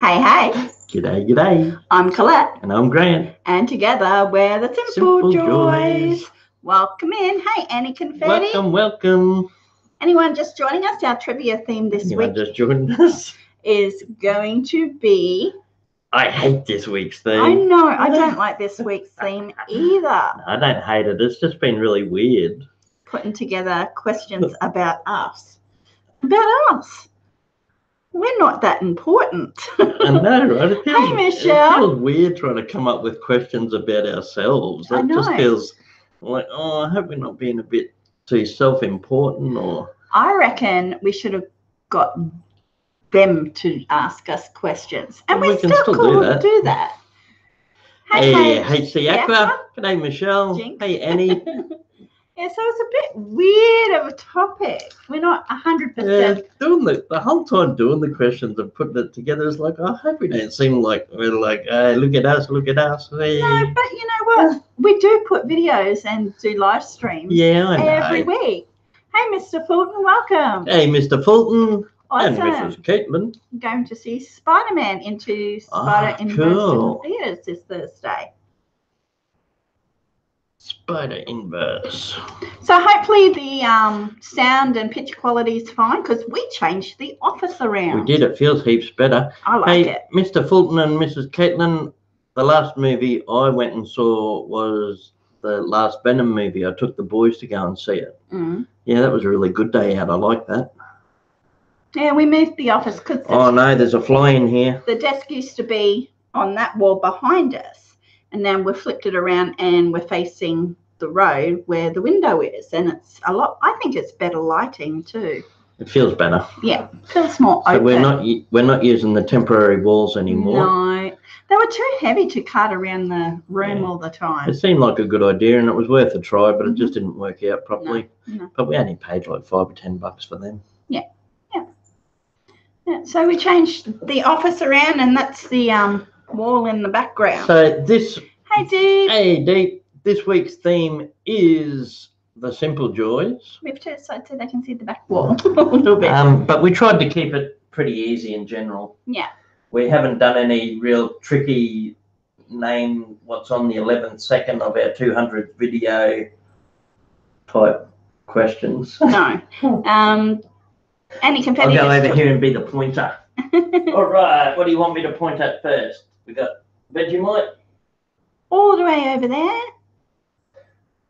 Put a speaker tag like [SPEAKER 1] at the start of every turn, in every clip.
[SPEAKER 1] Hey, hey.
[SPEAKER 2] G'day, g'day.
[SPEAKER 1] I'm Collette.
[SPEAKER 2] And I'm Grant.
[SPEAKER 1] And together we're the Simple Joys. Welcome in. Hey, Annie Confetti.
[SPEAKER 2] Welcome, welcome.
[SPEAKER 1] Anyone just joining us? Our trivia theme this week
[SPEAKER 2] just joined us?
[SPEAKER 1] Is going to be...
[SPEAKER 2] I hate this week's theme.
[SPEAKER 1] I know. I don't like this week's theme either.
[SPEAKER 2] I don't hate it. It's just been really weird.
[SPEAKER 1] Putting together questions about us. About us. We're not that important.
[SPEAKER 2] I know, right?
[SPEAKER 1] Hey, Michelle.
[SPEAKER 2] It feels weird trying to come up with questions about ourselves. That just feels like, oh, I hope we're not being a bit too self-important. Or
[SPEAKER 1] I reckon we should have got them to ask us questions. And we still could do that.
[SPEAKER 2] Hey, Siaka. G'day, Michelle.
[SPEAKER 1] Jinx.
[SPEAKER 2] Hey, Annie.
[SPEAKER 1] Yeah, so it's a bit weird of a topic. We're not 100%.
[SPEAKER 2] Yeah, doing the whole time doing the questions and putting it together is like, I hope we don't seem like we're like, hey, look at us, look at us. Hey.
[SPEAKER 1] No, but you know what? We do put videos and do live streams every week. Hey, Mr. Fulton, welcome.
[SPEAKER 2] Hey, Mr. Fulton.
[SPEAKER 1] Awesome.
[SPEAKER 2] And Mrs. Caitlin.
[SPEAKER 1] Going to see Spider-Man into Spider-Inverse
[SPEAKER 2] cool.
[SPEAKER 1] theaters this Thursday.
[SPEAKER 2] Spider-Inverse.
[SPEAKER 1] So hopefully the sound and picture quality is fine because we changed the office around.
[SPEAKER 2] We did. It feels heaps better.
[SPEAKER 1] I like it.
[SPEAKER 2] Mr. Fulton and Mrs. Caitlin, the last movie I went and saw was the last Venom movie. I took the boys to go and see it.
[SPEAKER 1] Mm.
[SPEAKER 2] Yeah, that was a really good day out. I like that.
[SPEAKER 1] Yeah, we moved the office because...
[SPEAKER 2] Oh, no, there's a fly in here.
[SPEAKER 1] The desk used to be on that wall behind us. And now we've flipped it around and we're facing the road where the window is. And it's a lot, I think it's better lighting too.
[SPEAKER 2] It feels better.
[SPEAKER 1] Yeah, feels more open.
[SPEAKER 2] So we're not using the temporary walls anymore.
[SPEAKER 1] No, they were too heavy to cart around the room all the time.
[SPEAKER 2] It seemed like a good idea and it was worth a try, but it just didn't work out properly.
[SPEAKER 1] No.
[SPEAKER 2] But we only paid like $5 or $10 for them.
[SPEAKER 1] Yeah. So we changed the office around and that's the wall in the background.
[SPEAKER 2] So this...
[SPEAKER 1] Hey, Deep.
[SPEAKER 2] Hey, Deep. This week's theme is the Simple Joys.
[SPEAKER 1] We've turned so they can see the back wall a little bit.
[SPEAKER 2] But we tried to keep it pretty easy in general.
[SPEAKER 1] Yeah.
[SPEAKER 2] We haven't done any real tricky name what's on the 11th second of our 200 video type questions.
[SPEAKER 1] No. Any
[SPEAKER 2] I'll go over here and be the pointer. All right. What do you want me to point at first? We got Vegemite.
[SPEAKER 1] All the way over there.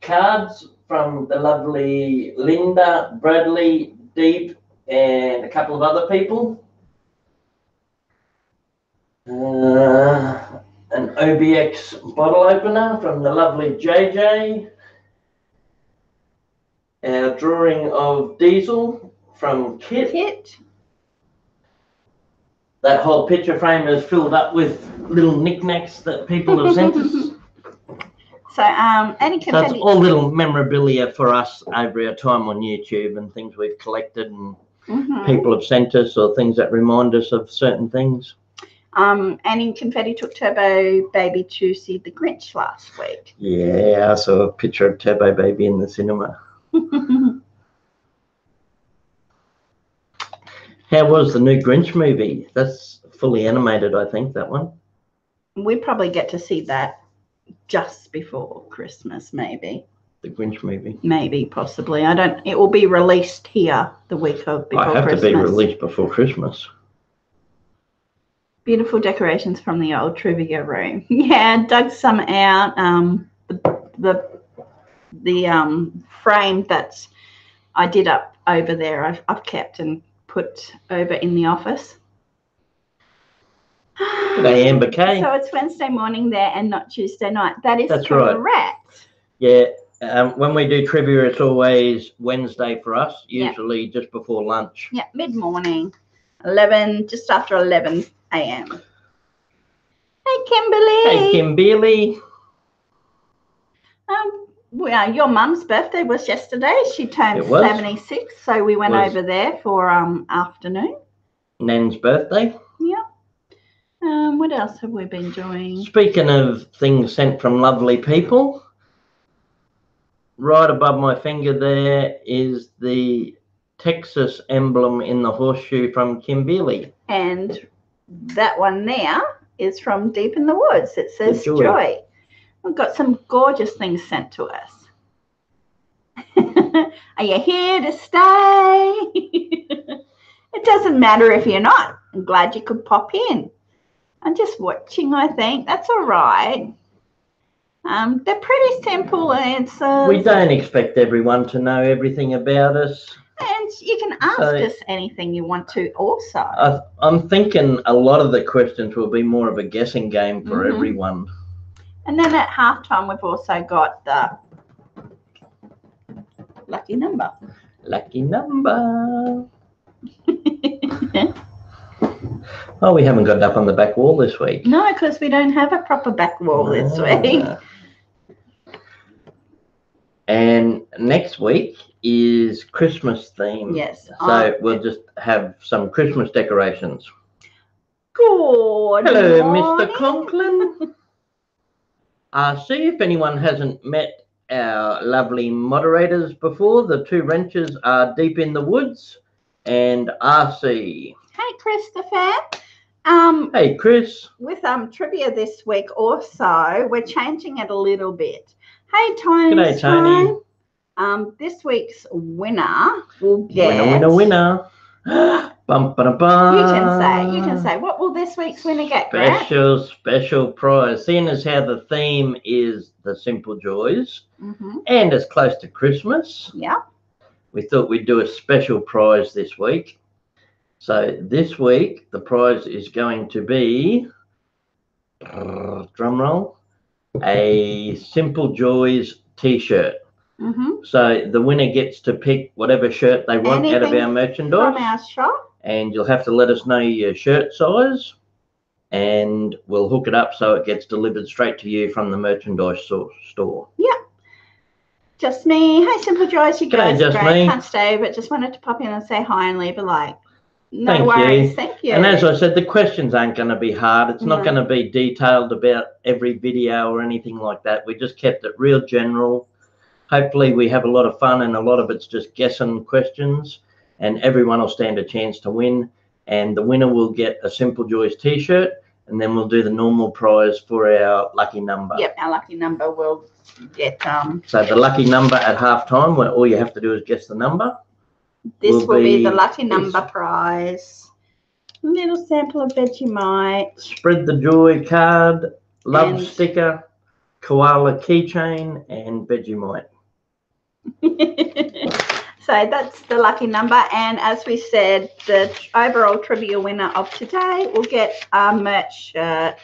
[SPEAKER 2] Cards from the lovely Linda, Bradley, Deep, and a couple of other people. An OBX bottle opener from the lovely JJ. Our drawing of Diesel from Kit. That whole picture frame is filled up with little knickknacks that people have sent us.
[SPEAKER 1] So,
[SPEAKER 2] that's all little memorabilia for us over our time on YouTube and things we've collected and people have sent us or things that remind us of certain things.
[SPEAKER 1] Annie Confetti took Turbo Baby to see The Grinch last week.
[SPEAKER 2] Yeah, I saw a picture of Turbo Baby in the cinema. How was the new Grinch movie? That's fully animated, I think, that one.
[SPEAKER 1] We probably get to see that just before Christmas, maybe.
[SPEAKER 2] The Grinch movie?
[SPEAKER 1] Maybe, possibly. It will be released here the week of before Christmas.
[SPEAKER 2] I have to be released before Christmas.
[SPEAKER 1] Beautiful decorations from the old trivia room. Yeah, dug some out. The frame that I did up over there, I've kept and put over in the office.
[SPEAKER 2] G'day, Amber K.
[SPEAKER 1] So it's Wednesday morning there and not Tuesday night. That's
[SPEAKER 2] correct.
[SPEAKER 1] Right.
[SPEAKER 2] Yeah, when we do trivia, it's always Wednesday for us, usually just before lunch.
[SPEAKER 1] Yeah, mid-morning, just after 11 a.m. Hey, Kimberly.
[SPEAKER 2] Hey, Kimberly.
[SPEAKER 1] Well, your mum's birthday was yesterday. She turned 76, so we went over there for afternoon.
[SPEAKER 2] Nan's birthday.
[SPEAKER 1] Yeah. What else have we been doing?
[SPEAKER 2] Speaking of things sent from lovely people, right above my finger there is the Texas emblem in the horseshoe from Kimberly.
[SPEAKER 1] And that one there is from Deep in the Woods. It says Joy. We've got some gorgeous things sent to us. Are you here to stay? It doesn't matter if you're not. I'm glad you could pop in. I'm just watching, I think. That's all right. They're pretty simple answers.
[SPEAKER 2] We don't expect everyone to know everything about us.
[SPEAKER 1] And you can ask us anything you want to also.
[SPEAKER 2] I'm thinking a lot of the questions will be more of a guessing game for everyone.
[SPEAKER 1] And then at halftime, we've also got the lucky number.
[SPEAKER 2] Lucky number. Oh, we haven't got it up on the back wall this week.
[SPEAKER 1] No, because we don't have a proper back wall this week.
[SPEAKER 2] And next week is Christmas theme.
[SPEAKER 1] Yes.
[SPEAKER 2] So we'll just have some Christmas decorations.
[SPEAKER 1] Good
[SPEAKER 2] Hello,
[SPEAKER 1] morning.
[SPEAKER 2] Mr. Conklin. See if anyone hasn't met our lovely moderators before. The two wrenches are Deep in the Woods and RC.
[SPEAKER 1] Hey, Christopher.
[SPEAKER 2] Hey, Chris.
[SPEAKER 1] With trivia this week also, we're changing it a little bit. Hey, Tony.
[SPEAKER 2] G'day, Tony.
[SPEAKER 1] This week's winner will get...
[SPEAKER 2] Winner. Bum, ba, da, ba.
[SPEAKER 1] You can say. What will this week's winner get, Grant?
[SPEAKER 2] Special prize. Seeing as how the theme is the simple joys and it's close to Christmas.
[SPEAKER 1] Yeah. We
[SPEAKER 2] thought we'd do a special prize this week. So this week, the prize is going to be, drum roll, a Simple Joys t-shirt. So the winner gets to pick whatever shirt they want out of our merchandise.
[SPEAKER 1] From our shop.
[SPEAKER 2] And you'll have to let us know your shirt size and we'll hook it up so it gets delivered straight to you from the merchandise store.
[SPEAKER 1] Yeah. Just me. Hey, Simple Joys, you guys are great.
[SPEAKER 2] Me.
[SPEAKER 1] Can't stay, but just wanted to pop in and say hi and leave a like. No worries. Thank you.
[SPEAKER 2] And as I said, the questions aren't going to be hard. It's not going to be detailed about every video or anything like that. We just kept it real general. Hopefully we have a lot of fun and a lot of it's just guessing questions and everyone will stand a chance to win. And the winner will get a Simple Joys t-shirt and then we'll do the normal prize for our lucky number.
[SPEAKER 1] Yep, our lucky number will get...
[SPEAKER 2] So the lucky number at halftime, where all you have to do is guess the number.
[SPEAKER 1] This will be the lucky number prize. Little sample of Vegemite.
[SPEAKER 2] Spread the Joy card, love sticker, koala keychain, and Vegemite.
[SPEAKER 1] So that's the lucky number. And as we said, the overall trivia winner of today will get a merch shirt.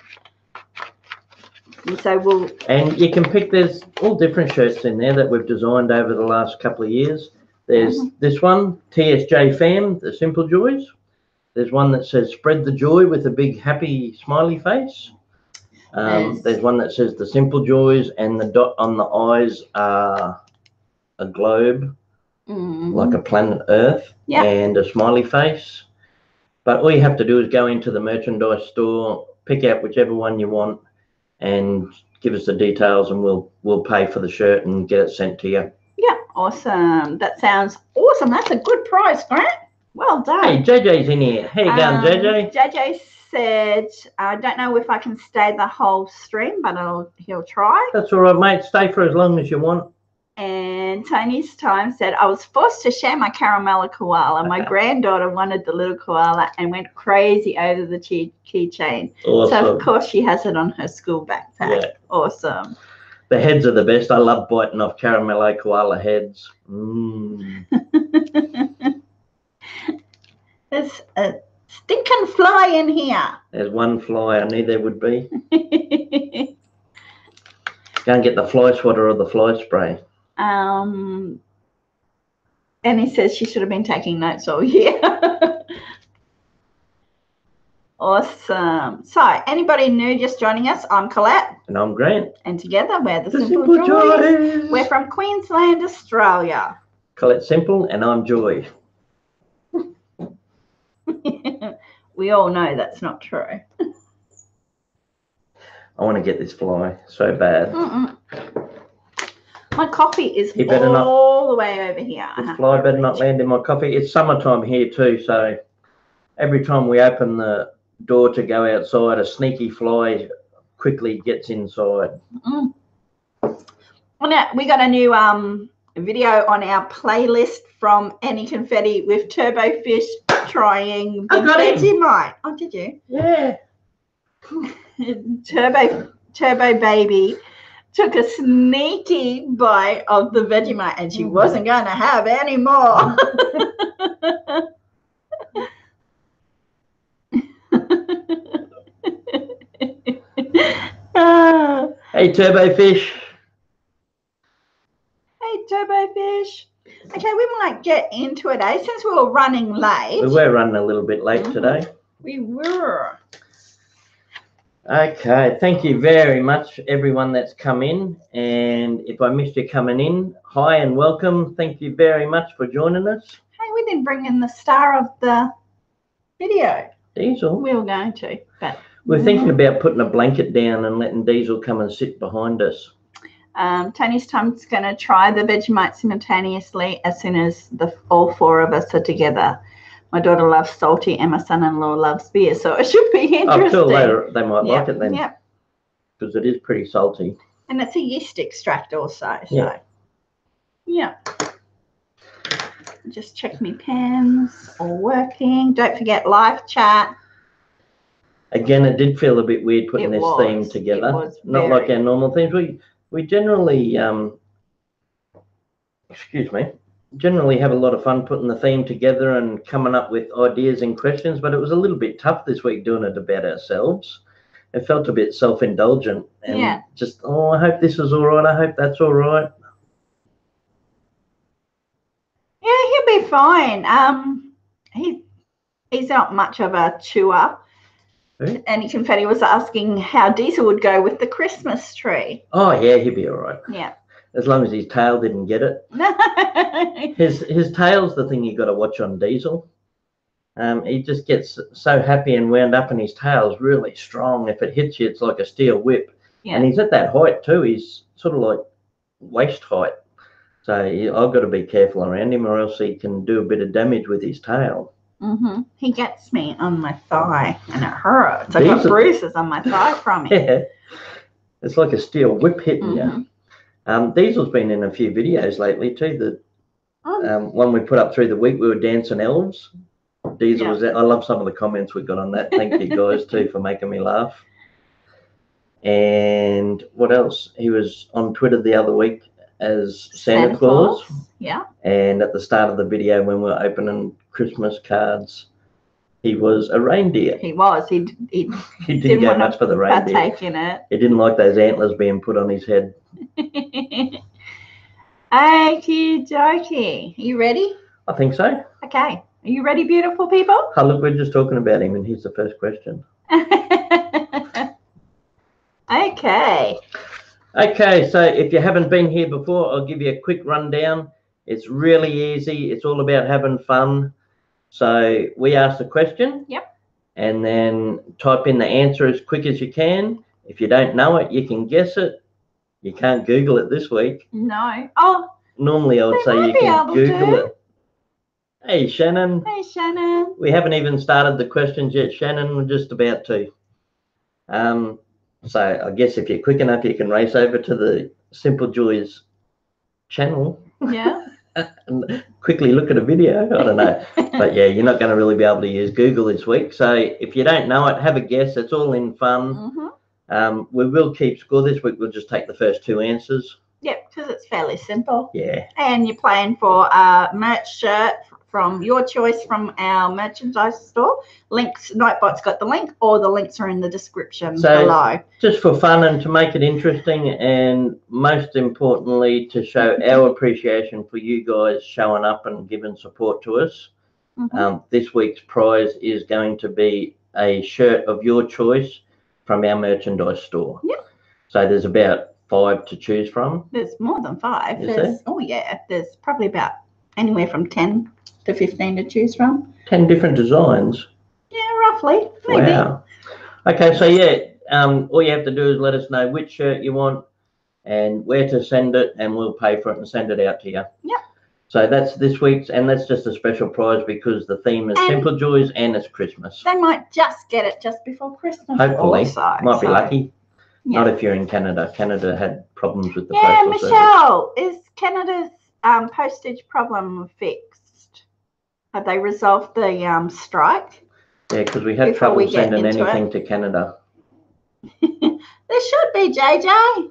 [SPEAKER 1] And so
[SPEAKER 2] and you can pick, there's all different shirts in there that we've designed over the last couple of years. There's this one, TSJ Fam, the Simple Joys. There's one that says Spread the Joy with a big happy smiley face. There's one that says the Simple Joys and the dot on the eyes are a globe, like a planet Earth, and a smiley face. But all you have to do is go into the merchandise store, pick out whichever one you want and give us the details and we'll pay for the shirt and get it sent to you.
[SPEAKER 1] Yeah, awesome. That sounds awesome. That's a good prize, Grant. Well done.
[SPEAKER 2] Hey, JJ's in here. How you going, JJ?
[SPEAKER 1] JJ said, I don't know if I can stay the whole stream, but he'll try.
[SPEAKER 2] That's all right, mate. Stay for as long as you want.
[SPEAKER 1] And Tony's Time said, I was forced to share my caramella koala. My granddaughter wanted the little koala and went crazy over the keychain.
[SPEAKER 2] Awesome.
[SPEAKER 1] So, of course, she has it on her school backpack.
[SPEAKER 2] Yeah.
[SPEAKER 1] Awesome.
[SPEAKER 2] The heads are the best. I love biting off caramello koala heads.
[SPEAKER 1] There's a stinking fly in here.
[SPEAKER 2] There's one fly. I knew there would be. Go and get the fly swatter or the fly spray.
[SPEAKER 1] And he says she should have been taking notes all year. Awesome. So, anybody new just joining us, I'm Collette.
[SPEAKER 2] And I'm Grant.
[SPEAKER 1] And together we're the Simple Joys. We're from Queensland, Australia.
[SPEAKER 2] Collette Simple and I'm Joy.
[SPEAKER 1] We all know that's not true.
[SPEAKER 2] I want to get this fly so bad.
[SPEAKER 1] My coffee is all the way over here.
[SPEAKER 2] This fly better not land in my coffee. It's summertime here too, so every time we open the door to go outside, a sneaky fly quickly gets inside.
[SPEAKER 1] Well, now we got a new video on our playlist from Any Confetti with Turbo Fish trying the Vegemite. Oh, did you?
[SPEAKER 2] Yeah.
[SPEAKER 1] Turbo Baby took a sneaky bite of the Vegemite and she wasn't going to have any more.
[SPEAKER 2] Hey, Turbo Fish.
[SPEAKER 1] Hey, Turbo Fish. Okay, we might get into it, eh? Since we were running late.
[SPEAKER 2] We were running a little bit late today.
[SPEAKER 1] We were.
[SPEAKER 2] Okay, thank you very much, everyone that's come in. And if I missed you coming in, hi and welcome. Thank you very much for joining us.
[SPEAKER 1] Hey, we didn't bring in the star of the video.
[SPEAKER 2] Diesel.
[SPEAKER 1] We were going to, but
[SPEAKER 2] we're thinking about putting a blanket down and letting Diesel come and sit behind us.
[SPEAKER 1] Tony's Tom's going to try the Vegemite simultaneously as soon as all four of us are together. My daughter loves salty and my son-in-law loves beer, so it should be interesting.
[SPEAKER 2] I'm sure later they might like it then.
[SPEAKER 1] Yep.
[SPEAKER 2] Because it is pretty salty.
[SPEAKER 1] And it's a yeast extract also.
[SPEAKER 2] Yeah.
[SPEAKER 1] So, yeah. Just check my pens, all working. Don't forget live chat.
[SPEAKER 2] Again, it did feel a bit weird putting this theme together. Not like our normal themes. We generally, generally have a lot of fun putting the theme together and coming up with ideas and questions, but it was a little bit tough this week doing it about ourselves. It felt a bit self-indulgent and just, oh, I hope this is all right. I hope that's all right.
[SPEAKER 1] Yeah, he'll be fine. He's not much of a chewer.
[SPEAKER 2] Who?
[SPEAKER 1] Any Confetti was asking how Diesel would go with the Christmas tree.
[SPEAKER 2] Oh, yeah, he'd be all right.
[SPEAKER 1] Yeah.
[SPEAKER 2] As long as his tail didn't get it. His tail's the thing you got to watch on Diesel. He just gets so happy and wound up, and his tail's really strong. If it hits you, it's like a steel whip. Yeah. And he's at that height too. He's sort of like waist height. So I've got to be careful around him, or else he can do a bit of damage with his tail.
[SPEAKER 1] He gets me on my thigh, and it hurts. I got bruises on my thigh from it.
[SPEAKER 2] Yeah, it's like a steel whip hitting you. Diesel's been in a few videos lately too. The one we put up through the week, we were dancing elves. Diesel was there. I love some of the comments we got on that. Thank you guys too for making me laugh. And what else? He was on Twitter the other week as Santa Claus.
[SPEAKER 1] Yeah.
[SPEAKER 2] And at the start of the video when we were opening Christmas cards, he was a reindeer.
[SPEAKER 1] He was. He
[SPEAKER 2] didn't go much for the reindeer.
[SPEAKER 1] Partake in it.
[SPEAKER 2] He didn't like those antlers being put on his head.
[SPEAKER 1] Okie dokie. Are you ready?
[SPEAKER 2] I think so.
[SPEAKER 1] Okay. Are you ready, beautiful people?
[SPEAKER 2] Oh, look, we're just talking about him, and here's the first question.
[SPEAKER 1] Okay.
[SPEAKER 2] Okay, so if you haven't been here before, I'll give you a quick rundown. It's really easy. It's all about having fun. So we ask the question.
[SPEAKER 1] Yep.
[SPEAKER 2] And then type in the answer as quick as you can. If you don't know it, you can guess it. You can't Google it this week.
[SPEAKER 1] No. Oh.
[SPEAKER 2] Normally I would say you can Google it. Hey, Shannon.
[SPEAKER 1] Hey, Shannon.
[SPEAKER 2] We haven't even started the questions yet, Shannon. We're just about to. So I guess if you're quick enough, you can race over to the Simple Joys channel.
[SPEAKER 1] Yeah.
[SPEAKER 2] And quickly look at a video. I don't know. But yeah, you're not going to really be able to use Google this week. So if you don't know it, have a guess. It's all in fun. We will keep score this week. We'll just take the first two answers.
[SPEAKER 1] Yep, because it's fairly simple.
[SPEAKER 2] Yeah. And
[SPEAKER 1] you're playing for a merch shirt from your choice from our merchandise store. Links, Nightbot's got the link, or the links are in the description below.
[SPEAKER 2] Just for fun and to make it interesting, and most importantly, to show our appreciation for you guys showing up and giving support to us. This week's prize is going to be a shirt of your choice from our merchandise store.
[SPEAKER 1] Yep.
[SPEAKER 2] So there's about 5 to choose from.
[SPEAKER 1] There's more than 5.
[SPEAKER 2] Is there?
[SPEAKER 1] Oh yeah, there's probably about anywhere from 10 to 15 to choose from.
[SPEAKER 2] 10 different designs?
[SPEAKER 1] Yeah, roughly. Maybe.
[SPEAKER 2] Wow. Okay, so yeah, all you have to do is let us know which shirt you want and where to send it, and we'll pay for it and send it out to you.
[SPEAKER 1] Yep.
[SPEAKER 2] So that's this week's, and that's just a special prize because the theme is Simple Joys and it's Christmas.
[SPEAKER 1] They might just get it just before Christmas.
[SPEAKER 2] Hopefully.
[SPEAKER 1] Also,
[SPEAKER 2] might be lucky.
[SPEAKER 1] Yeah.
[SPEAKER 2] Not if you're in Canada. Canada had problems with the
[SPEAKER 1] postal
[SPEAKER 2] service.
[SPEAKER 1] Michelle, is Canada's postage problem fixed? Have they resolved the strike?
[SPEAKER 2] Yeah, because we had trouble sending anything to Canada.
[SPEAKER 1] There should be, JJ.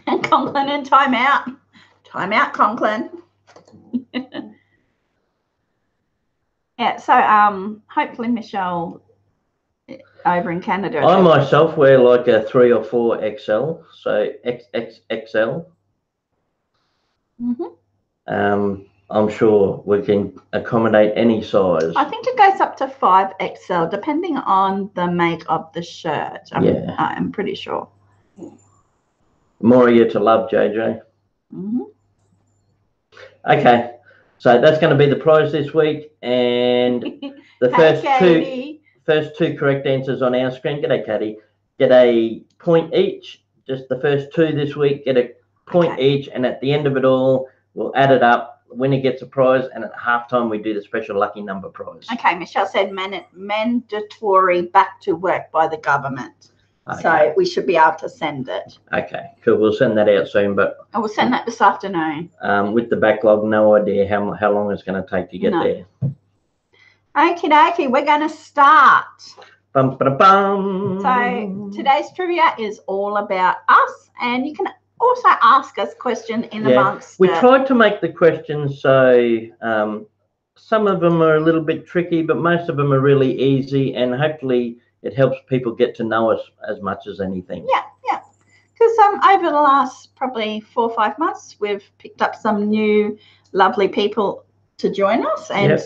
[SPEAKER 1] And Conklin in timeout. Timeout, Conklin. Yeah, so hopefully Michelle over in Canada.
[SPEAKER 2] I myself wear like a 3 or 4 XL, so XXXL. I'm sure we can accommodate any size.
[SPEAKER 1] I think it goes up to 5XL, depending on the make of the shirt. I'm pretty sure.
[SPEAKER 2] More of you to love, JJ. Okay, so that's going to be the prize this week, and the first two correct answers on our screen. G'day, Katie. Get a point each. Just the first 2 this week get a point each, and at the end of it all, we'll add it up. Winner gets a prize, and at halftime we do the special lucky number prize. Okay, Michelle said mandatory back to work by the government. Okay. So we should be able to send it. Okay, cool. We'll send that out soon, but I will send that this afternoon. With the backlog, no idea how long it's going to take to get there. Okie dokie, we're going to start. Bum, ba, bum. So today's trivia is all about us, and you can also ask us questions in amongst. We tried to make the questions so some of them are a little bit tricky, but most of them are really easy, and hopefully it helps people get to know us as much as anything. Yeah. Because over the last probably 4 or 5 months, we've picked up some new lovely people to join us, and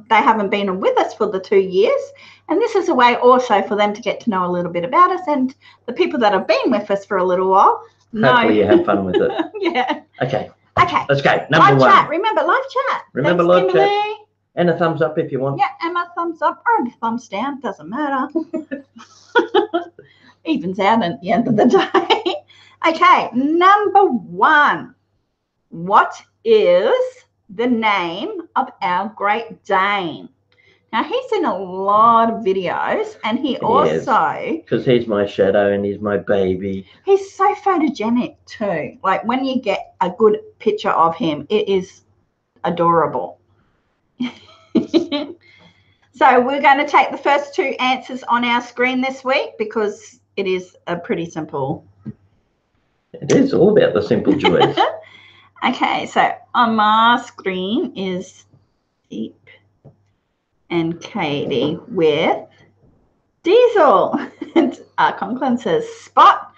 [SPEAKER 2] they haven't been with us for the 2 years. And this is a way also for them to get to know a little bit about us, and the people that have been with us for a little while. Hopefully you have fun with it. Yeah. Okay. Let's go. Number 1. Chat. Remember live chat. Remember live chat. And a thumbs up if you want. Yeah, and a thumbs up or a thumbs down. Doesn't matter. Evens out at the end of the day. Okay, number 1. What is the name of our Great Dane? Now, he's in a lot of videos, and he also... Because he's my shadow and he's my baby. He's so photogenic too. Like, when you get a good picture of him, it is adorable. So we're going to take the first 2 answers on our screen this week because it is a pretty simple... It is all about the simple joys. Okay, so on my screen is Deep and Katie with Diesel. And Conklin says Spot.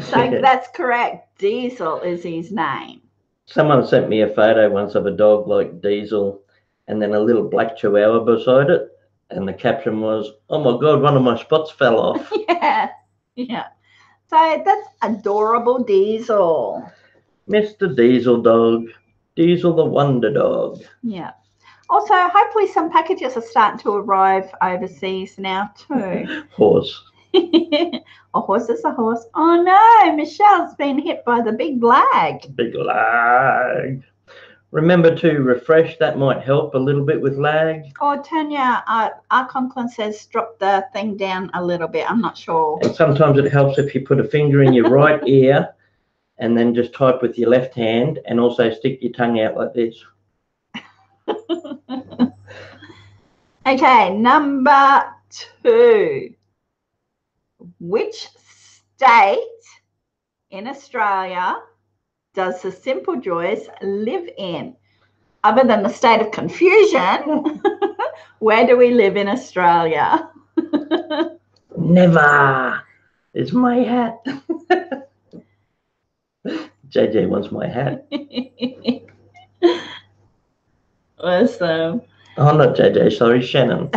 [SPEAKER 2] So that's correct. Diesel is his name. Someone sent me a photo once of a dog like Diesel and then a little black chihuahua beside it. And the caption was, "Oh my God, one of my spots fell off." Yeah. So that's adorable Diesel. Mr. Diesel Dog. Diesel the Wonder Dog. Yeah. Also, hopefully some packages are starting to arrive overseas now too. Horse. A horse is a horse. Oh no, Michelle's been hit by the big lag. Big lag. Remember to refresh. That might help a little bit with lag. Oh, Tanya, our Conklin says drop the thing down a little bit. I'm not sure. And sometimes it helps if you put a finger in your right ear and then just type with your left hand and also stick your tongue out like this. Okay, number 2. Which state in Australia does the Simple Joys live in? Other than the state of confusion, where do we live in Australia? Never. It's my hat. JJ wants my hat. Awesome. Oh, not JJ, sorry, Shannon.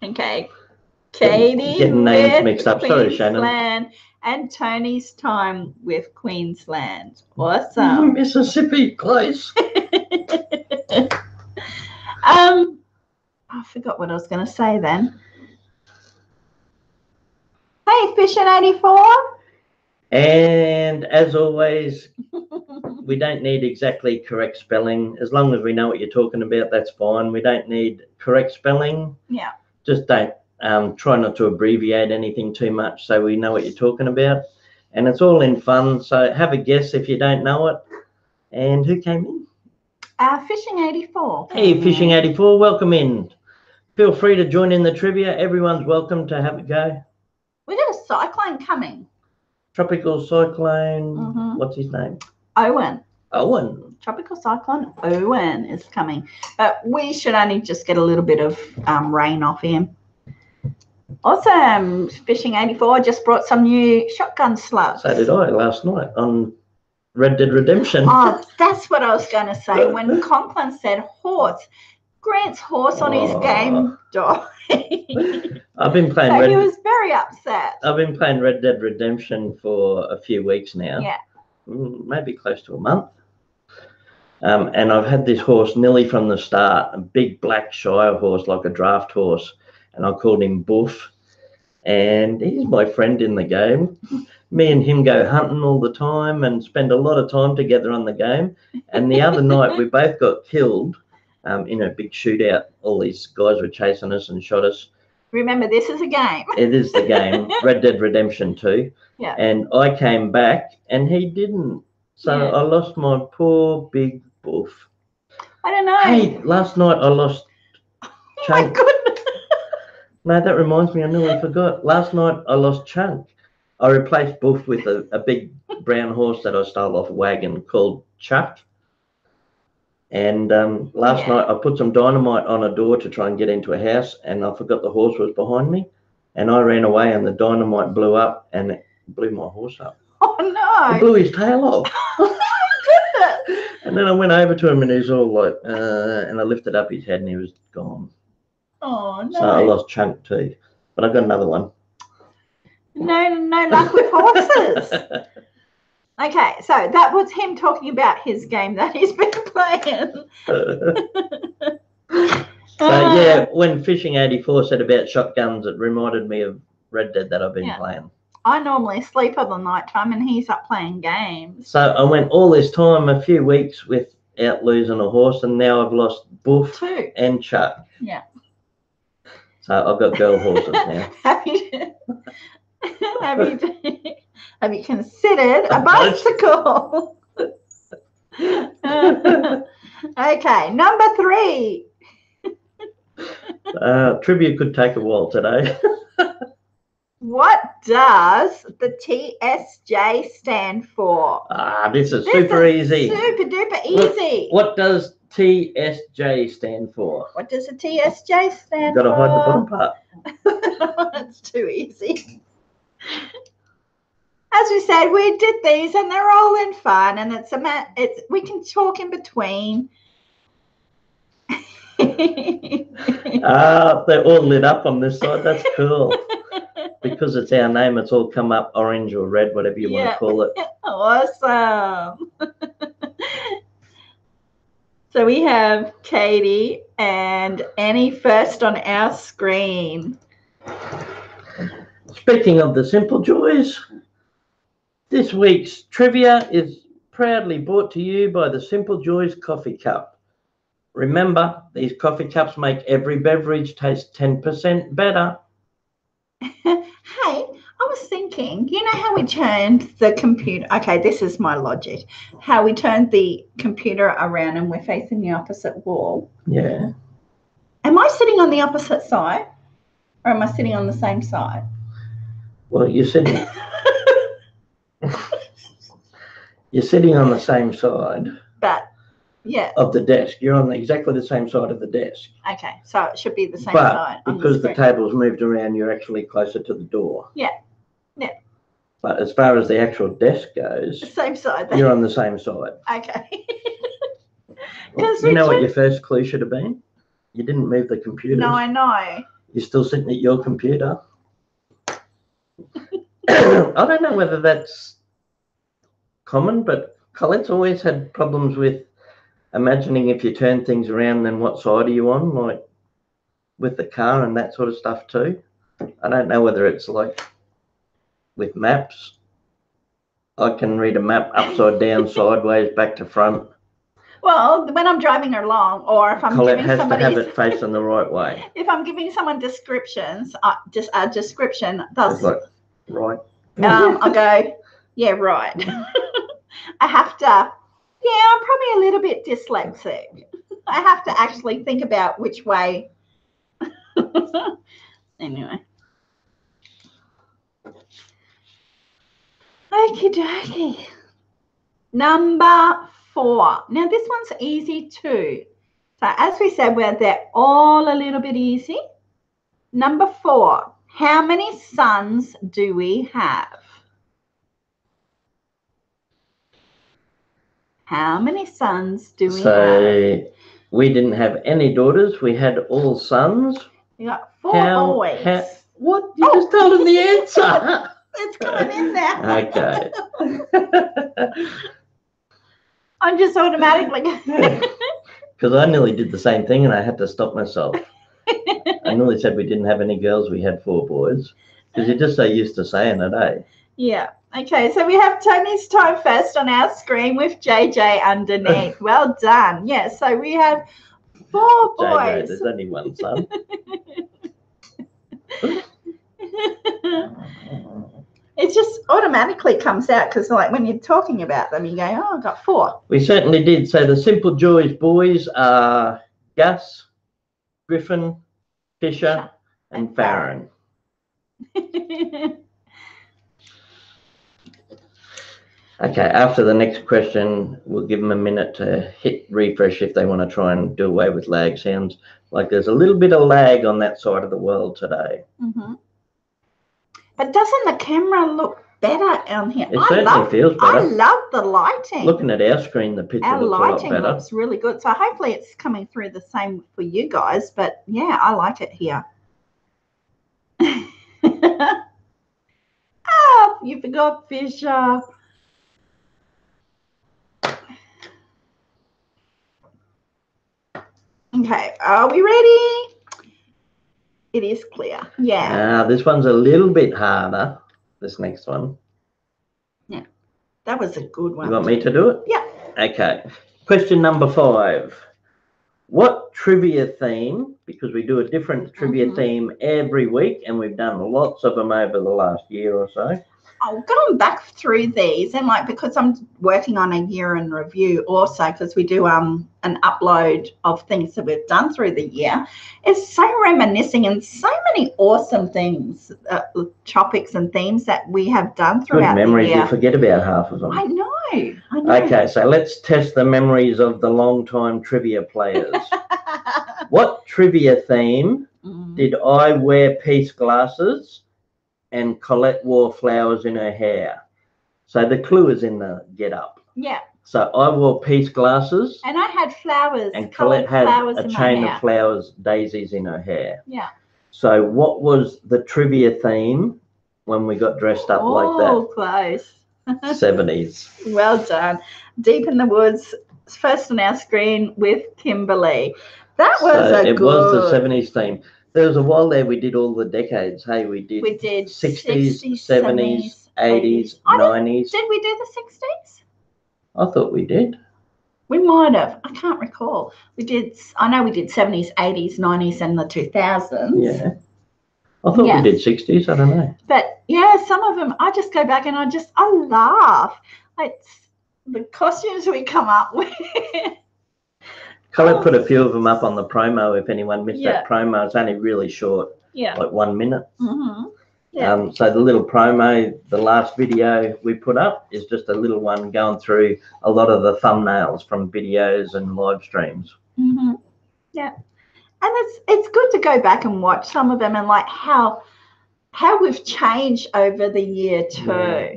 [SPEAKER 2] Okay. Katie getting names mixed up. Sorry, Shannon. And Tony's time with Queensland. Awesome. Mississippi, please. I forgot what I was going to say then. Hey, Fish at 84. And as always, we don't need exactly correct spelling. As long as we know what you're talking about, that's fine. We don't need correct spelling.
[SPEAKER 1] Yeah.
[SPEAKER 2] Just don't try not to abbreviate anything too much so we know what you're talking about. And it's all in fun. So have a guess if you don't know it. And who came in?
[SPEAKER 1] Fishing 84.
[SPEAKER 2] Hey, Fishing 84, welcome in. Feel free to join in the trivia. Everyone's welcome to have a go.
[SPEAKER 1] We got a cyclone coming.
[SPEAKER 2] Tropical cyclone. What's his name?
[SPEAKER 1] Owen.
[SPEAKER 2] Owen.
[SPEAKER 1] Tropical cyclone Owen is coming. But we should only just get a little bit of rain off him. Awesome. Fishing 84 just brought some new shotgun slugs.
[SPEAKER 2] So did I last night on Red Dead Redemption.
[SPEAKER 1] Oh, that's what I was going to say. When Conklin said horse, Grant's horse on his game died.
[SPEAKER 2] I've been playing.
[SPEAKER 1] So he was very upset.
[SPEAKER 2] I've been playing Red Dead Redemption for a few weeks now.
[SPEAKER 1] Yeah.
[SPEAKER 2] Maybe close to a month. And I've had this horse nearly from the start, a big black Shire horse, like a draft horse, and I called him Buff. And he's my friend in the game. Me and him go hunting all the time and spend a lot of time together on the game. And the other night we both got killed in a big shootout. All these guys were chasing us and shot us.
[SPEAKER 1] Remember, this is a game.
[SPEAKER 2] It is the game, Red Dead Redemption 2.
[SPEAKER 1] Yeah.
[SPEAKER 2] And I came back and he didn't. So
[SPEAKER 1] Yeah.
[SPEAKER 2] I lost my poor big Buff.
[SPEAKER 1] I don't know.
[SPEAKER 2] Hey, last night I lost
[SPEAKER 1] Oh my
[SPEAKER 2] Chunk.
[SPEAKER 1] goodness.
[SPEAKER 2] No, that reminds me, I nearly forgot. Last night I lost Chunk. I replaced Buff with a big brown horse that I stole off a wagon called Chuck. And last night I put some dynamite on a door to try and get into a house, and I forgot the horse was behind me. And I ran away and the dynamite blew up and it blew my horse up.
[SPEAKER 1] Oh no.
[SPEAKER 2] It blew his tail off.
[SPEAKER 1] Oh my goodness.
[SPEAKER 2] And then I went over to him and he's all like, and I lifted up his head and he was gone.
[SPEAKER 1] Oh no.
[SPEAKER 2] So I lost Chunk too. But I got another one.
[SPEAKER 1] No luck with horses. Okay, so that was him talking about his game that he's been playing.
[SPEAKER 2] So yeah, when Fishing 84 said about shotguns, it reminded me of Red Dead that I've been playing.
[SPEAKER 1] I normally sleep at the night time and he's up playing games.
[SPEAKER 2] So I went all this time, a few weeks without losing a horse, and now I've lost Buff
[SPEAKER 1] Two.
[SPEAKER 2] and Chuck.
[SPEAKER 1] Yeah.
[SPEAKER 2] So I've got girl horses now.
[SPEAKER 1] Have you considered a bicycle? Okay, number 3.
[SPEAKER 2] Trivia could take a while today.
[SPEAKER 1] What does the TSJ stand for?
[SPEAKER 2] This is super easy.
[SPEAKER 1] Super duper easy.
[SPEAKER 2] What does TSJ stand for?
[SPEAKER 1] What does a TSJ stand for?
[SPEAKER 2] Got to hide the bottom part.
[SPEAKER 1] That's too easy. As we said, we did these and they're all in fun, and we can talk in between.
[SPEAKER 2] They're all lit up on this side. That's cool. Because it's our name, it's all come up orange or red, whatever you want to call it.
[SPEAKER 1] Awesome. So we have Katie and Annie first on our screen.
[SPEAKER 2] Speaking of the simple joys, this week's trivia is proudly brought to you by the Simple Joys Coffee Cup. Remember, these coffee cups make every beverage taste 10% better.
[SPEAKER 1] Hey, I was thinking, you know how we turned the computer? Okay, this is my logic. How we turned the computer around and we're facing the opposite wall.
[SPEAKER 2] Yeah.
[SPEAKER 1] Am I sitting on the opposite side or am I sitting on the same side?
[SPEAKER 2] Well, you're sitting on the same side.
[SPEAKER 1] But, yeah.
[SPEAKER 2] Of the desk. You're on exactly the same side of the desk.
[SPEAKER 1] Okay, so it should be the same side.
[SPEAKER 2] But because the table's moved around, you're actually closer to the door.
[SPEAKER 1] Yeah. Yeah.
[SPEAKER 2] But as far as the actual desk goes,
[SPEAKER 1] same side.
[SPEAKER 2] You're on the same side.
[SPEAKER 1] Okay.
[SPEAKER 2] You know what your first clue should have been? You didn't move the computer.
[SPEAKER 1] No, I know.
[SPEAKER 2] You're still sitting at your computer. I don't know whether that's common, but Colette's always had problems with imagining if you turn things around, then what side are you on, like with the car and that sort of stuff too. I don't know whether it's like with maps I can read a map upside down, sideways, back to front.
[SPEAKER 1] Well, when I'm driving along, or if I'm
[SPEAKER 2] Collette
[SPEAKER 1] giving
[SPEAKER 2] has
[SPEAKER 1] somebody,
[SPEAKER 2] to have it facing the right way.
[SPEAKER 1] if I'm giving someone descriptions, just a description,
[SPEAKER 2] It's like, right.
[SPEAKER 1] I'll go, yeah, right. I have to, yeah, I'm probably a little bit dyslexic. I have to actually think about which way. Anyway. Okie dokie. Number 4. Now, this one's easy too. So, as we said, they're all a little bit easy. Number 4. How many sons do we have? How many sons do we have?
[SPEAKER 2] So, we didn't have any daughters. We had all sons.
[SPEAKER 1] You got 4 boys.
[SPEAKER 2] What? You just told them the answer.
[SPEAKER 1] It's coming in now.
[SPEAKER 2] Okay.
[SPEAKER 1] I'm just automatically.
[SPEAKER 2] Because I nearly did the same thing and I had to stop myself. I nearly said we didn't have any girls, we had 4 boys. Because you're just so used to saying it, eh?
[SPEAKER 1] Yeah. Okay, so we have Tony's time first on our screen with JJ underneath. Well done. Yeah, so we have 4 boys.
[SPEAKER 2] JJ, there's only one son.
[SPEAKER 1] It just automatically comes out because, like, when you're talking about them, you go, "Oh, I've got 4."
[SPEAKER 2] We certainly did. So the Simple Joys boys are Gus, Griffin, Fisher, and Faron. Okay, after the next question, we'll give them a minute to hit refresh if they want to try and do away with lag. Sounds like there's a little bit of lag on that side of the world today.
[SPEAKER 1] Mm-hmm. But doesn't the camera look better on here?
[SPEAKER 2] It certainly feels better.
[SPEAKER 1] I love the lighting.
[SPEAKER 2] Looking at our screen, the picture looks a lot better.
[SPEAKER 1] Our lighting looks really good. So hopefully it's coming through the same for you guys. But yeah, I like it here. Oh, you forgot Fisher. Okay, are we ready? It is clear. Yeah.
[SPEAKER 2] This one's a little bit harder, this next one.
[SPEAKER 1] Yeah, that was a good one.
[SPEAKER 2] You want me to do it?
[SPEAKER 1] Yeah.
[SPEAKER 2] Okay. Question number 5. What trivia theme, because we do a different trivia theme every week, and we've done lots of them over the last year or so.
[SPEAKER 1] I've gone back through these, and like, because I'm working on a year in review also, because we do an upload of things that we've done through the year. It's so reminiscing and so many awesome things, topics and themes that we have done throughout
[SPEAKER 2] Good memories,
[SPEAKER 1] the year.
[SPEAKER 2] You forget about half of them.
[SPEAKER 1] I know.
[SPEAKER 2] Okay, so let's test the memories of the long-time trivia players. What trivia theme did I wear peace glasses and Collette wore flowers in her hair? So the clue is in the get up.
[SPEAKER 1] Yeah.
[SPEAKER 2] So I wore peace glasses.
[SPEAKER 1] And I had flowers.
[SPEAKER 2] And Collette had a chain of
[SPEAKER 1] hair.
[SPEAKER 2] flowers, daisies in her hair.
[SPEAKER 1] Yeah.
[SPEAKER 2] So what was the trivia theme when we got dressed up like that?
[SPEAKER 1] Oh, close.
[SPEAKER 2] 70s.
[SPEAKER 1] Well done. Deep in the Woods, first on our screen with Kimberly. That was
[SPEAKER 2] It was the 70s theme. There was a while there we did all the decades. Hey, we did 60s, 70s, 80s, 90s.
[SPEAKER 1] Did we do the 60s?
[SPEAKER 2] I thought we did.
[SPEAKER 1] We might have. I can't recall. I know we did 70s, 80s, 90s, and the 2000s.
[SPEAKER 2] Yeah. I thought we did 60s. I don't know.
[SPEAKER 1] But yeah, some of them, I just go back and I laugh. It's the costumes we come up with.
[SPEAKER 2] Collette put a few of them up on the promo. If anyone missed that promo, it's only really short.
[SPEAKER 1] Yeah.
[SPEAKER 2] Like 1 minute.
[SPEAKER 1] Yeah.
[SPEAKER 2] So the little promo, the last video we put up is just a little one going through a lot of the thumbnails from videos and live streams.
[SPEAKER 1] Yeah. And it's good to go back and watch some of them and like how we've changed over the year too. Yeah.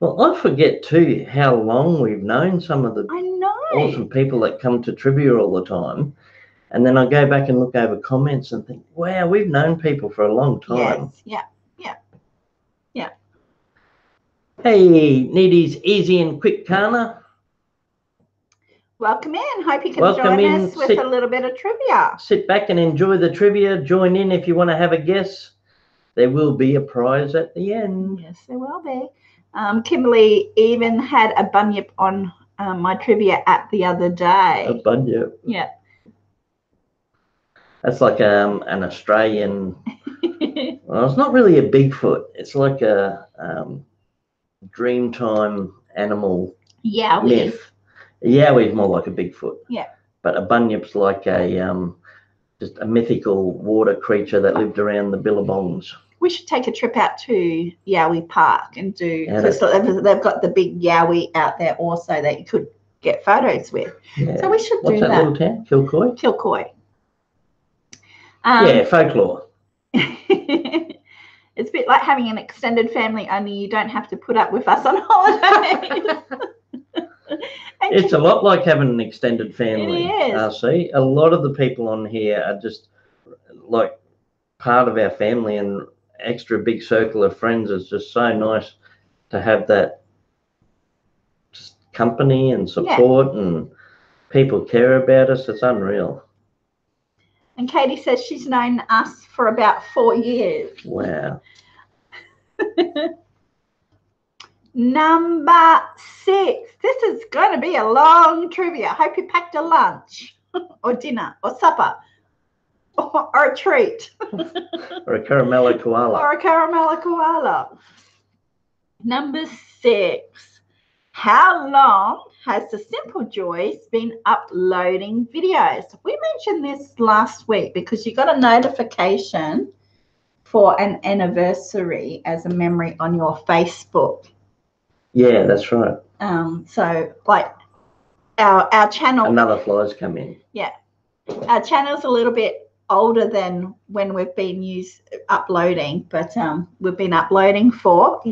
[SPEAKER 2] Well, I forget too how long we've known some of the awesome people that come to trivia all the time. And then I go back and look over comments and think, wow, we've known people for a long time.
[SPEAKER 1] Yes. Yeah.
[SPEAKER 2] Hey, Needy's Easy and Quick Kana.
[SPEAKER 1] Welcome in. Hope you can join us with a little bit of trivia.
[SPEAKER 2] Sit back and enjoy the trivia. Join in if you want to have a guess. There will be a prize at the end.
[SPEAKER 1] Yes, there will be. Kimberly even had a bunyip on my trivia app the other day.
[SPEAKER 2] A bunyip.
[SPEAKER 1] Yeah.
[SPEAKER 2] That's like an Australian. Well, it's not really a Bigfoot. It's like a Dreamtime animal myth. Yowie's more like a Bigfoot.
[SPEAKER 1] Yeah.
[SPEAKER 2] But a bunyip's like a just a mythical water creature that lived around the billabongs.
[SPEAKER 1] We should take a trip out to Yowie Park and do, because they've got the big Yowie out there also that you could get photos with.
[SPEAKER 2] Yeah.
[SPEAKER 1] So we should
[SPEAKER 2] What's
[SPEAKER 1] do
[SPEAKER 2] that little town? Kilcoy?
[SPEAKER 1] Kilcoy.
[SPEAKER 2] Yeah, folklore.
[SPEAKER 1] It's a bit like having an extended family, only you don't have to put up with us on holidays.
[SPEAKER 2] It's a lot like having an extended family.
[SPEAKER 1] It is.
[SPEAKER 2] RC. A lot of the people on here are just like part of our family, and extra big circle of friends is just so nice to have that just company and support, and people care about us. It's unreal.
[SPEAKER 1] And Katie says she's known us for about 4 years.
[SPEAKER 2] Wow.
[SPEAKER 1] Number 6. This is going to be a long trivia. I hope you packed a lunch or dinner or supper or a treat.
[SPEAKER 2] Or a caramello koala.
[SPEAKER 1] Or a caramello koala. Number 6. How long has the Simple Joys been uploading videos? We mentioned this last week because you got a notification for an anniversary as a memory on your Facebook.
[SPEAKER 2] Yeah, that's right.
[SPEAKER 1] So like our channel.
[SPEAKER 2] Another fly's come in.
[SPEAKER 1] Yeah. Our channel's a little bit older than when we've been uploading, but we've been uploading for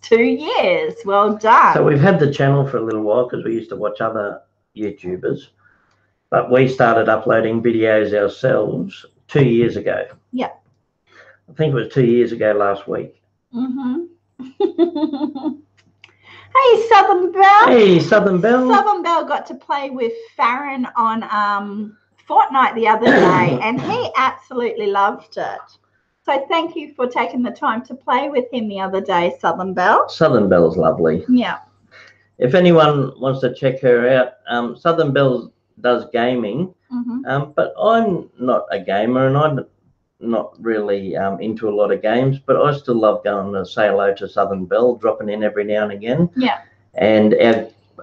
[SPEAKER 1] 2 years. Well done.
[SPEAKER 2] So we've had the channel for a little while because we used to watch other YouTubers, but we started uploading videos ourselves 2 years ago.
[SPEAKER 1] Yeah.
[SPEAKER 2] I think it was 2 years ago last week.
[SPEAKER 1] Hey, Southern Belle.
[SPEAKER 2] Hey, Southern Belle.
[SPEAKER 1] Southern Belle got to play with Faron on Fortnite the other day, and he absolutely loved it. So thank you for taking the time to play with him the other day, Southern Belle.
[SPEAKER 2] Southern Belle's lovely.
[SPEAKER 1] Yeah.
[SPEAKER 2] If anyone wants to check her out, Southern Belle does gaming, but I'm not a gamer, and I'm not really into a lot of games, but I still love going to say hello to Southern Belle, dropping in every now and again.
[SPEAKER 1] Yeah.
[SPEAKER 2] And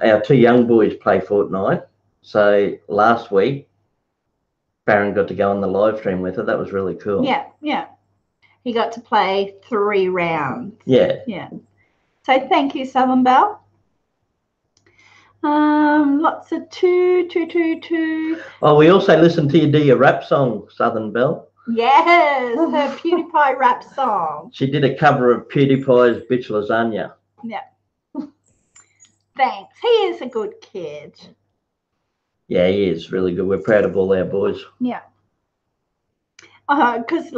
[SPEAKER 2] our 2 young boys play Fortnite. So last week, Faron got to go on the live stream with her. That was really cool.
[SPEAKER 1] Yeah, yeah. He got to play 3 rounds.
[SPEAKER 2] Yeah.
[SPEAKER 1] Yeah. So thank you, Southern Belle. Lots of two.
[SPEAKER 2] Oh, we also listened to you do your rap song, Southern Belle.
[SPEAKER 1] Yes, her PewDiePie rap song.
[SPEAKER 2] She did a cover of PewDiePie's Bitch Lasagna.
[SPEAKER 1] Yeah. Thanks. He is a good kid.
[SPEAKER 2] Yeah, he is really good. We're proud of all our boys.
[SPEAKER 1] Yeah. Because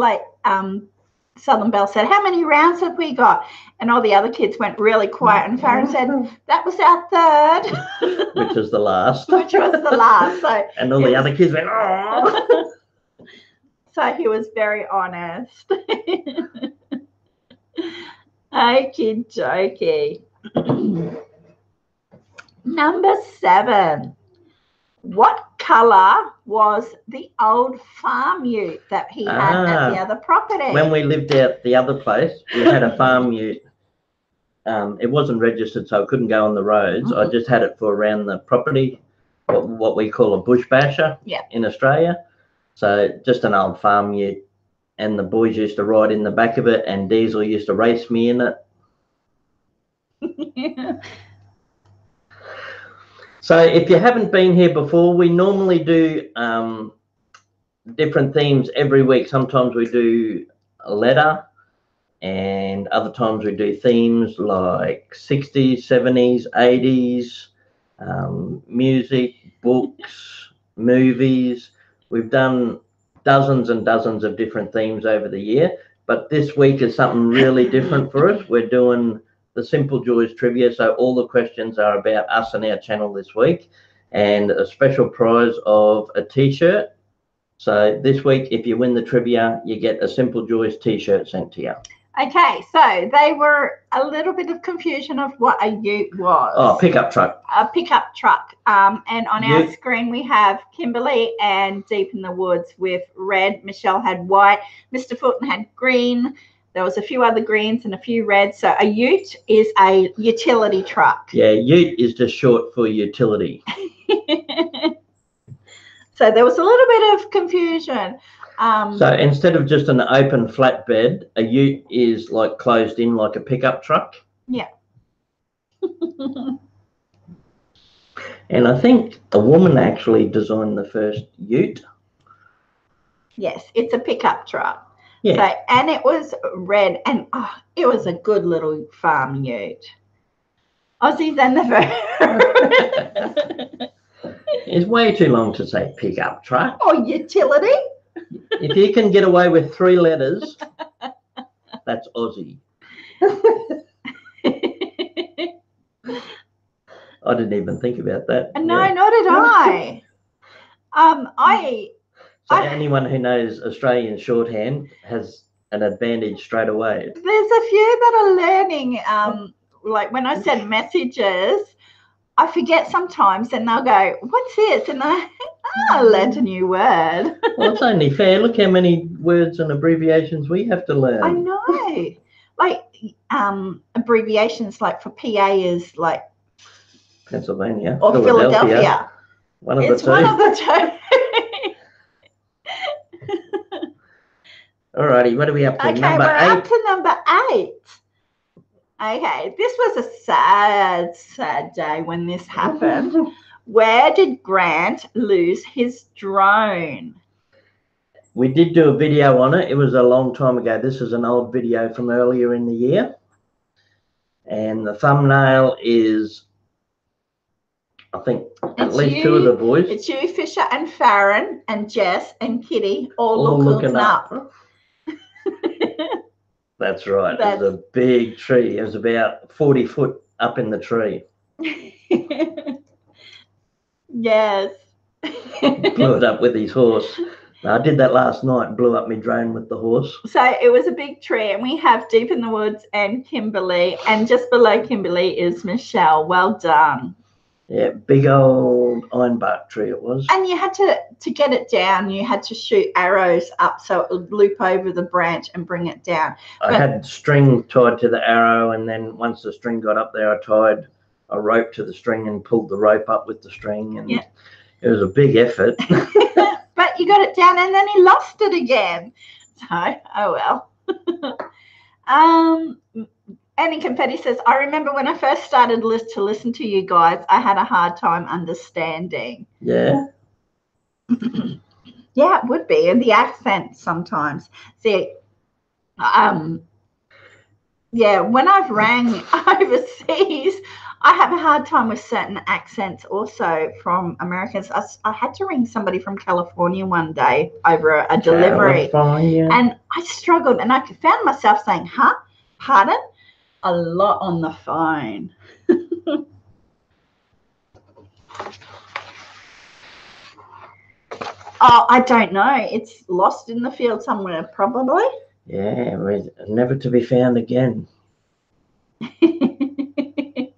[SPEAKER 1] Southern Belle said, how many rounds have we got? And all the other kids went really quiet. And Faron said, that was our 3rd.
[SPEAKER 2] Which was the last.
[SPEAKER 1] Which was the last. So
[SPEAKER 2] and all the other kids went, oh.
[SPEAKER 1] So he was very honest. Okie dokie. Number 7. What colour was the old farm ute that he had at the other property?
[SPEAKER 2] When we lived out the other place, we had a farm ute. It wasn't registered, so I couldn't go on the roads. I just had it for around the property, what we call a bush basher in Australia. So just an old farm ute, and the boys used to ride in the back of it, and Diesel used to race me in it. So if you haven't been here before, we normally do different themes every week. Sometimes we do a letter, and other times we do themes like 60s, 70s, 80s, music, books, movies. We've done dozens and dozens of different themes over the year, but this week is something really different for us. We're doing the Simple Joys trivia, so all the questions are about us and our channel this week, and a special prize of a t-shirt. So this week, if you win the trivia, you get a Simple Joys t-shirt sent to you.
[SPEAKER 1] Okay, so they were a little bit of confusion of what a ute was.
[SPEAKER 2] Oh, pickup truck.
[SPEAKER 1] A pickup truck. And on our
[SPEAKER 2] Ute.
[SPEAKER 1] screen we have Kimberly and Deep in the Woods with red. Michelle had white. Mr. Fulton had green. There was a few other greens and a few reds. So a ute is a utility truck.
[SPEAKER 2] Yeah, ute is just short for utility.
[SPEAKER 1] So there was a little bit of confusion.
[SPEAKER 2] So instead of just an open flatbed, a ute is like closed in like a pickup truck.
[SPEAKER 1] Yeah.
[SPEAKER 2] And I think a woman actually designed the first ute.
[SPEAKER 1] Yes, it's a pickup truck.
[SPEAKER 2] Yeah.
[SPEAKER 1] So, and it was red, and it was a good little farm ute. Aussies and the fur.
[SPEAKER 2] It's way too long to say pickup truck.
[SPEAKER 1] Or utility.
[SPEAKER 2] If you can get away with 3 letters, that's Aussie. I didn't even think about that.
[SPEAKER 1] No, not did I.
[SPEAKER 2] So anyone who knows Australian shorthand has an advantage straight away.
[SPEAKER 1] There's a few that are learning. Like when I said messages, I forget sometimes, and they'll go, "What's this?" And I learned a new word.
[SPEAKER 2] Well, it's only fair. Look how many words and abbreviations we have to learn.
[SPEAKER 1] I know. Like abbreviations, like for PA is like
[SPEAKER 2] Pennsylvania
[SPEAKER 1] or Philadelphia.
[SPEAKER 2] One of
[SPEAKER 1] it's
[SPEAKER 2] the two.
[SPEAKER 1] One of the two.
[SPEAKER 2] Alrighty, what are we up to?
[SPEAKER 1] Okay,
[SPEAKER 2] number
[SPEAKER 1] we're
[SPEAKER 2] 8.
[SPEAKER 1] up to number 8. Okay, this was a sad, sad day when this happened. Where did Grant lose his drone?
[SPEAKER 2] We did do a video on it. It was a long time ago. This is an old video from earlier in the year. And the thumbnail is, I think, at least 2 of the boys.
[SPEAKER 1] It's you, Fisher, and Faron, and Jess, and Kitty, all looking up.
[SPEAKER 2] That's right. It was a big tree. It was about 40 foot up in the tree.
[SPEAKER 1] Yes.
[SPEAKER 2] Blew it up with his horse. I did that last night, blew up my drone with the horse.
[SPEAKER 1] So it was a big tree, and we have Deep in the Woods and Kimberly, and just below Kimberly is Michelle. Well done.
[SPEAKER 2] Yeah, big old ironbark tree it was.
[SPEAKER 1] And you had to get it down, you had to shoot arrows up so it would loop over the branch and bring it down.
[SPEAKER 2] I had string tied to the arrow, and then once the string got up there, I tied a rope to the string and pulled the rope up with the string, and it was a big effort.
[SPEAKER 1] But you got it down, and then he lost it again. So, oh well. Annie Confetti says, I remember when I first started to listen to you guys, I had a hard time understanding.
[SPEAKER 2] Yeah.
[SPEAKER 1] Yeah, it would be. And the accent sometimes. See, yeah, when I've rang overseas, I have a hard time with certain accents also from Americans. I had to ring somebody from California one day over a delivery.
[SPEAKER 2] California.
[SPEAKER 1] And I struggled, and I found myself saying, huh? Pardon? A lot on the phone. Oh, I don't know. It's lost in the field somewhere, probably.
[SPEAKER 2] Yeah, never to be found again.
[SPEAKER 1] I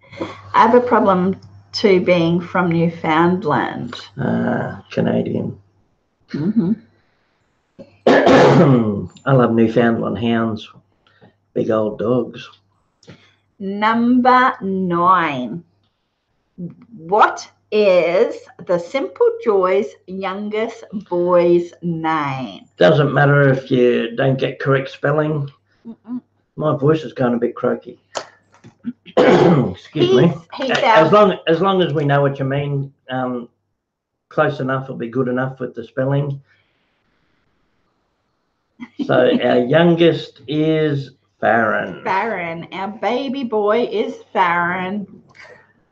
[SPEAKER 1] have a problem too being from Newfoundland.
[SPEAKER 2] Canadian.
[SPEAKER 1] Mm-hmm.
[SPEAKER 2] I love Newfoundland hounds. Big old dogs.
[SPEAKER 1] Number 9. What is the Simple Joy's youngest boy's name?
[SPEAKER 2] Doesn't matter if you don't get correct spelling.
[SPEAKER 1] Mm-mm.
[SPEAKER 2] My voice is going a bit croaky. Excuse me. As long as we know what you mean, close enough will be good enough with the spelling. So our youngest is Faron.
[SPEAKER 1] Faron. Our baby boy is Faron.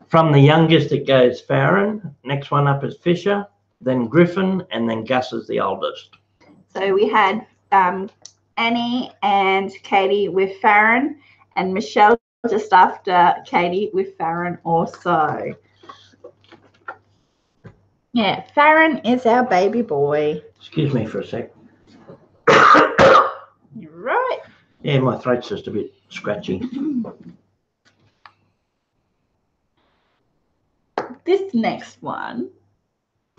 [SPEAKER 2] From the youngest, it goes Faron. Next one up is Fisher, then Griffin, and then Gus is the oldest.
[SPEAKER 1] So we had Annie and Katie with Faron, and Michelle just after Katie with Faron also. Yeah, Faron is our baby boy.
[SPEAKER 2] Excuse me for a sec.
[SPEAKER 1] Right.
[SPEAKER 2] Yeah, my throat's just a bit scratchy.
[SPEAKER 1] This next one.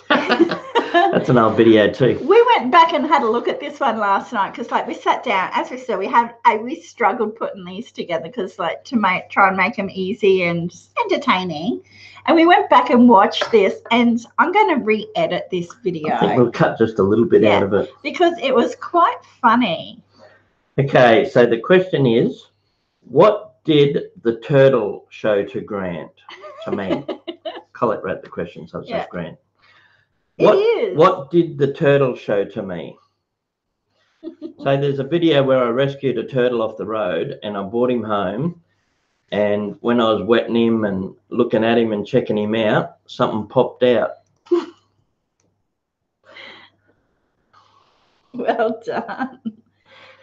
[SPEAKER 2] That's an old video too.
[SPEAKER 1] We went back and had a look at this one last night because, like, we sat down. As we said, we struggled putting these together because, like, to try and make them easy and entertaining. And we went back and watched this, and I'm going to re-edit this video.
[SPEAKER 2] I think we'll cut just a little bit out of it
[SPEAKER 1] because it was quite funny.
[SPEAKER 2] Okay, so the question is, what did the turtle show to Grant? To me. Collette wrote the question, so it says Grant. What did the turtle show to me? So there's a video where I rescued a turtle off the road and I brought him home, and when I was wetting him and looking at him and checking him out, something popped out.
[SPEAKER 1] Well done.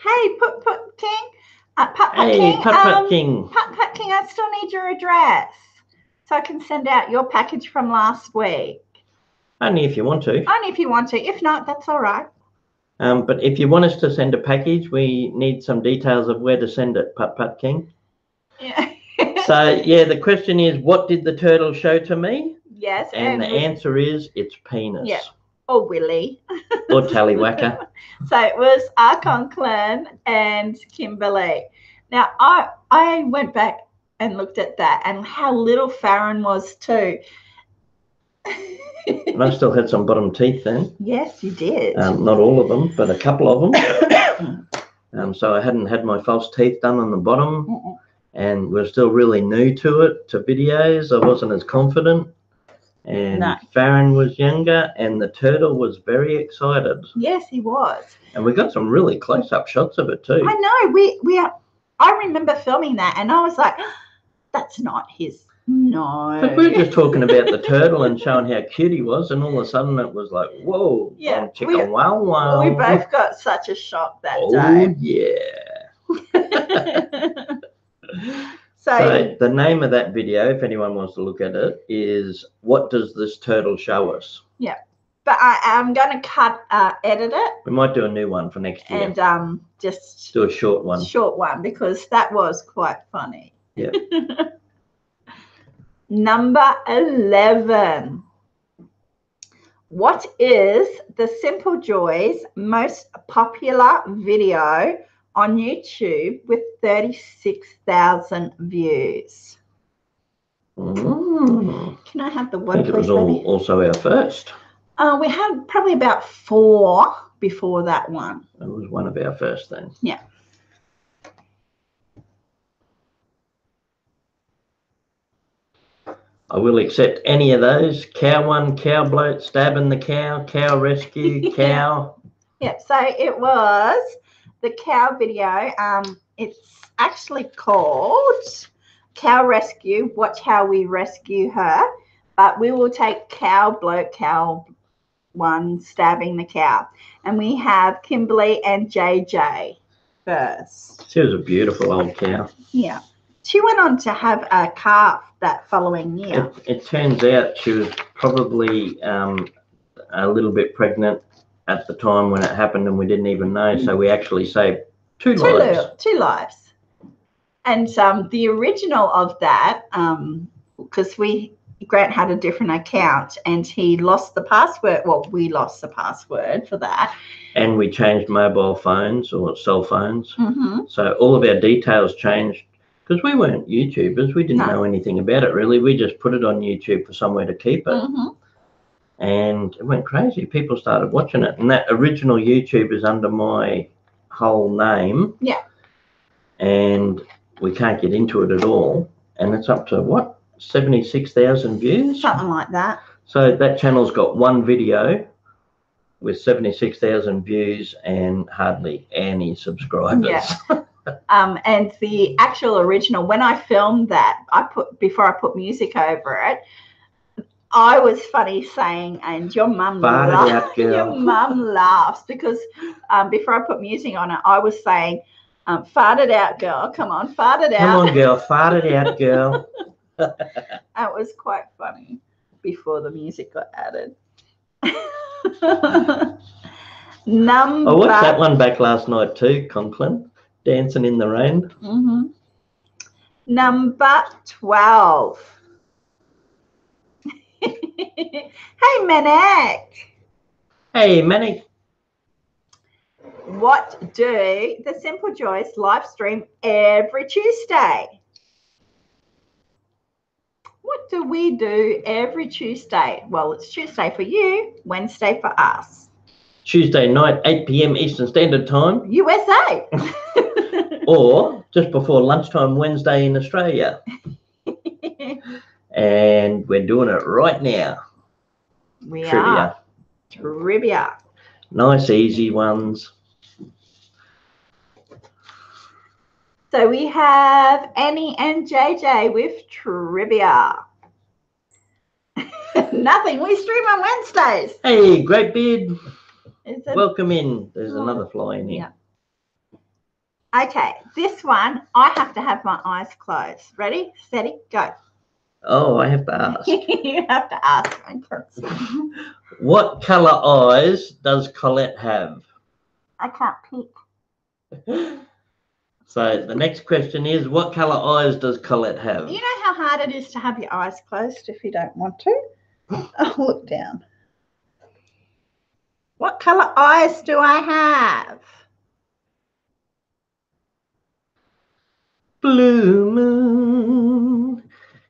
[SPEAKER 1] Hey, Put King.
[SPEAKER 2] Put King.
[SPEAKER 1] Put King, I still need your address so I can send out your package from last week.
[SPEAKER 2] Only if you want to.
[SPEAKER 1] Only if you want to. If not, that's all right.
[SPEAKER 2] But if you want us to send a package, we need some details of where to send it, Put King.
[SPEAKER 1] Yeah.
[SPEAKER 2] So, yeah, the question is, what did the turtle show to me?
[SPEAKER 1] Yes.
[SPEAKER 2] And the answer is, it's penis.
[SPEAKER 1] Yeah. Or Willie.
[SPEAKER 2] Or Tallywhacker.
[SPEAKER 1] So it was Conklin and Kimberly. Now, I went back and looked at that and how little Faron was too.
[SPEAKER 2] And I still had some bottom teeth then.
[SPEAKER 1] Yes, you did.
[SPEAKER 2] Not all of them, but a couple of them. So I hadn't had my false teeth done on the bottom, and we're still really new to videos. I wasn't as confident. And Faron was younger, and the turtle was very excited.
[SPEAKER 1] Yes, he was.
[SPEAKER 2] And we got some really close-up shots of it too.
[SPEAKER 1] I know. I remember filming that, and I was like, "That's not his." No.
[SPEAKER 2] But we were just talking about the turtle and showing how cute he was, and all of a sudden it was like, "Whoa,
[SPEAKER 1] yeah,
[SPEAKER 2] chicken wow wow."
[SPEAKER 1] We both got such a shock that
[SPEAKER 2] day.
[SPEAKER 1] Oh yeah.
[SPEAKER 2] So the name of that video, if anyone wants to look at it, is "What Does This Turtle Show Us?"
[SPEAKER 1] Yeah, but I'm going to edit it.
[SPEAKER 2] We might do a new one for next year.
[SPEAKER 1] And just
[SPEAKER 2] do a short one.
[SPEAKER 1] Short one, because that was quite funny.
[SPEAKER 2] Yeah.
[SPEAKER 1] Number 11. What is the Simple Joys' most popular video on YouTube with 36,000 views? Can I have the one?
[SPEAKER 2] I think it was also our first.
[SPEAKER 1] We had probably about 4 before that one.
[SPEAKER 2] It was one of our first then.
[SPEAKER 1] Yeah.
[SPEAKER 2] I will accept any of those. Cow one, cow bloat, stabbing the cow rescue, cow.
[SPEAKER 1] Yeah, so it was the cow video. It's actually called Cow Rescue. Watch how we rescue her. But we will take cow bloat, cow one, stabbing the cow. And we have Kimberly and JJ first.
[SPEAKER 2] She was a beautiful old cow.
[SPEAKER 1] Yeah. She went on to have a calf that following year.
[SPEAKER 2] It turns out she was probably a little bit pregnant at the time when it happened, and we didn't even know. So we actually saved two lives.
[SPEAKER 1] Two lives. And the original of that, because Grant had a different account and he lost the password. Well, we lost the password for that.
[SPEAKER 2] And we changed mobile phones or cell phones. So all of our details changed. Because we weren't YouTubers, we didn't know anything about it really. We just put it on YouTube for somewhere to keep it. And it went crazy. People started watching it. And that original YouTube is under my whole name.
[SPEAKER 1] Yeah.
[SPEAKER 2] And we can't get into it at all. And it's up to, what, 76,000 views?
[SPEAKER 1] Something like that. So
[SPEAKER 2] that channel's got one video with 76,000 views and hardly any subscribers.
[SPEAKER 1] Yeah. And the actual original, when I filmed that, before I put music over it, I was funny saying, and your mum laughs. Your mum laughs because before I put music on it, I was saying, "Fart it out, girl. Come on, fart it out.
[SPEAKER 2] Come on, girl. Fart it out, girl."
[SPEAKER 1] It was quite funny before the music got added.
[SPEAKER 2] I watched that one back last night too, Conklin. dancing in the rain.
[SPEAKER 1] Number 12. Hey, Manek.
[SPEAKER 2] Hey, Manny.
[SPEAKER 1] What do the Simple Joys live stream every Tuesday? What do we do every Tuesday? Well, it's Tuesday for you, Wednesday for us.
[SPEAKER 2] Tuesday night, 8 p.m. Eastern Standard Time.
[SPEAKER 1] USA.
[SPEAKER 2] Or just before lunchtime Wednesday in Australia. And we're doing it right now.
[SPEAKER 1] We
[SPEAKER 2] Trivia.
[SPEAKER 1] are. Trivia.
[SPEAKER 2] Nice, easy ones.
[SPEAKER 1] So we have Annie and JJ with trivia. Nothing. We stream on Wednesdays.
[SPEAKER 2] Hey, Great Beard. Welcome in. There's another fly in here.
[SPEAKER 1] Yeah. Okay, this one, I have to have my eyes closed. Ready, steady, go.
[SPEAKER 2] Oh, I have to ask.
[SPEAKER 1] You have to ask.
[SPEAKER 2] What colour eyes does Collette have?
[SPEAKER 1] I can't pick.
[SPEAKER 2] So the next question is, what colour eyes does Collette have?
[SPEAKER 1] You know how hard it is to have your eyes closed if you don't want to? Oh, look down. What colour eyes do I have?
[SPEAKER 2] Blue moon,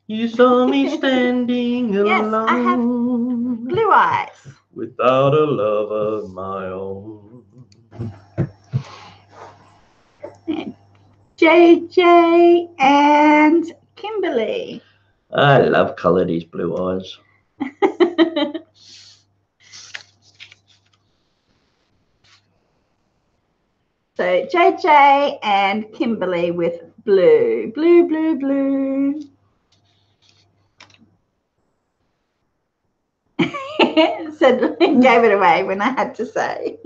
[SPEAKER 2] you saw me standing
[SPEAKER 1] Yes,
[SPEAKER 2] alone.
[SPEAKER 1] I have blue eyes.
[SPEAKER 2] Without a love of my own.
[SPEAKER 1] JJ and Kimberly.
[SPEAKER 2] I love Colette's blue eyes.
[SPEAKER 1] So JJ and Kimberly with blue, blue, blue, blue. Said gave it away when I had to say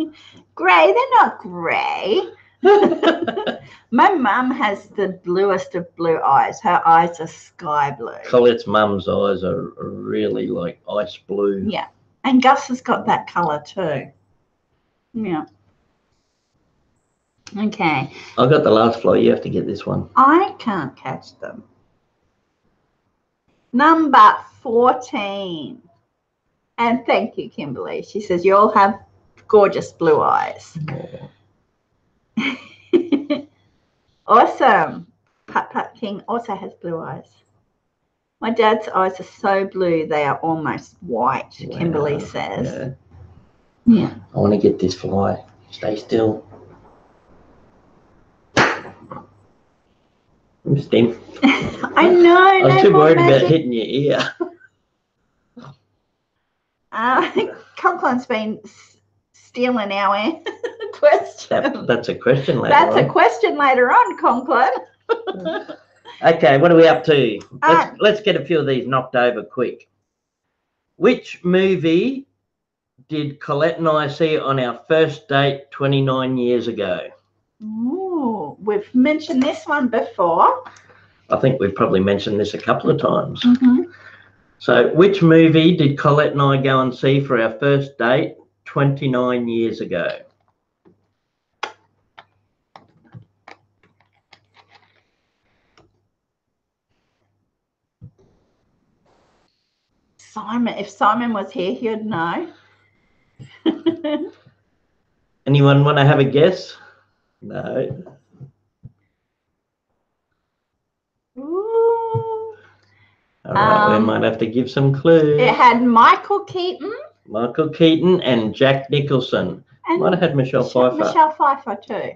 [SPEAKER 1] grey. They're not grey. My mum has the bluest of blue eyes. Her eyes are sky blue.
[SPEAKER 2] Colette's mum's eyes are really like ice blue.
[SPEAKER 1] Yeah, and Gus has got that colour too. Yeah. Okay.
[SPEAKER 2] I got the last fly. You have to get this one.
[SPEAKER 1] I can't catch them. Number 14. And thank you, Kimberly. She says, you all have gorgeous blue eyes.
[SPEAKER 2] Oh.
[SPEAKER 1] Awesome. Putt Putt King also has blue eyes. My dad's eyes are so blue, they are almost white, wow. Kimberly says. Yeah.
[SPEAKER 2] I want to get this fly. Stay still. Missed him.
[SPEAKER 1] I know.
[SPEAKER 2] I was too worried about hitting your ear.
[SPEAKER 1] Conklin's been stealing our question.
[SPEAKER 2] That's a question later
[SPEAKER 1] That's
[SPEAKER 2] on.
[SPEAKER 1] a question later on, Conklin.
[SPEAKER 2] Okay, what are we up to? Let's get a few of these knocked over quick. Which movie did Collette and I see on our first date 29 years ago?
[SPEAKER 1] Ooh, we've mentioned this one before.
[SPEAKER 2] I think we've probably mentioned this a couple of times. So which movie did Collette and I go and see for our first date 29 years ago?
[SPEAKER 1] Simon, if Simon was here, he'd know.
[SPEAKER 2] Anyone want to have a guess? No.
[SPEAKER 1] Ooh.
[SPEAKER 2] All right, we might have to give some clues.
[SPEAKER 1] It had Michael Keaton.
[SPEAKER 2] Michael Keaton and Jack Nicholson.
[SPEAKER 1] And
[SPEAKER 2] might have had Michelle Pfeiffer.
[SPEAKER 1] Michelle Pfeiffer too.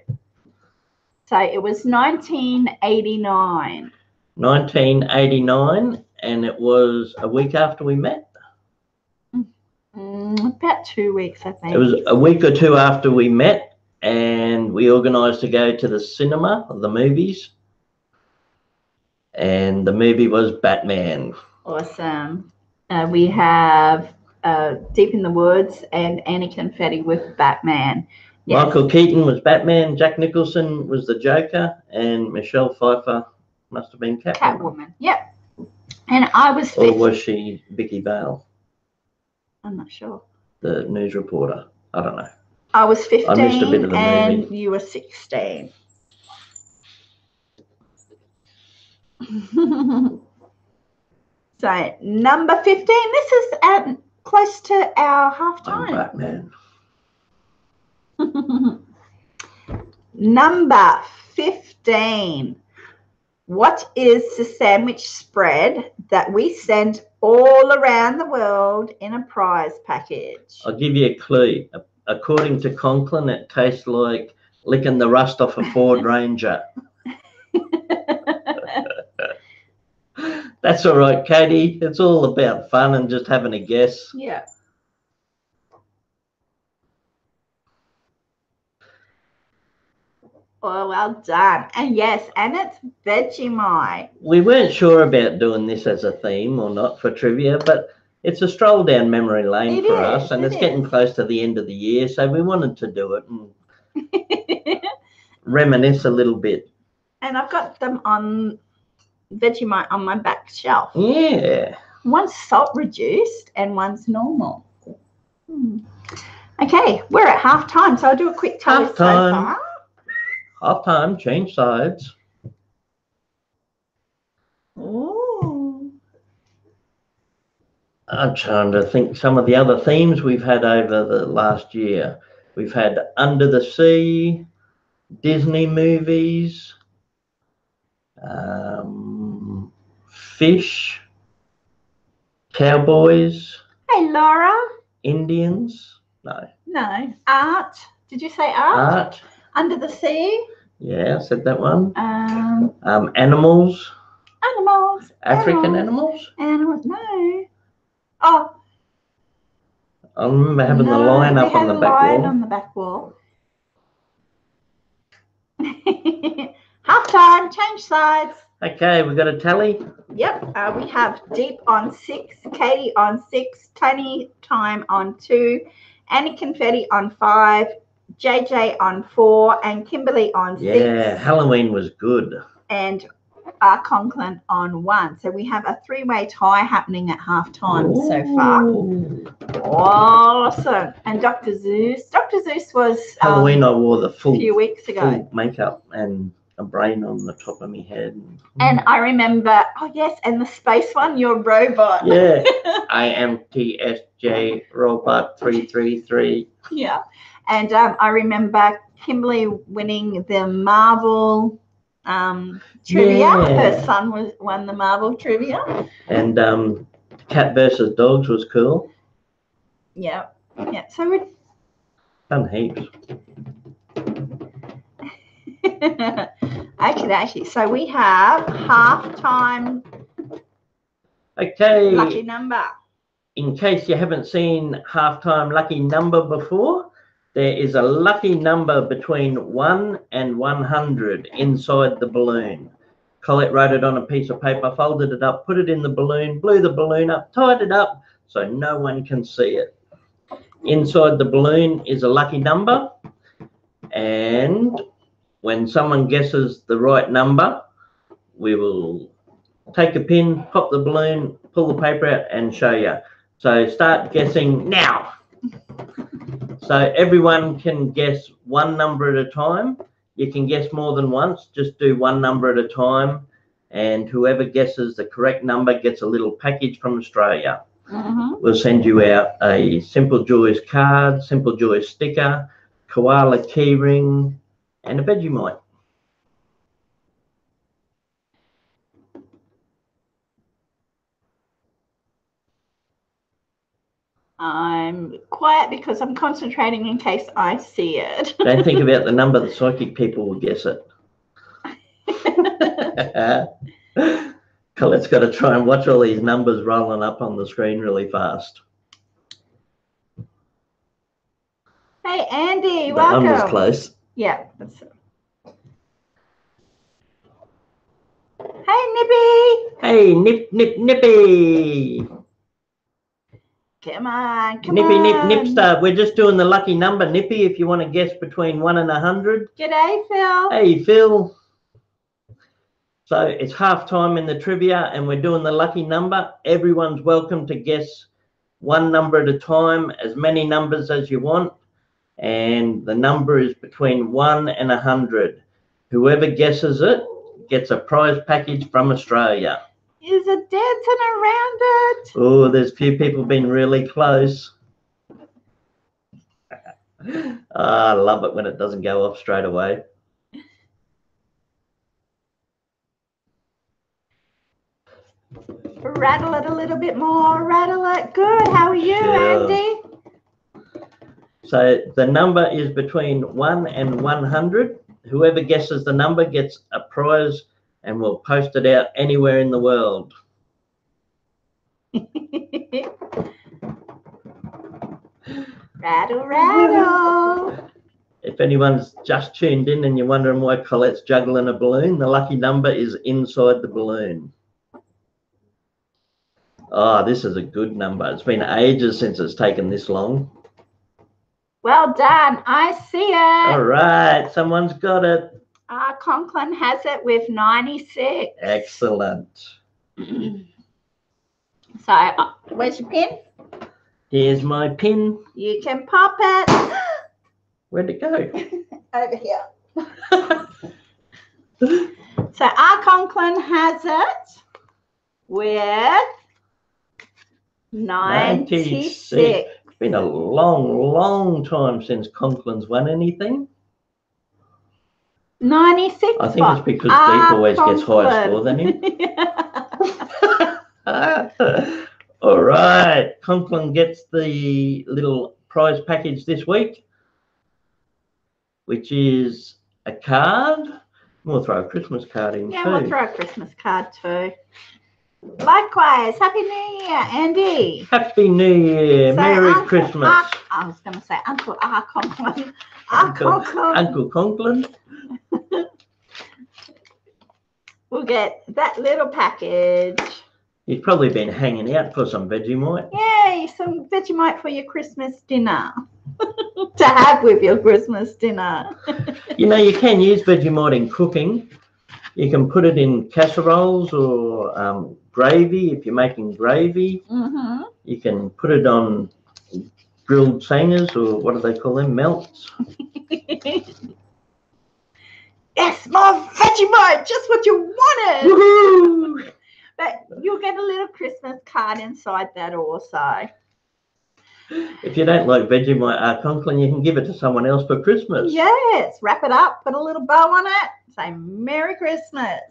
[SPEAKER 1] So it was 1989.
[SPEAKER 2] 1989, and it was a week after we met.
[SPEAKER 1] About 2 weeks, I think.
[SPEAKER 2] It was a week or two after we met, and we organised to go to the cinema, the movies. And the movie was Batman.
[SPEAKER 1] Awesome. We have Deep in the Woods and Annie Confetti with Batman. Yes.
[SPEAKER 2] Michael Keaton was Batman, Jack Nicholson was the Joker, and Michelle Pfeiffer must have been Catwoman.
[SPEAKER 1] Yep. And I was 15.
[SPEAKER 2] Or was she Vicky Vale?
[SPEAKER 1] I'm not sure.
[SPEAKER 2] The news reporter. I don't know.
[SPEAKER 1] I was 15
[SPEAKER 2] I missed a bit of the
[SPEAKER 1] and
[SPEAKER 2] movie.
[SPEAKER 1] You were 16. So number 15. This is at close to our half
[SPEAKER 2] I'm
[SPEAKER 1] time.
[SPEAKER 2] Batman.
[SPEAKER 1] Number 15. What is the sandwich spread that we send all around the world in a prize package?
[SPEAKER 2] I'll give you a clue. According to Conklin, it tastes like licking the rust off a Ford Ranger. That's all right, Katie. It's all about fun and just having a guess.
[SPEAKER 1] Yeah. Oh, well done. And yes, and it's Vegemite.
[SPEAKER 2] We weren't sure about doing this as a theme or not for trivia, but it's a stroll down memory lane for us, and it's getting close to the end of the year, so we wanted to do it and reminisce a little bit.
[SPEAKER 1] And I've got them on Vegemite on my back shelf.
[SPEAKER 2] Yeah.
[SPEAKER 1] One's salt reduced and one's normal. Okay, we're at half time, so I'll do a quick tally so far.
[SPEAKER 2] Half time, change sides.
[SPEAKER 1] Ooh.
[SPEAKER 2] I'm trying to think some of the other themes we've had over the last year. We've had Under the Sea, Disney movies, fish, cowboys.
[SPEAKER 1] Hey, Laura.
[SPEAKER 2] Indians.
[SPEAKER 1] No. Art. Did you say art?
[SPEAKER 2] Art.
[SPEAKER 1] Under the Sea.
[SPEAKER 2] Yeah, I said that one.
[SPEAKER 1] Animals.
[SPEAKER 2] Animals. African animals?
[SPEAKER 1] Animals. No. Oh.
[SPEAKER 2] I remember having the lion up on the back wall.
[SPEAKER 1] On the back wall. Half time, change sides.
[SPEAKER 2] Okay, we got a tally.
[SPEAKER 1] Yep, we have Deep on 6, Katie on 6, Tony Time on 2, Annie Confetti on 5, JJ on 4, and Kimberly on 6.
[SPEAKER 2] Yeah, Halloween was good.
[SPEAKER 1] And Conklin on 1. So we have a 3-way tie happening at half time so far. Awesome. And Dr. Zeus was
[SPEAKER 2] Halloween. I wore the full
[SPEAKER 1] few weeks ago.
[SPEAKER 2] Full makeup and a brain on the top of my head.
[SPEAKER 1] And I remember, oh yes, and the space one, your robot.
[SPEAKER 2] Yeah. I am TSJ Robot 333.
[SPEAKER 1] Yeah. And I remember Kimberly winning the Marvel trivia.
[SPEAKER 2] Yeah.
[SPEAKER 1] Her son won the Marvel trivia.
[SPEAKER 2] And Cat versus Dogs was cool.
[SPEAKER 1] Yeah. Yeah. So we've
[SPEAKER 2] done heaps.
[SPEAKER 1] Okay. So we have half-time.
[SPEAKER 2] Okay.
[SPEAKER 1] Lucky number.
[SPEAKER 2] In case you haven't seen half-time lucky number before, there is a lucky number between 1 and 100 inside the balloon. Collette wrote it on a piece of paper, folded it up, put it in the balloon, blew the balloon up, tied it up so no one can see it. Inside the balloon is a lucky number, and when someone guesses the right number, we will take a pin, pop the balloon, pull the paper out and show you. So start guessing now. So everyone can guess one number at a time. You can guess more than once, just do one number at a time, and whoever guesses the correct number gets a little package from Australia. We'll send you out a Simple Joys card, Simple Joys sticker, koala keyring, and a Vegemite.
[SPEAKER 1] I'm quiet because I'm concentrating in case I see it.
[SPEAKER 2] Don't think about the number, the psychic people will guess it. Colette's got to try and watch all these numbers rolling up on the screen really fast.
[SPEAKER 1] Hey, Andy,
[SPEAKER 2] That
[SPEAKER 1] welcome.
[SPEAKER 2] one was close.
[SPEAKER 1] Yeah. That's it. Hey, Nippy.
[SPEAKER 2] Hey, Nippy.
[SPEAKER 1] Come on,
[SPEAKER 2] Nippy, Nipster. We're just doing the lucky number, Nippy, if you want to guess between 1 and 100.
[SPEAKER 1] G'day, Phil.
[SPEAKER 2] Hey, Phil. So it's half time in the trivia and we're doing the lucky number. Everyone's welcome to guess one number at a time, as many numbers as you want. And the number is between 1 and 100. Whoever guesses it gets a prize package from Australia.
[SPEAKER 1] Is it dancing around it?
[SPEAKER 2] Oh, there's a few people been really close. I love it when it doesn't go off straight away.
[SPEAKER 1] Rattle it a little bit more. Rattle it. Good. How are you, Andy?
[SPEAKER 2] So the number is between 1 and 100. Whoever guesses the number gets a prize, and we'll post it out anywhere in the world.
[SPEAKER 1] Rattle, rattle.
[SPEAKER 2] If anyone's just tuned in and you're wondering why Colette's juggling a balloon, the lucky number is inside the balloon. Oh, this is a good number. It's been ages since it's taken this long.
[SPEAKER 1] Well done. I see it.
[SPEAKER 2] All right. Someone's got it.
[SPEAKER 1] Conklin has it with 96.
[SPEAKER 2] Excellent.
[SPEAKER 1] So, where's your pin?
[SPEAKER 2] Here's my pin.
[SPEAKER 1] You can pop it.
[SPEAKER 2] Where'd it go?
[SPEAKER 1] Over here. So, Conklin has it with 96.
[SPEAKER 2] It's been a long time since Conklin's won anything.
[SPEAKER 1] 96.
[SPEAKER 2] I think it's because Deep always gets higher score than him. All right. Conklin gets the little prize package this week, which is a card. We'll throw a Christmas card in too.
[SPEAKER 1] Yeah, we'll throw a Christmas card too. Likewise, Happy New Year, Andy.
[SPEAKER 2] Happy New Year. So Merry Christmas.
[SPEAKER 1] I was going to say Uncle Conklin.
[SPEAKER 2] Uncle Conklin.
[SPEAKER 1] We'll get that little package.
[SPEAKER 2] You've probably been hanging out for some Vegemite.
[SPEAKER 1] Yay, some Vegemite for your Christmas dinner. To have with your Christmas dinner.
[SPEAKER 2] You know, you can use Vegemite in cooking. You can put it in casseroles or gravy if you're making gravy.
[SPEAKER 1] Mm-hmm.
[SPEAKER 2] You can put it on grilled sangers, or what do they call them? Melts.
[SPEAKER 1] Yes, more Vegemite, just what you wanted.
[SPEAKER 2] Woohoo!
[SPEAKER 1] But you'll get a little Christmas card inside that also.
[SPEAKER 2] If you don't like Vegemite, Conklin, you can give it to someone else for Christmas.
[SPEAKER 1] Yes, wrap it up, put a little bow on it, say Merry Christmas.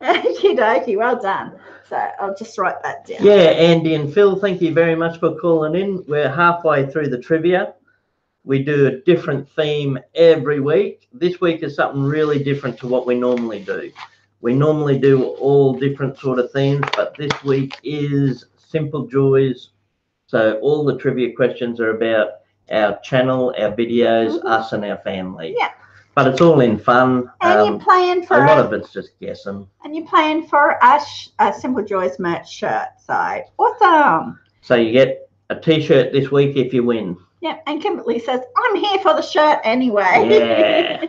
[SPEAKER 1] Okie dokie, well done. So I'll just write that down.
[SPEAKER 2] Yeah, Andy and Phil, thank you very much for calling in. We're halfway through the trivia. We do a different theme every week. This week is something really different to what we normally do. We normally do all different sort of themes, but this week is Simple Joys. So all the trivia questions are about our channel, our videos, us and our family.
[SPEAKER 1] Yeah.
[SPEAKER 2] But it's all in fun.
[SPEAKER 1] And you're playing for
[SPEAKER 2] a lot of it's just guessing.
[SPEAKER 1] And you're playing for a Simple Joys merch shirt. So awesome.
[SPEAKER 2] So you get a t-shirt this week if you win.
[SPEAKER 1] Yeah, and Kimberly says, I'm here for the shirt anyway.
[SPEAKER 2] Yeah.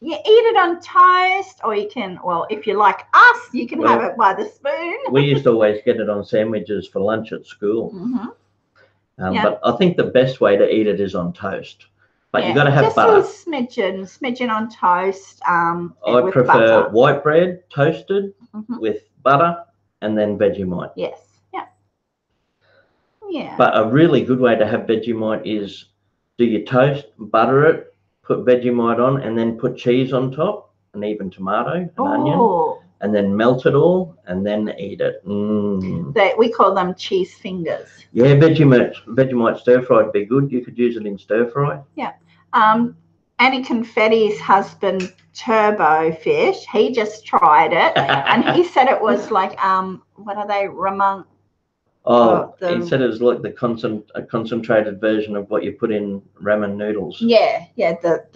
[SPEAKER 1] You eat it on toast, or you can, well, if you like us, you can have it by the spoon. We
[SPEAKER 2] used to always get it on sandwiches for lunch at school.
[SPEAKER 1] Mm-hmm.
[SPEAKER 2] But I think the best way to eat it is on toast. But you got to have butter.
[SPEAKER 1] Just a smidgen on toast.
[SPEAKER 2] I prefer butter. White bread toasted with butter and then Vegemite.
[SPEAKER 1] Yes. Yeah.
[SPEAKER 2] But a really good way to have Vegemite is do your toast, butter it, put Vegemite on, and then put cheese on top, and even tomato, and onion, and then melt it all, and then eat it.
[SPEAKER 1] We call them cheese fingers.
[SPEAKER 2] Yeah, Vegemite stir fry would be good. You could use it in stir fry.
[SPEAKER 1] Yeah. Annie Confetti's husband, Turbo Fish, he just tried it, and he said it was like what are they, Ramon?
[SPEAKER 2] He said it was like a concentrated version of what you put in ramen noodles.
[SPEAKER 1] Yeah, the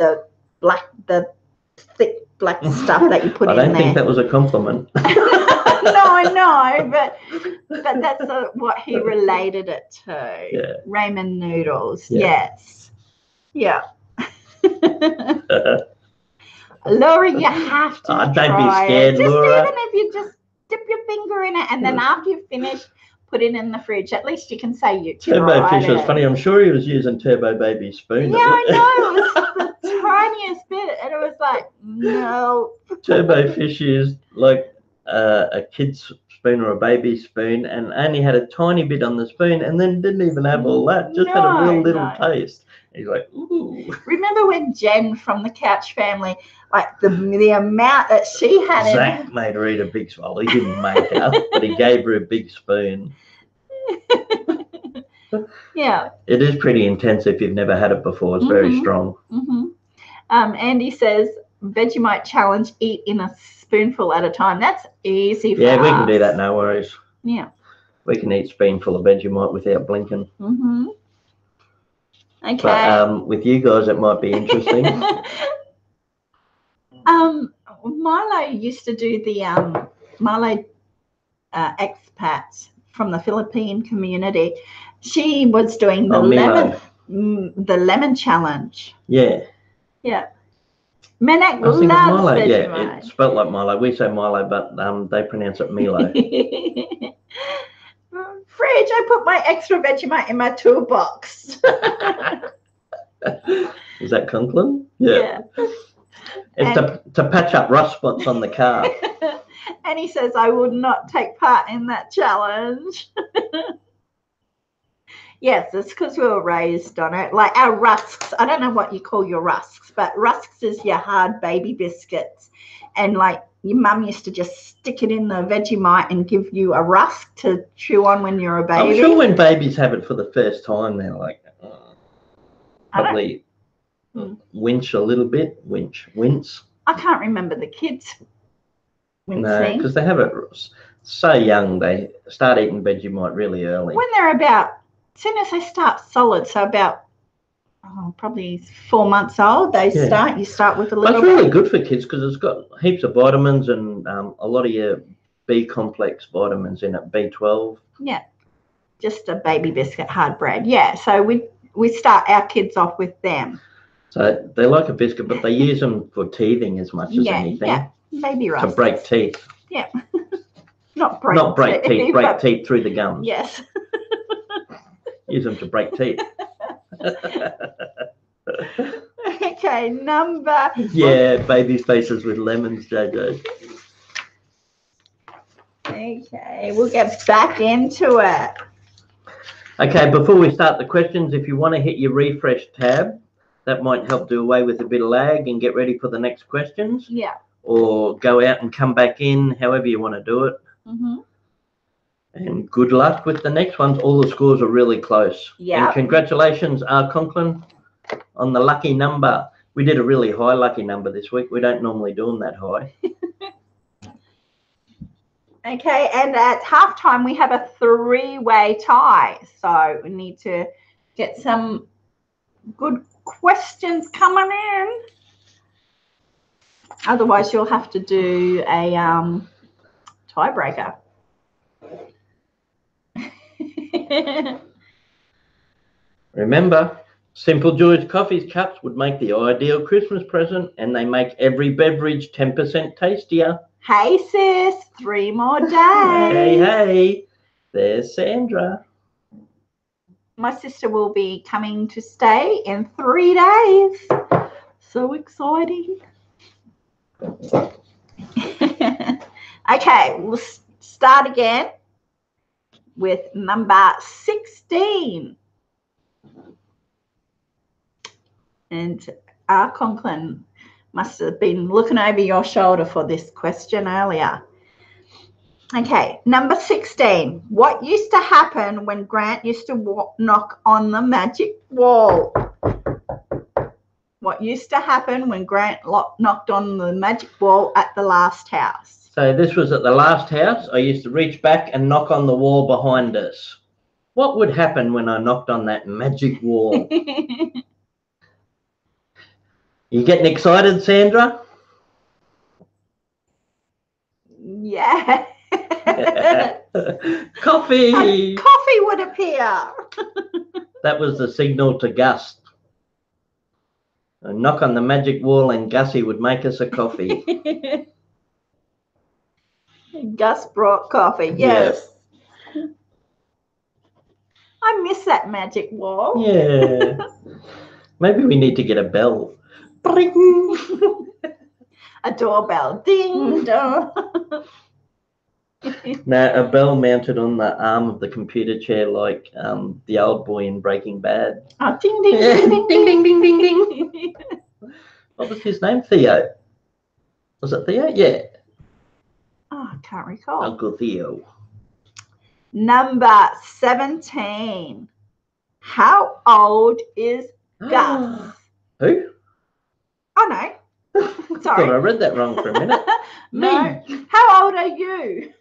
[SPEAKER 1] thick black stuff that you put in there.
[SPEAKER 2] I don't think that was a compliment.
[SPEAKER 1] No, but that's what he related it to.
[SPEAKER 2] Yeah.
[SPEAKER 1] Ramen noodles.
[SPEAKER 2] Yeah.
[SPEAKER 1] Yes. Yeah. Laura, you have to
[SPEAKER 2] don't
[SPEAKER 1] try
[SPEAKER 2] be scared,
[SPEAKER 1] it.
[SPEAKER 2] Laura.
[SPEAKER 1] Even if you just dip your finger in it and then after you finish, put it in the fridge. At least you can say you tried
[SPEAKER 2] Turbo Fish was funny. I'm sure he was using Turbo Baby's spoon.
[SPEAKER 1] Yeah, I know. It was the this bit? And it was like, no.
[SPEAKER 2] Turbo Fish used like a kid's spoon or a baby spoon and only had a tiny bit on the spoon and then didn't even have all that, just had a real little taste. He's like, ooh.
[SPEAKER 1] Remember when Jen from the Couch Family, like the amount that she had
[SPEAKER 2] Zach made her eat a big spoon. Well, he didn't make her, but he gave her a big spoon.
[SPEAKER 1] Yeah.
[SPEAKER 2] It is pretty intense if you've never had it before. It's very strong.
[SPEAKER 1] Andy says, Vegemite challenge, eat in a spoonful at a time. That's easy for us.
[SPEAKER 2] We can do that, no worries.
[SPEAKER 1] Yeah.
[SPEAKER 2] We can eat a spoonful of Vegemite without blinking.
[SPEAKER 1] Okay.
[SPEAKER 2] But with you guys, it might be interesting.
[SPEAKER 1] Milo used to do the Milo expats from the Philippine community. She was doing the lemon challenge.
[SPEAKER 2] Yeah.
[SPEAKER 1] Yeah. Menak
[SPEAKER 2] I think
[SPEAKER 1] loves
[SPEAKER 2] Milo.
[SPEAKER 1] Vegemite.
[SPEAKER 2] Yeah, it's spelt like Milo. We say Milo, but they pronounce it Milo.
[SPEAKER 1] Fridge, I put my extra Vegemite in my toolbox.
[SPEAKER 2] Is that Conklin? Yeah. It's to patch up rust spots on the car.
[SPEAKER 1] And he says, I would not take part in that challenge. Yes, it's because we were raised on it. Like our rusks, I don't know what you call your rusks, but rusks is your hard baby biscuits. And like your mum used to just stick it in the Vegemite and give you a rusk to chew on when you're a baby.
[SPEAKER 2] I'm sure when babies have it for the first time, they're like, probably winch a little bit. Wince.
[SPEAKER 1] I can't remember the kids wincing.
[SPEAKER 2] No, because they have it so young. They start eating Vegemite really early.
[SPEAKER 1] When they're about, as soon as they start solid, so about probably 4 months old, you start with a little bit.
[SPEAKER 2] It's really good for kids because it's got heaps of vitamins and a lot of your B complex vitamins in it, B12.
[SPEAKER 1] Yeah, just a baby biscuit, hard bread. Yeah, so we start our kids off with them.
[SPEAKER 2] So they like a biscuit, but they use them for teething as much as anything.
[SPEAKER 1] Yeah, baby rusks.
[SPEAKER 2] To break teeth.
[SPEAKER 1] Yeah. Not break
[SPEAKER 2] teeth, break teeth through the gums.
[SPEAKER 1] Yes.
[SPEAKER 2] Use them to break teeth.
[SPEAKER 1] Okay, number.
[SPEAKER 2] Yeah, baby faces with lemons, JJ.
[SPEAKER 1] Okay, we'll get back into it.
[SPEAKER 2] Okay, before we start the questions, if you want to hit your refresh tab, that might help do away with a bit of lag and get ready for the next questions.
[SPEAKER 1] Yeah.
[SPEAKER 2] Or go out and come back in, however you want to do it. And good luck with the next ones. All the scores are really close.
[SPEAKER 1] Yeah.
[SPEAKER 2] And congratulations, Conklin, on the lucky number. We did a really high lucky number this week. We don't normally do them that high.
[SPEAKER 1] Okay, and at halftime we have a 3-way tie. So we need to get some good questions coming in. Otherwise, you'll have to do a tiebreaker.
[SPEAKER 2] Remember, Simple Joys Coffee's cups would make the ideal Christmas present, and they make every beverage 10% tastier.
[SPEAKER 1] Hey, sis, 3 more days.
[SPEAKER 2] Hey, there's Sandra.
[SPEAKER 1] My sister will be coming to stay in 3 days. So exciting. Okay, we'll start again with number 16. And Conklin must have been looking over your shoulder for this question earlier. Okay, number 16. What used to happen when Grant used to knock on the magic wall? What used to happen when Grant knocked on the magic wall at the last house?
[SPEAKER 2] So this was at the last house. I used to reach back and knock on the wall behind us. What would happen when I knocked on that magic wall? You getting excited, Sandra?
[SPEAKER 1] Yeah.
[SPEAKER 2] Coffee!
[SPEAKER 1] Coffee would appear.
[SPEAKER 2] That was the signal to Gus. A knock on the magic wall and Gussie would make us a coffee.
[SPEAKER 1] Gus brought coffee, yes. Yeah. I miss that magic wall.
[SPEAKER 2] Yeah. Maybe we need to get a bell. Bring.
[SPEAKER 1] A doorbell. Ding dong.
[SPEAKER 2] Now, a bell mounted on the arm of the computer chair like the old boy in Breaking Bad.
[SPEAKER 1] Oh, ding, ding,
[SPEAKER 2] Yeah.
[SPEAKER 1] ding, ding, ding, ding, ding, ding.
[SPEAKER 2] What was his name? Theo. Was it Theo? Yeah.
[SPEAKER 1] Oh, I can't recall.
[SPEAKER 2] Uncle Theo.
[SPEAKER 1] Number 17. How old is Gus?
[SPEAKER 2] Who?
[SPEAKER 1] Oh, no.
[SPEAKER 2] I thought
[SPEAKER 1] Sorry.
[SPEAKER 2] I read that wrong for a minute.
[SPEAKER 1] No. How old are you?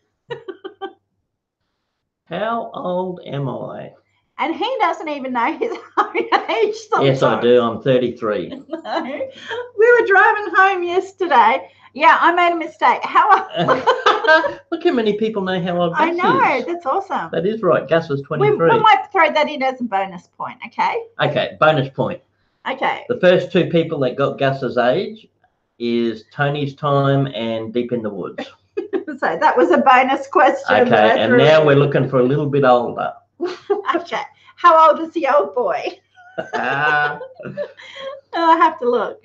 [SPEAKER 2] How old am I?
[SPEAKER 1] And he doesn't even know his own age sometimes.
[SPEAKER 2] Yes, I do. I'm 33.
[SPEAKER 1] No. We were driving home yesterday. Yeah, I made a mistake. How old?
[SPEAKER 2] Look how many people know how old Gus
[SPEAKER 1] I know.
[SPEAKER 2] is.
[SPEAKER 1] That's awesome.
[SPEAKER 2] That is right. Gus is 23.
[SPEAKER 1] We might throw that in as a bonus point, okay?
[SPEAKER 2] Okay, bonus point.
[SPEAKER 1] Okay.
[SPEAKER 2] The first two people that got Gus's age is Tony's Time and Deep in the Woods.
[SPEAKER 1] So that was a bonus question.
[SPEAKER 2] Okay, and now we're looking for a little bit older.
[SPEAKER 1] Okay. How old is the old boy?
[SPEAKER 2] Ah.
[SPEAKER 1] I have to look.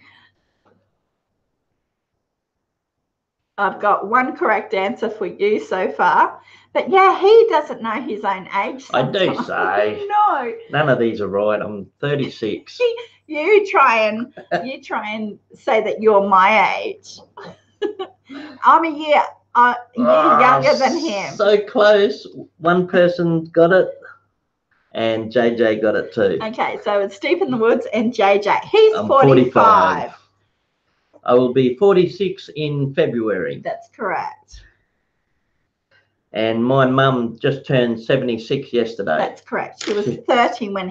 [SPEAKER 1] I've got one correct answer for you so far. But yeah, he doesn't know his own age sometimes.
[SPEAKER 2] I do say.
[SPEAKER 1] No.
[SPEAKER 2] None of these are right. I'm 36.
[SPEAKER 1] You try and say that you're my age. I'm a year younger than him.
[SPEAKER 2] So close. One person got it and JJ got it too.
[SPEAKER 1] Okay, so it's Deep in the Woods and JJ. He's
[SPEAKER 2] I'm
[SPEAKER 1] 45.
[SPEAKER 2] I will be 46 in February.
[SPEAKER 1] That's correct.
[SPEAKER 2] And my mum just turned 76 yesterday.
[SPEAKER 1] That's correct. She was 30 when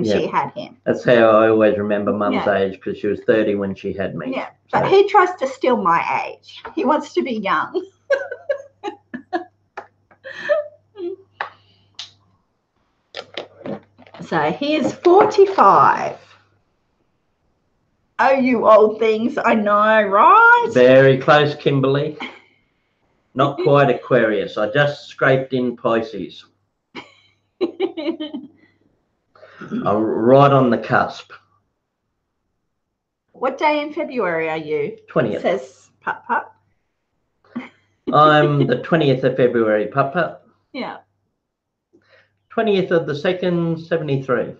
[SPEAKER 1] she had him.
[SPEAKER 2] That's how I always remember mum's age, because she was 30 when she had me.
[SPEAKER 1] Yeah, but he tries to steal my age. He wants to be young. So he is 45. Oh, you old things. I know, right?
[SPEAKER 2] Very close, Kimberly. Not quite Aquarius. I just scraped in Pisces. I'm right on the cusp.
[SPEAKER 1] What day in February are you?
[SPEAKER 2] 20th.
[SPEAKER 1] It says Pup Pup.
[SPEAKER 2] I'm the 20th of February, Pup Pup.
[SPEAKER 1] Yeah.
[SPEAKER 2] 20th of the 2nd, 73.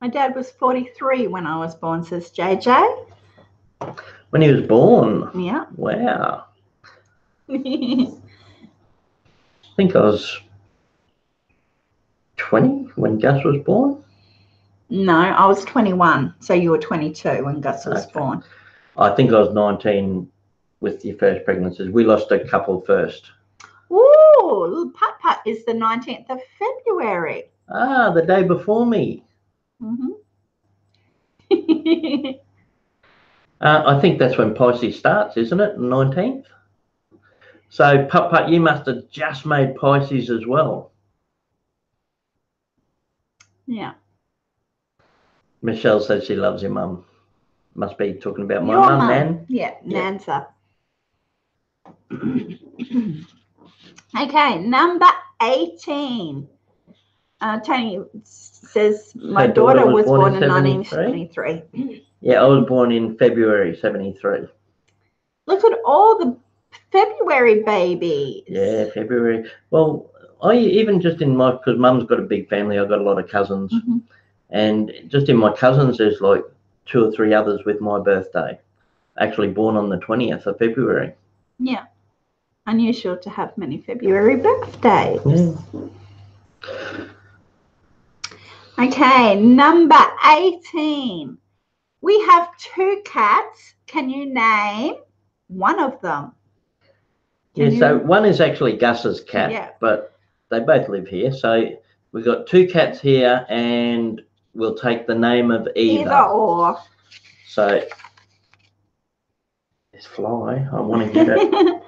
[SPEAKER 1] My dad was 43 when I was born, says JJ.
[SPEAKER 2] When he was born?
[SPEAKER 1] Yeah.
[SPEAKER 2] Wow. I think I was 20 when Gus was born.
[SPEAKER 1] No, I was 21. So you were 22 when Gus was born.
[SPEAKER 2] I think I was 19 with your first pregnancies. We lost a couple first.
[SPEAKER 1] Ooh, little Pup Pup is the 19th of February.
[SPEAKER 2] Ah, the day before me.
[SPEAKER 1] Mm-hmm.
[SPEAKER 2] I think that's when Pisces starts, isn't it? 19th. So, Pup Pup, you must have just made Pisces as well.
[SPEAKER 1] Yeah.
[SPEAKER 2] Michelle says she loves your mum. Must be talking about my
[SPEAKER 1] Your
[SPEAKER 2] mum, Nan.
[SPEAKER 1] Yeah, Nansa. Okay, number 18. Tony says my daughter was born in 1973.
[SPEAKER 2] Yeah, I was born in February 73.
[SPEAKER 1] Look at all the February babies.
[SPEAKER 2] Yeah, February. Well, I even just in my, because mum's got a big family, I've got a lot of cousins.
[SPEAKER 1] Mm-hmm.
[SPEAKER 2] And just in my cousins, there's like 2 or 3 others with my birthday. Actually born on the 20th of February.
[SPEAKER 1] Yeah. Unusual to have many February birthdays.
[SPEAKER 2] Yeah.
[SPEAKER 1] Okay, number 18. We have 2 cats. Can you name one of them?
[SPEAKER 2] So one is actually Gus's cat, but they both live here. So we've got 2 cats here, and we'll take the name of either.
[SPEAKER 1] Either or.
[SPEAKER 2] So this fly, I want to get it.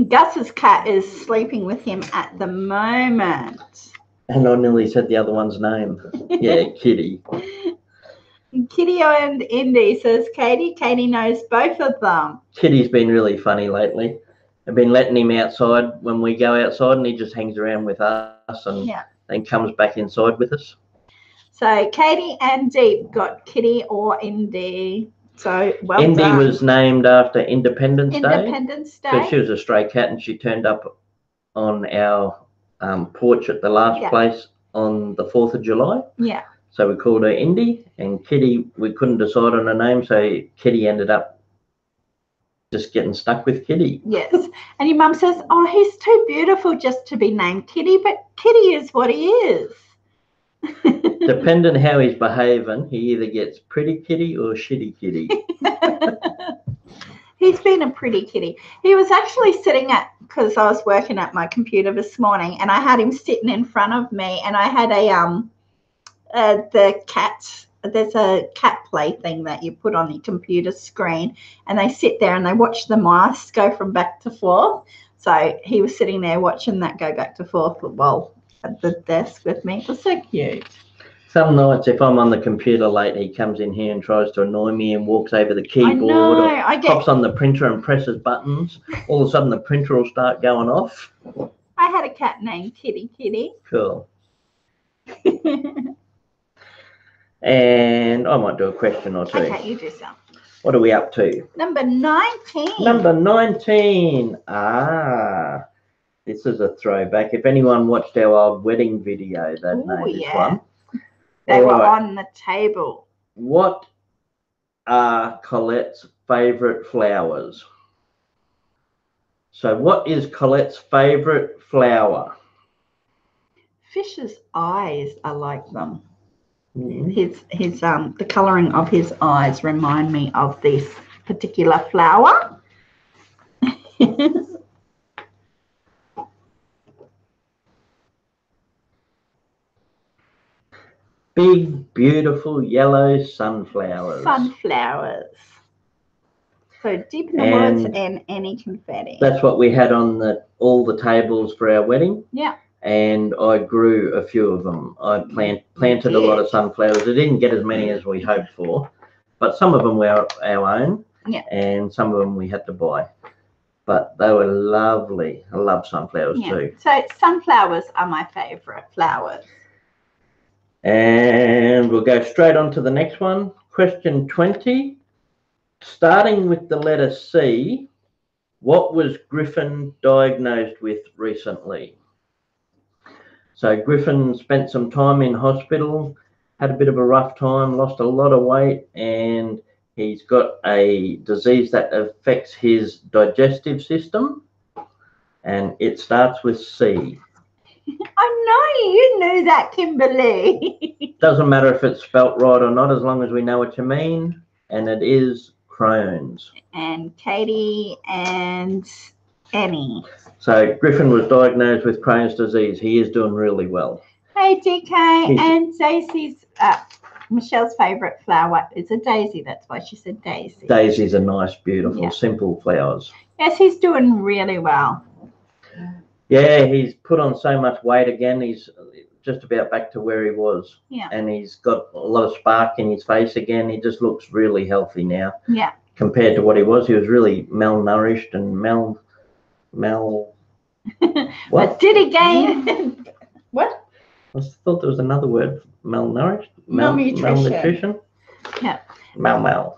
[SPEAKER 1] Gus's cat is sleeping with him at the moment.
[SPEAKER 2] And I nearly said the other one's name. Yeah, Kitty.
[SPEAKER 1] Kitty and Indy says Katie. Katie knows both of them.
[SPEAKER 2] Kitty's been really funny lately. I've been letting him outside when we go outside, and he just hangs around with us and then comes back inside with us.
[SPEAKER 1] So Katie and Deep got Kitty or Indy. So well
[SPEAKER 2] Indy
[SPEAKER 1] done.
[SPEAKER 2] was named after Independence Day.
[SPEAKER 1] Independence Day.
[SPEAKER 2] So she was a stray cat, and she turned up on our porch at the last place on the 4th of July.
[SPEAKER 1] Yeah.
[SPEAKER 2] So we called her Indy, and Kitty, we couldn't decide on a name, so Kitty ended up just getting stuck with Kitty.
[SPEAKER 1] Yes. And your mum says, oh, he's too beautiful just to be named Kitty, but Kitty is what he is.
[SPEAKER 2] Depending how he's behaving, he either gets pretty kitty or shitty kitty.
[SPEAKER 1] He's been a pretty kitty. He was actually sitting because I was working at my computer this morning, and I had him sitting in front of me, and I had there's a cat play thing that you put on the computer screen, and they sit there and they watch the mice go from back to forth. So he was sitting there watching that go back to forth while at the desk with me. It was so cute.
[SPEAKER 2] Some nights, if I'm on the computer late, he comes in here and tries to annoy me and walks over the keyboard or hops on the printer and presses buttons. All of a sudden, the printer will start going off.
[SPEAKER 1] I had a cat named Kitty.
[SPEAKER 2] Cool. And I might do a question or two.
[SPEAKER 1] Okay, you do some.
[SPEAKER 2] What are we up to?
[SPEAKER 1] Number 19.
[SPEAKER 2] Number 19. Ah, this is a throwback. If anyone watched our old wedding video, they'd know this one.
[SPEAKER 1] They were on the table.
[SPEAKER 2] What are Colette's favourite flowers? So what is Colette's favourite flower?
[SPEAKER 1] Fish's eyes are like them.
[SPEAKER 2] Mm.
[SPEAKER 1] His the colouring of his eyes remind me of this particular flower.
[SPEAKER 2] Big, beautiful yellow sunflowers.
[SPEAKER 1] Sunflowers. So deep in the woods and any confetti.
[SPEAKER 2] That's what we had on all the tables for our wedding.
[SPEAKER 1] Yeah.
[SPEAKER 2] And I grew a few of them. I planted a lot of sunflowers. I didn't get as many as we hoped for, but some of them were our own.
[SPEAKER 1] Yeah.
[SPEAKER 2] And some of them we had to buy. But they were lovely. I love sunflowers too.
[SPEAKER 1] So sunflowers are my favourite flowers.
[SPEAKER 2] And we'll go straight on to the next one. Question 20. Starting with the letter C, what was Griffin diagnosed with recently? So Griffin spent some time in hospital, had a bit of a rough time, lost a lot of weight, and he's got a disease that affects his digestive system, and it starts with C.
[SPEAKER 1] I know you knew that, Kimberly.
[SPEAKER 2] Doesn't matter if it's spelt right or not, as long as we know what you mean, and it is Crohn's.
[SPEAKER 1] And Katie and Annie.
[SPEAKER 2] So Griffin was diagnosed with Crohn's disease. He is doing really well.
[SPEAKER 1] Hey, DK. And Daisy's, Michelle's favourite flower is a daisy. That's why she said daisy.
[SPEAKER 2] Daisies are nice, beautiful, simple flowers.
[SPEAKER 1] Yes, he's doing really well.
[SPEAKER 2] Yeah, he's put on so much weight again. He's just about back to where he was.
[SPEAKER 1] Yeah.
[SPEAKER 2] And he's got a lot of spark in his face again. He just looks really healthy now.
[SPEAKER 1] Yeah.
[SPEAKER 2] Compared to what he was. He was really malnourished and what?
[SPEAKER 1] But did he gain? What?
[SPEAKER 2] I thought there was another word. Malnourished?
[SPEAKER 1] Malnutrition. Yeah.
[SPEAKER 2] Mal.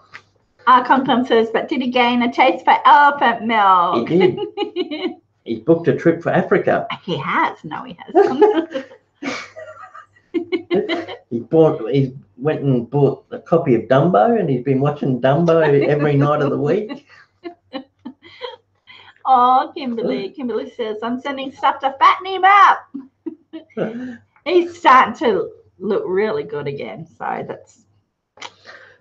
[SPEAKER 1] Concom says, but did he gain a taste for elephant milk?
[SPEAKER 2] He did. He's booked a trip for Africa.
[SPEAKER 1] He has. No, he hasn't.
[SPEAKER 2] He went and bought a copy of Dumbo, and he's been watching Dumbo every night of the week.
[SPEAKER 1] Oh, Kimberly. Kimberly says, I'm sending stuff to fatten him up. He's starting to look really good again.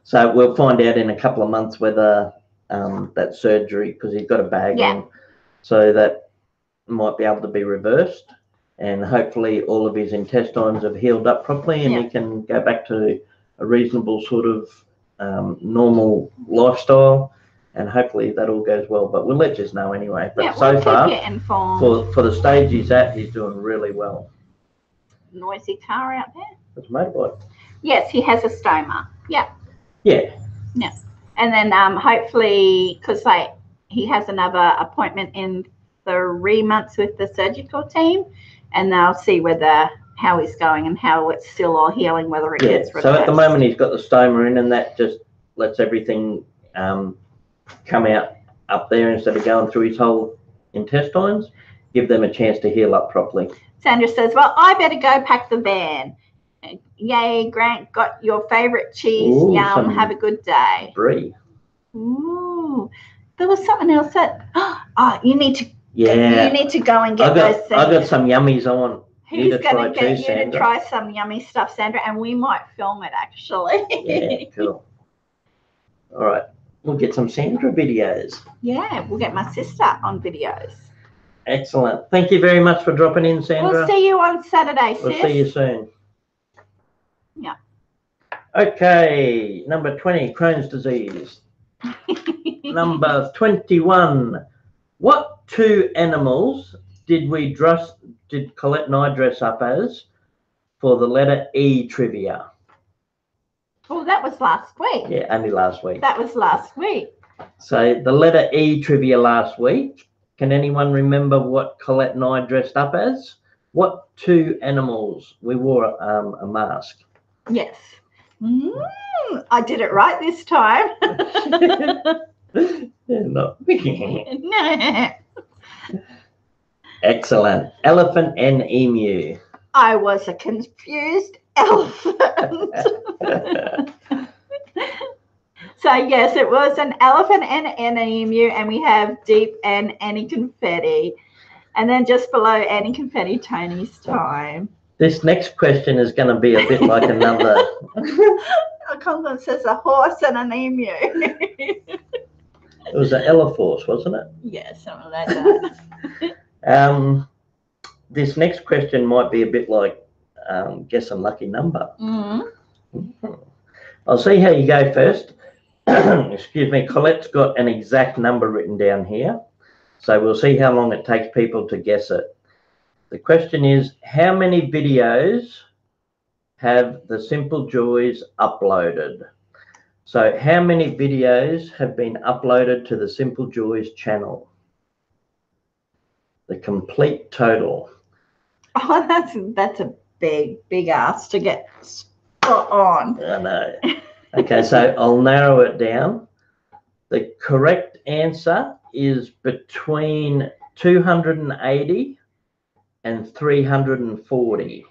[SPEAKER 2] So we'll find out in a couple of months whether that surgery, because he's got a bag on, so that might be able to be reversed, and hopefully all of his intestines have healed up properly, and he can go back to a reasonable sort of normal lifestyle, and hopefully that all goes well. But we'll let you know anyway. But so far, for the stage he's at, he's doing really well.
[SPEAKER 1] Noisy car out there.
[SPEAKER 2] It's a motorbike.
[SPEAKER 1] Yes, he has a stoma. Yeah.
[SPEAKER 2] Yeah.
[SPEAKER 1] Yeah. And then hopefully, because he has another appointment in 3 months with the surgical team, and they'll see whether how he's going and how it's still all healing, whether it gets reversed.
[SPEAKER 2] So at the moment he's got the stoma in, and that just lets everything come out up there instead of going through his whole intestines. Give them a chance to heal up properly.
[SPEAKER 1] Sandra says, well, I better go pack the van. Yay, Grant, got your favourite cheese.
[SPEAKER 2] Ooh,
[SPEAKER 1] yum, have a good day.
[SPEAKER 2] Brie.
[SPEAKER 1] Ooh, there was something else that, you need to,
[SPEAKER 2] yeah,
[SPEAKER 1] you need to go and get those things.
[SPEAKER 2] I got some yummies I want you
[SPEAKER 1] He's
[SPEAKER 2] to try
[SPEAKER 1] going to get
[SPEAKER 2] too,
[SPEAKER 1] you
[SPEAKER 2] Sandra.
[SPEAKER 1] to try some yummy stuff, Sandra, and we might film it, actually.
[SPEAKER 2] Yeah, cool. All right, we'll get some Sandra videos.
[SPEAKER 1] Yeah, we'll get my sister on videos.
[SPEAKER 2] Excellent. Thank you very much for dropping in, Sandra.
[SPEAKER 1] We'll see you on Saturday, sis.
[SPEAKER 2] We'll see you soon.
[SPEAKER 1] Yeah.
[SPEAKER 2] Okay, number 20, Crohn's disease. Number 21, what two animals did Collette and I dress up as for the letter E trivia?
[SPEAKER 1] Oh, that was last week.
[SPEAKER 2] Yeah, only last week.
[SPEAKER 1] That was last week.
[SPEAKER 2] So the letter E trivia last week. Can anyone remember what Collette and I dressed up as? What two animals? We wore a mask.
[SPEAKER 1] Yes. I did it right this time.
[SPEAKER 2] No.
[SPEAKER 1] No.
[SPEAKER 2] Excellent. Elephant and emu.
[SPEAKER 1] I was a confused elephant. So yes, it was an elephant and an emu, and we have Deep and Annie Confetti. And then just below Annie Confetti, Tony's time.
[SPEAKER 2] This next question is going to be a bit like another.
[SPEAKER 1] Conklin says a horse and an emu.
[SPEAKER 2] It was an Elephorce, wasn't it?
[SPEAKER 1] Yeah, something like that.
[SPEAKER 2] This next question might be a bit like guess a lucky number. I'll see how you go first. Excuse me. Colette's got an exact number written down here. So we'll see how long it takes people to guess it. The question is, how many videos have the Simple Joys uploaded? So how many videos have been uploaded to the Simple Joys channel? The complete total.
[SPEAKER 1] Oh, that's a big ask to get spot on.
[SPEAKER 2] I know. Okay, so I'll narrow it down. The correct answer is between 280 and 340.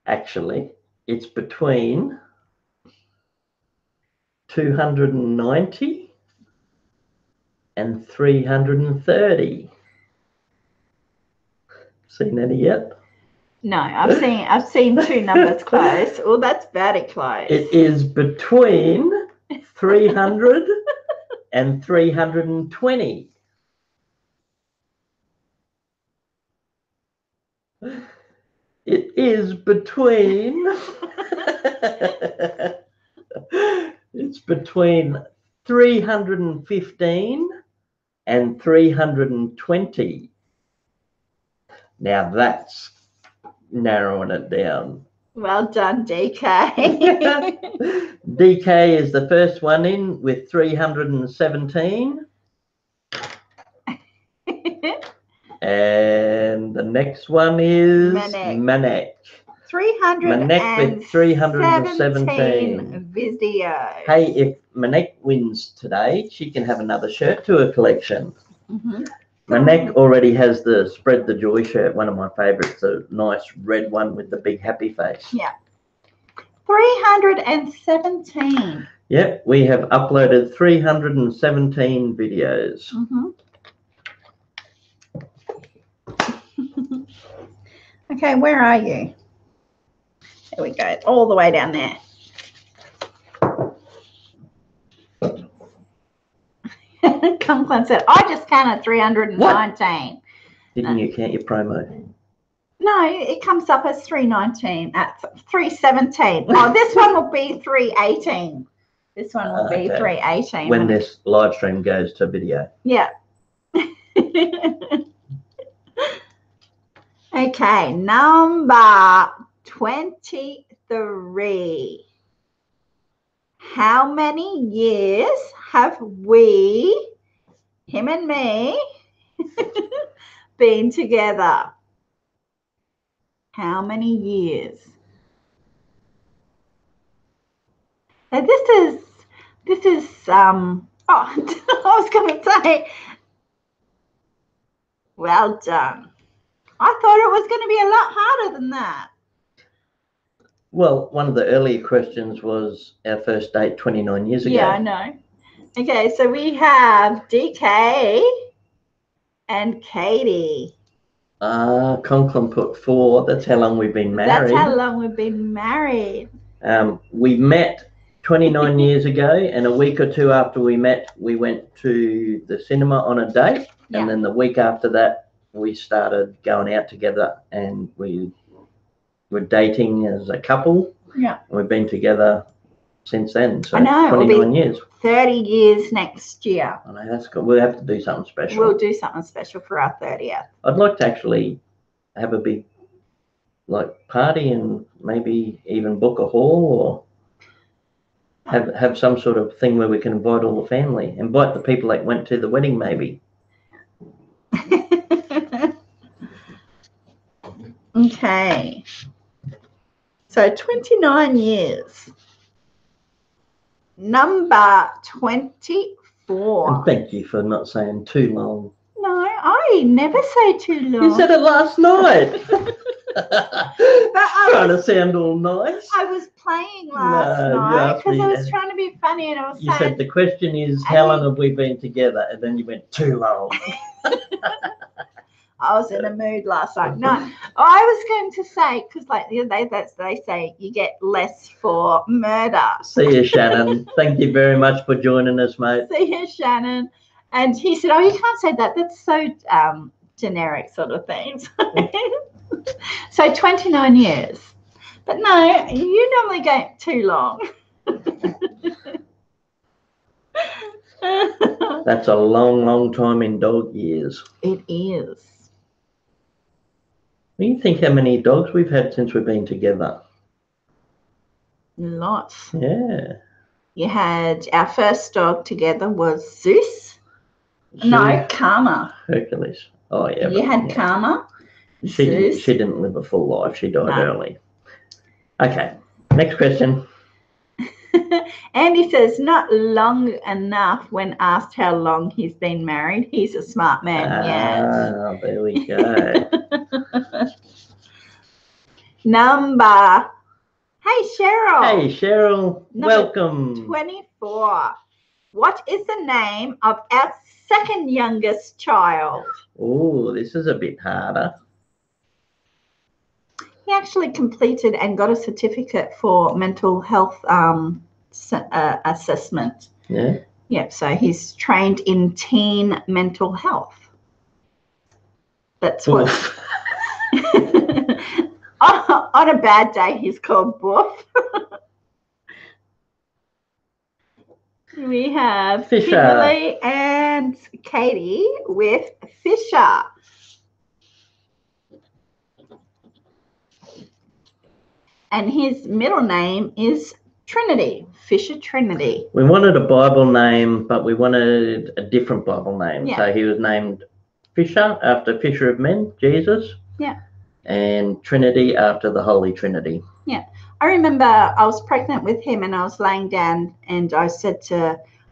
[SPEAKER 2] Actually, it's between 290 and 330. Seen any yet?
[SPEAKER 1] No, I've seen two numbers close. Oh, that's very close.
[SPEAKER 2] It is between 300 and 320. It is between it's between 315 and 320. Now that's narrowing it down.
[SPEAKER 1] Well done, DK.
[SPEAKER 2] DK is the first one in with 317. And the next one is Manek. 317
[SPEAKER 1] videos.
[SPEAKER 2] Hey, if Manek wins today, she can have another shirt to her collection. Manek already has the Spread the Joy shirt, one of my favorites, a nice red one with the big happy face.
[SPEAKER 1] Yeah. 317.
[SPEAKER 2] Yep, we have uploaded 317 videos.
[SPEAKER 1] Okay, where are you? There we go, all the way down there. Conklin said, I just counted 319.
[SPEAKER 2] What? Didn't you count your promo?
[SPEAKER 1] No, it comes up as 319, 317. Oh, this one will be 318. This one will be 318.
[SPEAKER 2] When this live stream goes to video.
[SPEAKER 1] Yeah. Okay, number 23. How many years have we, him and me, been together? How many years? Now this is oh, I was going to say, well done. I thought it was going to be a lot harder than that.
[SPEAKER 2] Well, one of the earlier questions was our first date 29 years ago.
[SPEAKER 1] Yeah, I know. Okay, so we have DK and Katie.
[SPEAKER 2] Conklin put 4. That's how long we've been married.
[SPEAKER 1] That's how long we've been married.
[SPEAKER 2] We met 29 years ago, and a week or two after we met, we went to the cinema on a date.
[SPEAKER 1] Yeah.
[SPEAKER 2] And then the week after that, we started going out together, and we were dating as a couple.
[SPEAKER 1] Yeah.
[SPEAKER 2] And we've been together since then. So
[SPEAKER 1] I know,
[SPEAKER 2] 29 years.
[SPEAKER 1] 30 years next year.
[SPEAKER 2] I know, that's good. We'll have to do something special.
[SPEAKER 1] We'll do something special for our 30th.
[SPEAKER 2] I'd like to actually have a big party and maybe even book a hall, or have some sort of thing where we can invite all the family, invite the people that went to the wedding maybe.
[SPEAKER 1] Okay. So 29 years. Number 24.
[SPEAKER 2] And thank you for not saying too long.
[SPEAKER 1] No, I never say too long.
[SPEAKER 2] You said it last night. Trying to sound all nice.
[SPEAKER 1] I was playing last night because I was trying to be funny, and I was saying.
[SPEAKER 2] You said the question is how long have we been together, and then you went too long.
[SPEAKER 1] I was in a mood last night. No, I was going to say, because they say you get less for murder.
[SPEAKER 2] See you, Shannon. Thank you very much for joining us, mate.
[SPEAKER 1] See you, Shannon. And he said, oh, you can't say that. That's so generic sort of things. So 29 years. But no, you normally go too long.
[SPEAKER 2] That's a long, long time in dog years.
[SPEAKER 1] It is.
[SPEAKER 2] Do you think how many dogs we've had since we've been together?
[SPEAKER 1] Lots.
[SPEAKER 2] Yeah.
[SPEAKER 1] You had our first dog together was Zeus. No, Karma.
[SPEAKER 2] Hercules. Oh, yeah.
[SPEAKER 1] You had Karma.
[SPEAKER 2] She didn't live a full life. She died early. Okay. Next question.
[SPEAKER 1] Andy says, not long enough when asked how long he's been married. He's a smart man.
[SPEAKER 2] Yeah. There we go.
[SPEAKER 1] Number. Hey, Cheryl.
[SPEAKER 2] Hey, Cheryl. Welcome.
[SPEAKER 1] 24. What is the name of our second youngest child?
[SPEAKER 2] Oh, this is a bit harder.
[SPEAKER 1] He actually completed and got a certificate for mental health assessment.
[SPEAKER 2] Yeah.
[SPEAKER 1] Yep. So he's trained in teen mental health. That's what. On a bad day, he's called Boof. We have
[SPEAKER 2] Fisher.
[SPEAKER 1] Kimberly and Katie with Fisher. And his middle name is Trinity, Fisher Trinity.
[SPEAKER 2] We wanted a Bible name, but we wanted a different Bible name.
[SPEAKER 1] Yeah.
[SPEAKER 2] So he was named Fisher after Fisher of Men, Jesus.
[SPEAKER 1] Yeah.
[SPEAKER 2] And Trinity after the Holy Trinity.
[SPEAKER 1] Yeah. I remember I was pregnant with him and I was laying down and I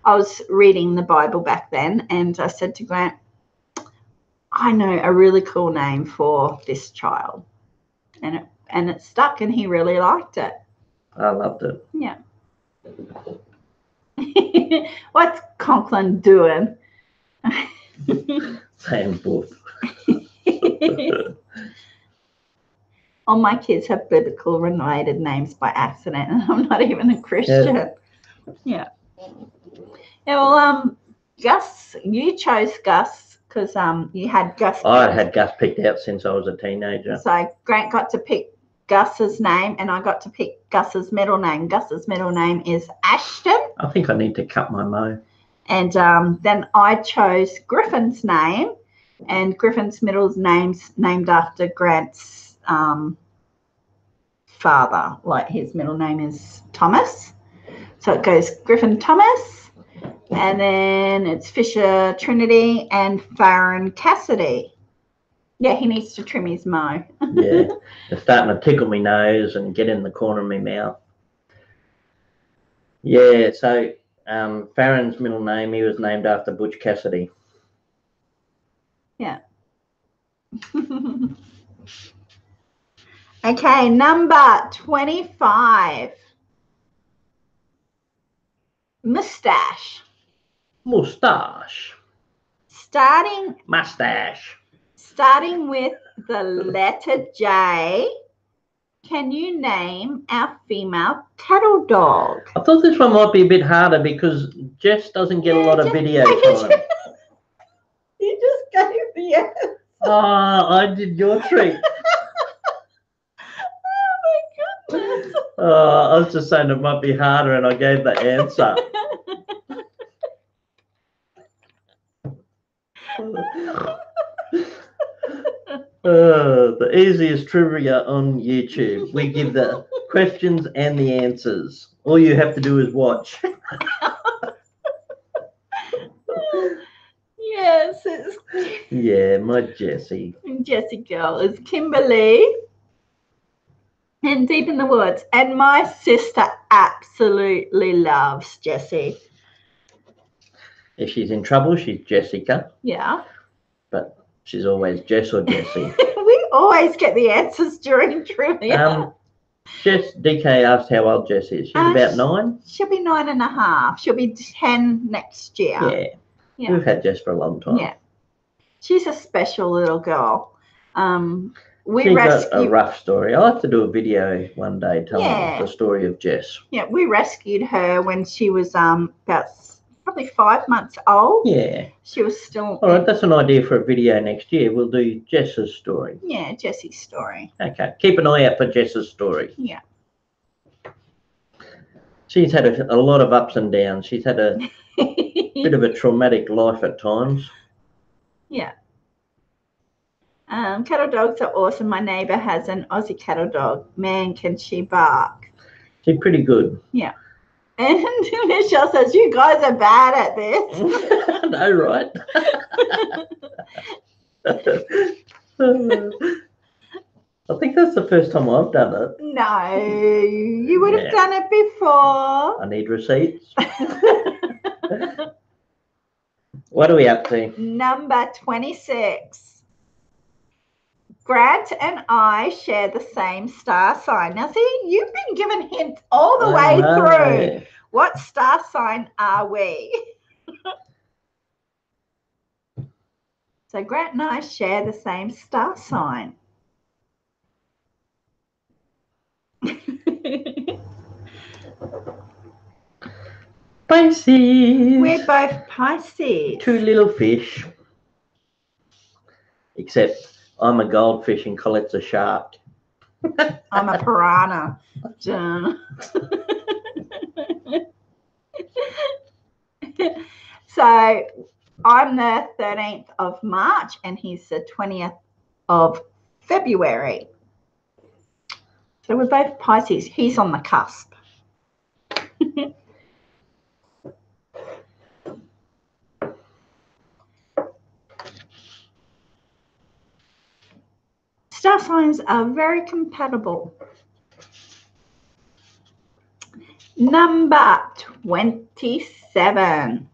[SPEAKER 1] was reading the Bible back then, and I said to Grant, I know a really cool name for this child. And it stuck and he really liked it.
[SPEAKER 2] I loved it.
[SPEAKER 1] Yeah. What's Conklin doing?
[SPEAKER 2] Same book.
[SPEAKER 1] All my kids have biblical related names by accident, and I'm not even a Christian. Yeah. Well, Gus, you chose Gus because you had Gus.
[SPEAKER 2] I had Gus picked out since I was a teenager.
[SPEAKER 1] So Grant got to pick Gus's name, and I got to pick Gus's middle name. Gus's middle name is Ashton.
[SPEAKER 2] I think I need to cut my mow.
[SPEAKER 1] And then I chose Griffin's name, and Griffin's middle name's named after Grant's father. Like his middle name is Thomas. So it goes Griffin Thomas, and then it's Fisher Trinity and Faron Cassidy. Yeah, he needs to trim his mo.
[SPEAKER 2] Yeah, it's starting to tickle my nose and get in the corner of my mouth. Yeah, so Faron's middle name, he was named after Butch Cassidy.
[SPEAKER 1] Yeah. Okay, number 25. Mustache.
[SPEAKER 2] Mustache. Mustache.
[SPEAKER 1] Starting with the letter J, can you name our female cattle dog?
[SPEAKER 2] I thought this one might be a bit harder because Jess doesn't get a lot of video time.
[SPEAKER 1] You just gave the answer.
[SPEAKER 2] Oh, I did your treat.
[SPEAKER 1] Oh my goodness.
[SPEAKER 2] I was just saying it might be harder and I gave the answer. The easiest trivia on YouTube. We give the questions and the answers. All you have to do is watch.
[SPEAKER 1] Yes, it's
[SPEAKER 2] Yeah, my Jessie.
[SPEAKER 1] Jessie girl is Kimberly and Deep in the Woods. And my sister absolutely loves Jessie.
[SPEAKER 2] If she's in trouble, she's Jessica.
[SPEAKER 1] Yeah.
[SPEAKER 2] But she's always Jess or Jessie.
[SPEAKER 1] We always get the answers during trivia.
[SPEAKER 2] Jess, DK asked how old Jess is. She's about 9?
[SPEAKER 1] She'll be 9.5. She'll be 10 next year.
[SPEAKER 2] Yeah. We've had Jess for a long time.
[SPEAKER 1] Yeah. She's a special little girl.
[SPEAKER 2] She's got a rough story. I'll have to do a video one day telling the story of Jess.
[SPEAKER 1] Yeah, we rescued her when she was about probably 5 months old.
[SPEAKER 2] Yeah.
[SPEAKER 1] She was still...
[SPEAKER 2] All right, that's an idea for a video next year. We'll do Jess's story.
[SPEAKER 1] Yeah, Jessie's story.
[SPEAKER 2] Okay. Keep an eye out for Jess's story.
[SPEAKER 1] Yeah.
[SPEAKER 2] She's had a lot of ups and downs. She's had a bit of a traumatic life at times.
[SPEAKER 1] Yeah. Cattle dogs are awesome. My neighbour has an Aussie cattle dog. Man, can she bark.
[SPEAKER 2] She's pretty good.
[SPEAKER 1] Yeah. And Michelle says, you guys are bad at this.
[SPEAKER 2] I know, right? I think that's the first time I've done it.
[SPEAKER 1] No, you would have done it before.
[SPEAKER 2] I need receipts. What are we up to?
[SPEAKER 1] Number 26. Grant and I share the same star sign. Now, see, you've been given hints all the way through. What star sign are we? So Grant and I share the same star sign.
[SPEAKER 2] Pisces.
[SPEAKER 1] We're both Pisces.
[SPEAKER 2] 2 little fish. Except I'm a goldfish and Colette's a shark.
[SPEAKER 1] I'm a piranha. So I'm the 13th of March and he's the 20th of February. So we're both Pisces. He's on the cusp. Star signs are very compatible. Number 27.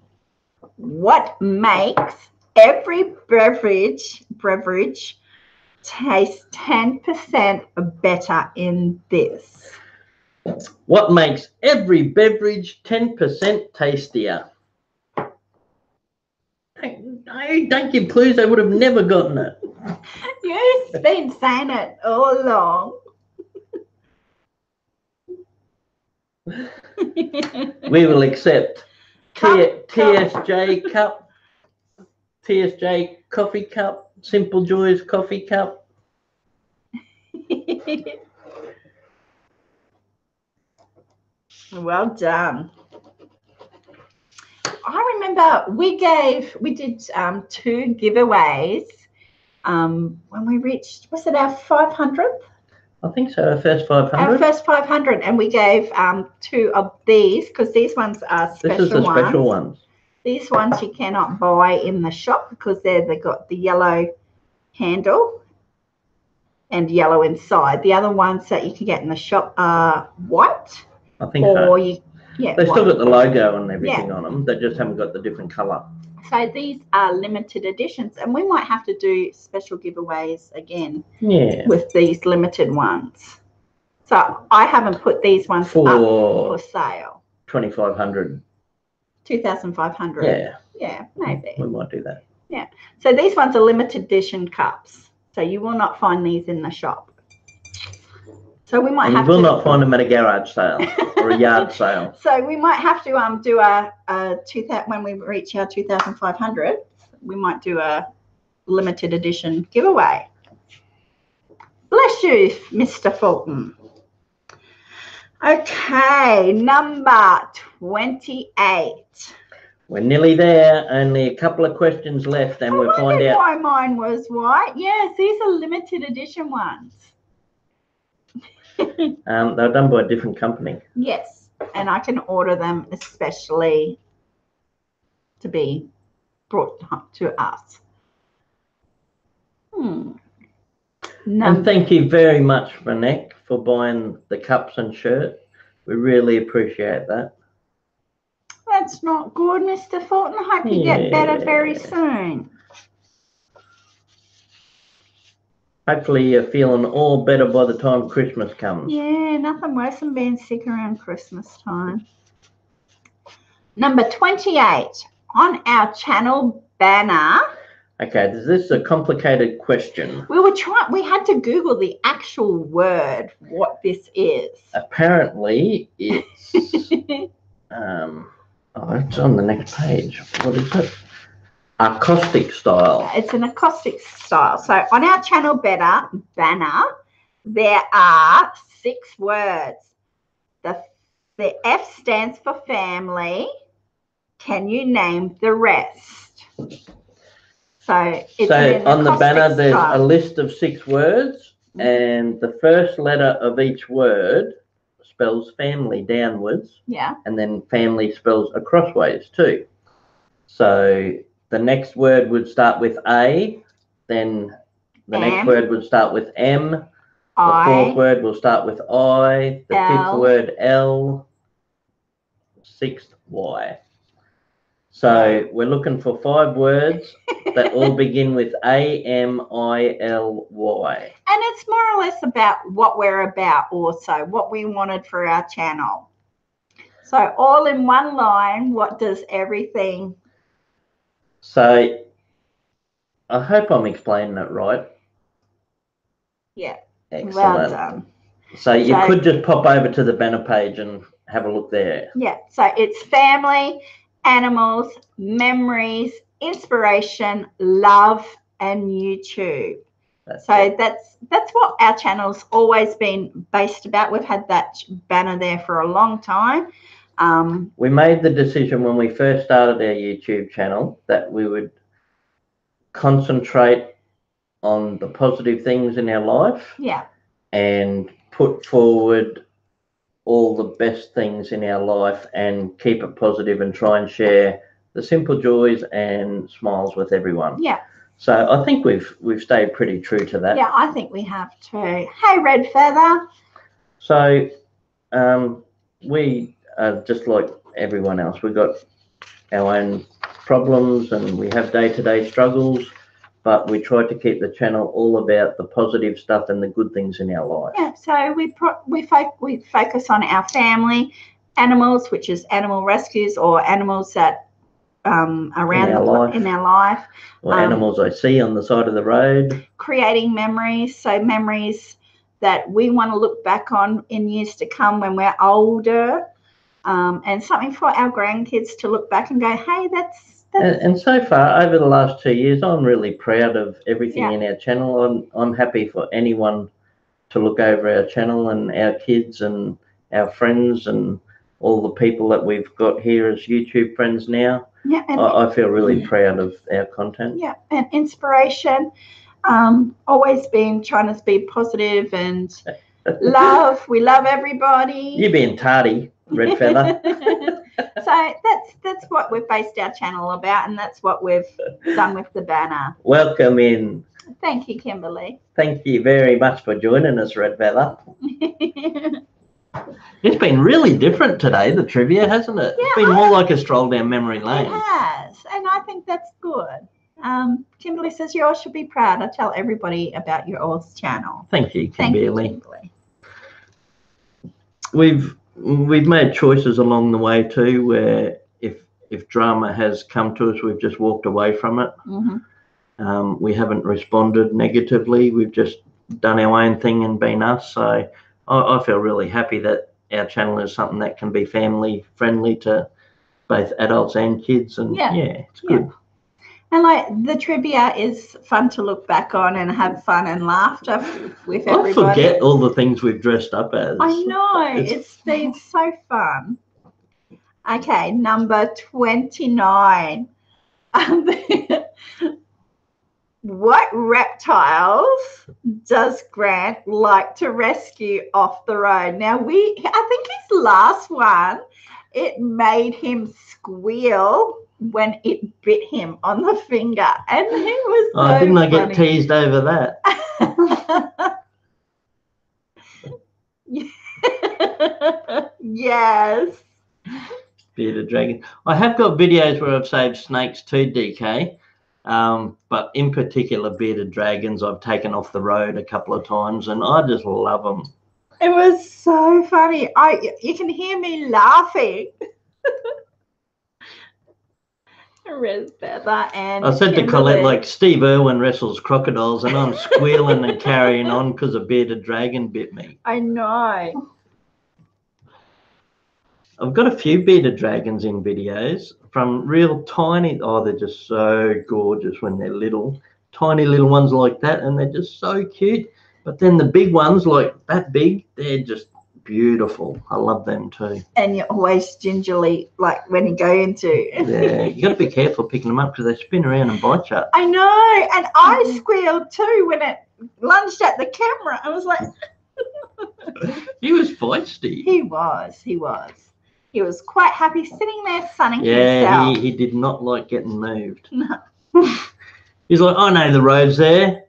[SPEAKER 1] What makes every beverage taste 10% better in this?
[SPEAKER 2] What makes every beverage 10% tastier? No, don't give clues. They would have never gotten it.
[SPEAKER 1] You've been saying it all along.
[SPEAKER 2] We will accept TSJ cup, TSJ coffee cup, Simple Joys coffee cup.
[SPEAKER 1] Well done. I remember we did 2 giveaways when we reached, was it our 500th?
[SPEAKER 2] I think so. Our first 500.
[SPEAKER 1] Our first 500, and we gave 2 of these because these ones are special ones.
[SPEAKER 2] This is the special ones.
[SPEAKER 1] These ones you cannot buy in the shop because they've got the yellow handle and yellow inside. The other ones that you can get in the shop are white.
[SPEAKER 2] I think so.
[SPEAKER 1] They
[SPEAKER 2] still got the logo and everything on them. They just haven't got the different colour.
[SPEAKER 1] So these are limited editions, and we might have to do special giveaways again with these limited ones. So I haven't put these ones up for sale.
[SPEAKER 2] 2,500.
[SPEAKER 1] 2,500. Yeah, maybe.
[SPEAKER 2] We might do that.
[SPEAKER 1] Yeah. So these ones are limited edition cups. So you will not find these in the shop. So we might
[SPEAKER 2] You will not find them at a garage sale or a yard sale.
[SPEAKER 1] So we might have to do when we reach our 2,500, we might do a limited edition giveaway. Bless you, Mr. Fulton. Okay, number 28.
[SPEAKER 2] We're nearly there. Only a couple of questions left, and we'll find out
[SPEAKER 1] why mine was white. Yes, these are limited edition ones.
[SPEAKER 2] They're done by a different company.
[SPEAKER 1] Yes, and I can order them especially to be brought to us.
[SPEAKER 2] And thank you very much, Renek, for buying the cups and shirt. We really appreciate that.
[SPEAKER 1] That's not good, Mr. Fulton. I hope you get better very soon.
[SPEAKER 2] Hopefully you're feeling all better by the time Christmas comes.
[SPEAKER 1] Yeah, nothing worse than being sick around Christmas time. Number 28, on our channel banner.
[SPEAKER 2] Okay, this is a complicated question.
[SPEAKER 1] We had to Google the actual word, what this is.
[SPEAKER 2] Apparently it's, it's on the next page. What is it? Acoustic style.
[SPEAKER 1] It's an acoustic style. So on our channel banner, there are 6 words. The F stands for family. Can you name the rest? So it's
[SPEAKER 2] on the banner, there's a list of 6 words, and the first letter of each word spells family downwards.
[SPEAKER 1] Yeah.
[SPEAKER 2] And then family spells acrossways too. So the next word would start with A, then the next word would start with M, the 4th word will start with I, the 5th word L, 6th Y. So we're looking for 5 words that all begin with A, M, I, L, Y.
[SPEAKER 1] And it's more or less about what we're about also, what we wanted for our channel. So all in one line, what does everything...
[SPEAKER 2] So I hope I'm explaining it right.
[SPEAKER 1] Yeah.
[SPEAKER 2] Excellent.
[SPEAKER 1] Well done.
[SPEAKER 2] So you could just pop over to the banner page and have a look there.
[SPEAKER 1] Yeah. So it's family, animals, memories, inspiration, love, and YouTube. That's what our channel's always been based about. We've had that banner there for a long time.
[SPEAKER 2] We made the decision when we first started our YouTube channel that we would concentrate on the positive things in our life.
[SPEAKER 1] Yeah.
[SPEAKER 2] And put forward all the best things in our life and keep it positive and try and share the simple joys and smiles with everyone.
[SPEAKER 1] Yeah.
[SPEAKER 2] So I think we've stayed pretty true to that.
[SPEAKER 1] Yeah, I think we have too. Hey, Red Feather.
[SPEAKER 2] So we are just like everyone else. We've got our own problems and we have day-to-day struggles, but we try to keep the channel all about the positive stuff and the good things in our life.
[SPEAKER 1] Yeah, so we focus on our family, animals, which is animal rescues or animals that around in our life.
[SPEAKER 2] Or animals I see on the side of the road.
[SPEAKER 1] Creating memories, so memories that we want to look back on in years to come when we're older, and something for our grandkids to look back and go, hey, that's
[SPEAKER 2] and so far over the last 2 years, I'm really proud of everything in our channel. I'm happy for anyone to look over our channel and our kids and our friends and all the people that we've got here as YouTube friends now.
[SPEAKER 1] Yeah, and
[SPEAKER 2] I feel really proud of our content.
[SPEAKER 1] Yeah, and inspiration, always been trying to be positive and We love everybody.
[SPEAKER 2] You being tardy, Red Feather.
[SPEAKER 1] So that's what we've based our channel about, and that's what we've done with the banner.
[SPEAKER 2] Welcome in.
[SPEAKER 1] Thank you, Kimberly.
[SPEAKER 2] Thank you very much for joining us, Red Feather. It's been really different today, the trivia, hasn't it?
[SPEAKER 1] Yeah,
[SPEAKER 2] it's been more like a stroll down memory lane.
[SPEAKER 1] It has, and I think that's good. Kimberly says you all should be proud. I tell everybody about your all's channel.
[SPEAKER 2] Thank you,
[SPEAKER 1] Thank
[SPEAKER 2] Kimberly.
[SPEAKER 1] you, Kimberly.
[SPEAKER 2] We've made choices along the way too, where if drama has come to us, we've just walked away from it.
[SPEAKER 1] Mm-hmm.
[SPEAKER 2] We haven't responded negatively. We've just done our own thing and been us. So I feel really happy that our channel is something that can be family friendly to both adults and kids. And yeah it's good.
[SPEAKER 1] Yeah. And like the trivia is fun to look back on and have fun and laughter with everybody.
[SPEAKER 2] I forget all the things we've dressed up as.
[SPEAKER 1] I know. It's been so fun. Okay, number 29. What reptiles does Grant like to rescue off the road? Now, I think his last one, it made him squeal when it bit him on the finger, and it was so
[SPEAKER 2] didn't I
[SPEAKER 1] funny.
[SPEAKER 2] get teased over that?
[SPEAKER 1] Yes.
[SPEAKER 2] Bearded dragon. I have got videos where I've saved snakes too, DK. But in particular, bearded dragons I've taken off the road a couple of times, and I just love them.
[SPEAKER 1] It was so funny. You can hear me laughing. Red Feather and
[SPEAKER 2] I said
[SPEAKER 1] Kimberly.
[SPEAKER 2] to Collette, like Steve Irwin wrestles crocodiles, and I'm squealing and carrying on because a bearded dragon bit me.
[SPEAKER 1] I know.
[SPEAKER 2] I've got a few bearded dragons in videos, from real tiny, they're just so gorgeous when they're little, tiny little ones like that, and they're just so cute. But then the big ones, like that big, they're just beautiful. I love them too.
[SPEAKER 1] And you're always gingerly, like when you go into.
[SPEAKER 2] Yeah, you got to be careful picking them up because they spin around and bite you.
[SPEAKER 1] I know, and I squealed too when it lunged at the camera. I was like.
[SPEAKER 2] He was feisty.
[SPEAKER 1] He was. He was quite happy sitting there sunning himself.
[SPEAKER 2] Yeah, he did not like getting moved. No. He's like, I know the road's there.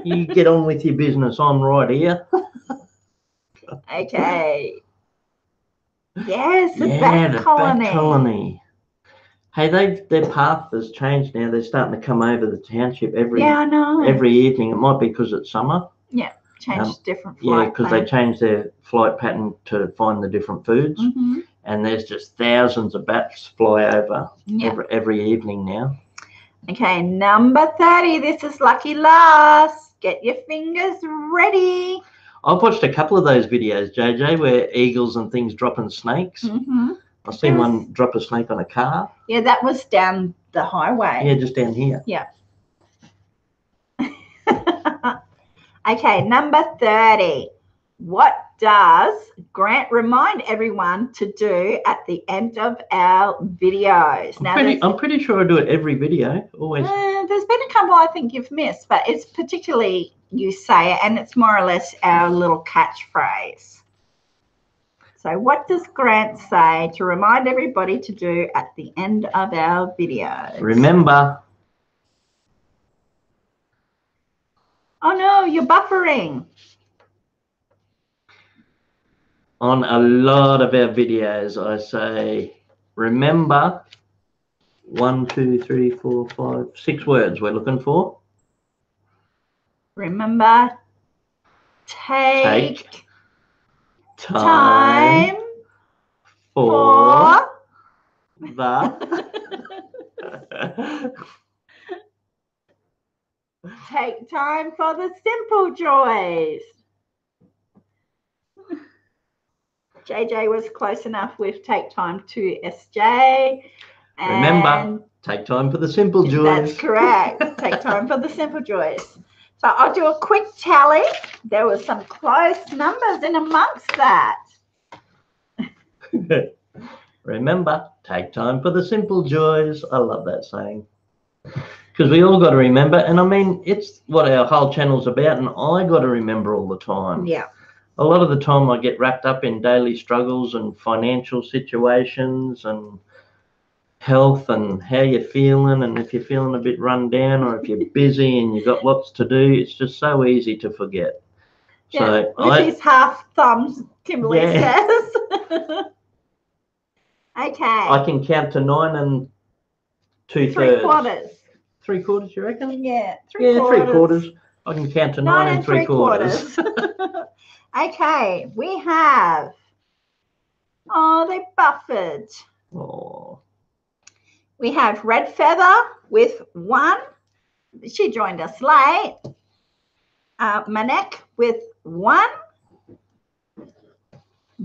[SPEAKER 2] You get on with your business. I'm right here.
[SPEAKER 1] Okay. Yes, the
[SPEAKER 2] bat
[SPEAKER 1] colony.
[SPEAKER 2] colony. Hey, their path has changed now. They're starting to come over the township every evening. It might be because it's summer.
[SPEAKER 1] Yeah, change different flight.
[SPEAKER 2] Yeah, because they changed their flight pattern to find the different foods.
[SPEAKER 1] Mm-hmm.
[SPEAKER 2] And there's just thousands of bats fly over every evening now. Okay,
[SPEAKER 1] number 30. This is lucky last. Get your fingers ready.
[SPEAKER 2] I've watched a couple of those videos, JJ, where eagles and things dropping snakes.
[SPEAKER 1] Mm-hmm.
[SPEAKER 2] I've seen one drop a snake on a car.
[SPEAKER 1] Yeah, that was down the highway.
[SPEAKER 2] Yeah, just down here.
[SPEAKER 1] Yeah. Okay, number 30. What does Grant remind everyone to do at the end of our videos?
[SPEAKER 2] I'm pretty sure I do it every video, always.
[SPEAKER 1] There's been a couple I think you've missed, but it's particularly you say it, and it's more or less our little catchphrase. So what does Grant say to remind everybody to do at the end of our videos?
[SPEAKER 2] Remember.
[SPEAKER 1] Oh no, you're buffering.
[SPEAKER 2] On a lot of our videos, I say, remember 1, 2, 3, 4, 5, 6 words we're looking for.
[SPEAKER 1] Remember, take time for
[SPEAKER 2] the
[SPEAKER 1] take time for the simple joys. JJ was close enough with take time to SJ.
[SPEAKER 2] Remember, take time for the simple joys.
[SPEAKER 1] That's correct. Take time for the simple joys. So I'll do a quick tally. There were some close numbers in amongst that.
[SPEAKER 2] Remember, take time for the simple joys. I love that saying. Because we all got to remember, and I mean, it's what our whole channel's about, and I got to remember all the time.
[SPEAKER 1] Yeah.
[SPEAKER 2] a lot of the time I get wrapped up in daily struggles and financial situations and health and how you're feeling, and if you're feeling a bit run down or if you're busy and you've got lots to do, it's just so easy to forget.
[SPEAKER 1] Yeah, so with his half thumbs, Kimberly says. Okay.
[SPEAKER 2] I can count to 9 and 2/3.
[SPEAKER 1] 3/4.
[SPEAKER 2] 3/4, you reckon?
[SPEAKER 1] Yeah, 3/4.
[SPEAKER 2] Yeah, 3/4. I can count to 9 and 3/4.
[SPEAKER 1] Okay, we have. Oh, they buffered.
[SPEAKER 2] Oh.
[SPEAKER 1] We have Red Feather with 1. She joined us late. Manek with 1.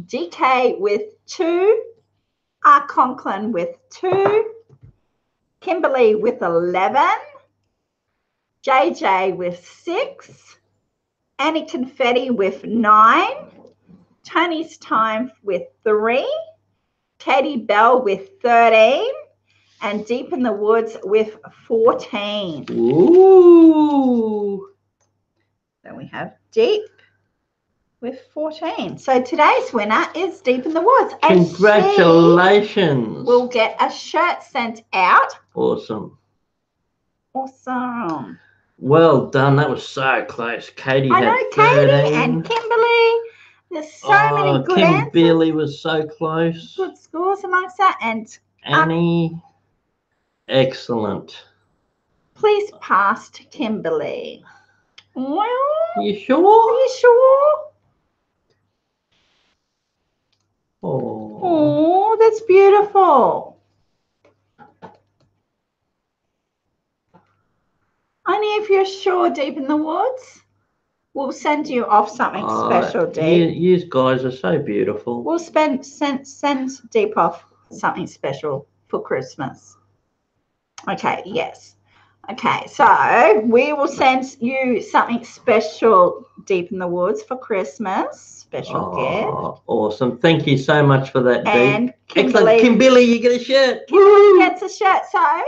[SPEAKER 1] GK with 2. R. Conklin with 2. Kimberly with 11. JJ with 6. Annie Confetti with 9. Tony's Time with 3. Katie Bell with 13. And Deep in the Woods with 14.
[SPEAKER 2] Ooh.
[SPEAKER 1] So we have Deep with 14. So today's winner is Deep in the Woods. And
[SPEAKER 2] congratulations.
[SPEAKER 1] We'll get a shirt sent out.
[SPEAKER 2] Awesome.
[SPEAKER 1] Awesome.
[SPEAKER 2] Well done. That was so close. Katie
[SPEAKER 1] I
[SPEAKER 2] had
[SPEAKER 1] know,
[SPEAKER 2] 13.
[SPEAKER 1] Katie and Kimberly. There's so many good answers.
[SPEAKER 2] Kimberly was so close.
[SPEAKER 1] Good scores amongst that. And
[SPEAKER 2] Annie, excellent.
[SPEAKER 1] Please pass to Kimberly. Well,
[SPEAKER 2] you sure?
[SPEAKER 1] Are you sure?
[SPEAKER 2] Oh,
[SPEAKER 1] that's beautiful. Only if you're sure, Deep in the Woods. We'll send you off something special, Deep.
[SPEAKER 2] You guys are so beautiful.
[SPEAKER 1] We'll send Deep off something special for Christmas. Okay, yes. Okay, so we will send you something special, Deep in the Woods, for Christmas. Special gift.
[SPEAKER 2] Awesome. Thank you so much for that, Deep.
[SPEAKER 1] And Kimberly.
[SPEAKER 2] Excellent. Kimberly, you get a shirt.
[SPEAKER 1] Kimberly gets a shirt. So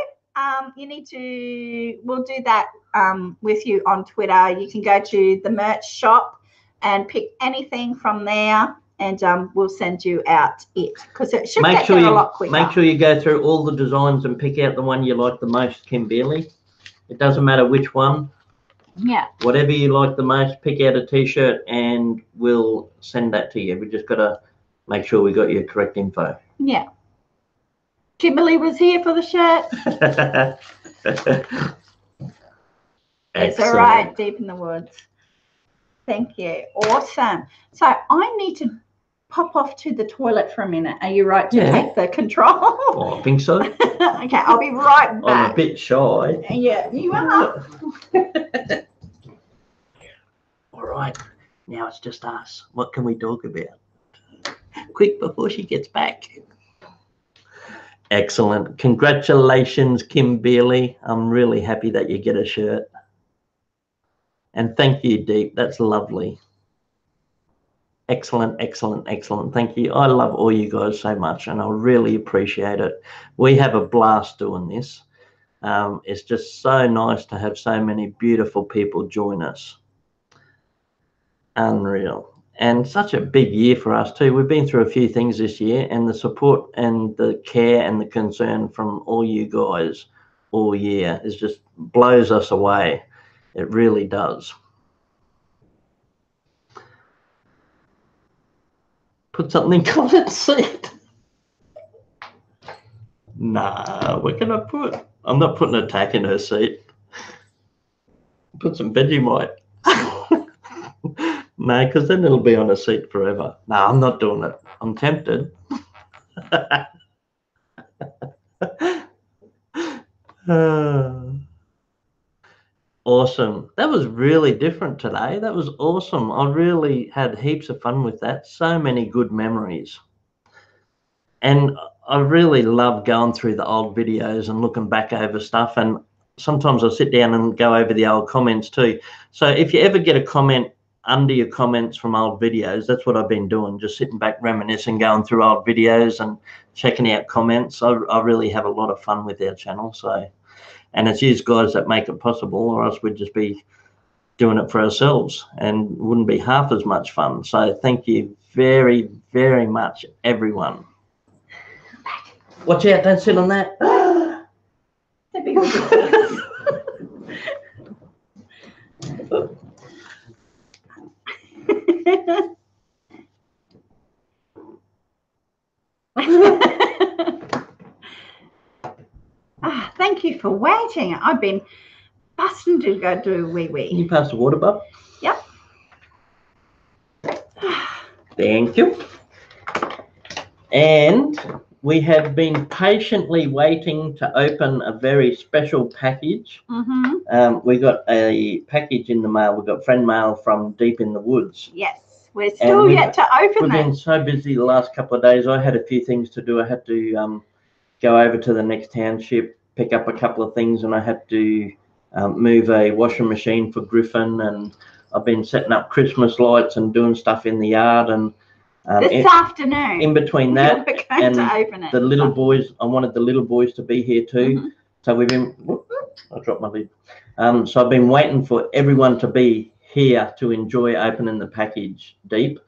[SPEAKER 1] we'll do that with you on Twitter. You can go to the merch shop and pick anything from there, and we'll send you out it, because it should get there a lot quicker.
[SPEAKER 2] Make sure you go through all the designs and pick out the one you like the most, Kimberly. It doesn't matter which one.
[SPEAKER 1] Yeah.
[SPEAKER 2] Whatever you like the most, pick out a T-shirt and we'll send that to you. We just got to make sure we got your correct info.
[SPEAKER 1] Yeah. Kimberly was here for the shirt. It's all right, Deep in the Woods. Thank you. Awesome. So I need to pop off to the toilet for a minute. Are you right to take the control?
[SPEAKER 2] Oh, I think so.
[SPEAKER 1] Okay, I'll be right back.
[SPEAKER 2] I'm a bit shy.
[SPEAKER 1] Yeah, you are.
[SPEAKER 2] All right. Now it's just us. What can we talk about? Quick, before she gets back. Excellent. Congratulations, Kimberly. I'm really happy that you get a shirt. And thank you, Deep. That's lovely. Excellent, excellent, excellent. Thank you. I love all you guys so much, and I really appreciate it. We have a blast doing this. It's just so nice to have so many beautiful people join us. Unreal. And such a big year for us too. We've been through a few things this year, and the support and the care and the concern from all you guys all year is just blows us away. It really does. Put something in Collette's seat. Nah, what can I put? I'm not putting a tack in her seat. Put some Vegemite. No, because then it'll be on a seat forever. No, I'm not doing it. I'm tempted. Awesome. That was really different today. That was awesome. I really had heaps of fun with that. So many good memories. And I really love going through the old videos and looking back over stuff. And sometimes I sit down and go over the old comments too. So if you ever get a comment under your comments from old videos, that's what I've been doing, just sitting back reminiscing, going through old videos and checking out comments. I really have a lot of fun with our channel. So, and it's you guys that make it possible, or else we'd just be doing it for ourselves, and wouldn't be half as much fun. So thank you very, very much, everyone. Watch out, don't sit on that.
[SPEAKER 1] Thank you for waiting. I've been busting to go do a wee.
[SPEAKER 2] Can you pass the water, bub?
[SPEAKER 1] Yep.
[SPEAKER 2] Thank you. And we have been patiently waiting to open a very special package. We got a package in the mail. We got friend mail from deep in the woods.
[SPEAKER 1] Yes, we're still yet to open
[SPEAKER 2] We've been so busy the last couple of days. I had a few things to do. I had to go over to the next township, pick up a couple of things, and I had to move a washing machine for Griffin, and I've been setting up Christmas lights and doing stuff in the yard, and
[SPEAKER 1] this afternoon
[SPEAKER 2] in between that and
[SPEAKER 1] the
[SPEAKER 2] little boys, I wanted the little boys to be here too. So we've been, I dropped my lid. So I've been waiting for everyone to be here to enjoy opening the package deep,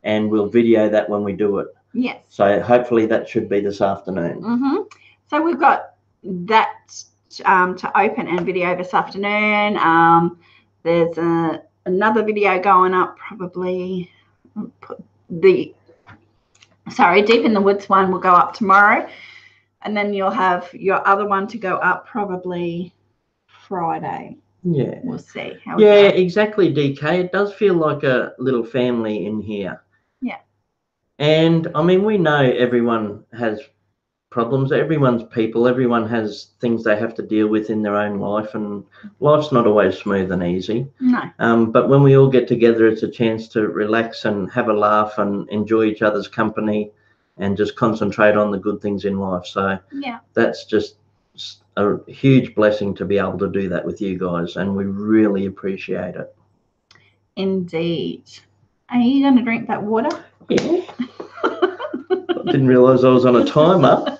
[SPEAKER 2] and we'll video that when we do it.
[SPEAKER 1] Yes.
[SPEAKER 2] So hopefully that should be this afternoon.
[SPEAKER 1] So we've got that to open and video this afternoon. There's another video going up probably. Deep in the Woods one will go up tomorrow, and then you'll have your other one to go up probably Friday.
[SPEAKER 2] Yeah,
[SPEAKER 1] we'll see how
[SPEAKER 2] exactly, DK. It does feel like a little family in here.
[SPEAKER 1] Yeah.
[SPEAKER 2] And I mean, we know everyone has problems, everyone's people, everyone has things they have to deal with in their own life, and life's not always smooth and easy.
[SPEAKER 1] No.
[SPEAKER 2] But when we all get together, it's a chance to relax and have a laugh and enjoy each other's company and just concentrate on the good things in life. So
[SPEAKER 1] yeah,
[SPEAKER 2] that's just a huge blessing to be able to do that with you guys, and we really appreciate it.
[SPEAKER 1] Indeed. Are you going to drink that water?
[SPEAKER 2] Yeah. I didn't realise I was on a timer.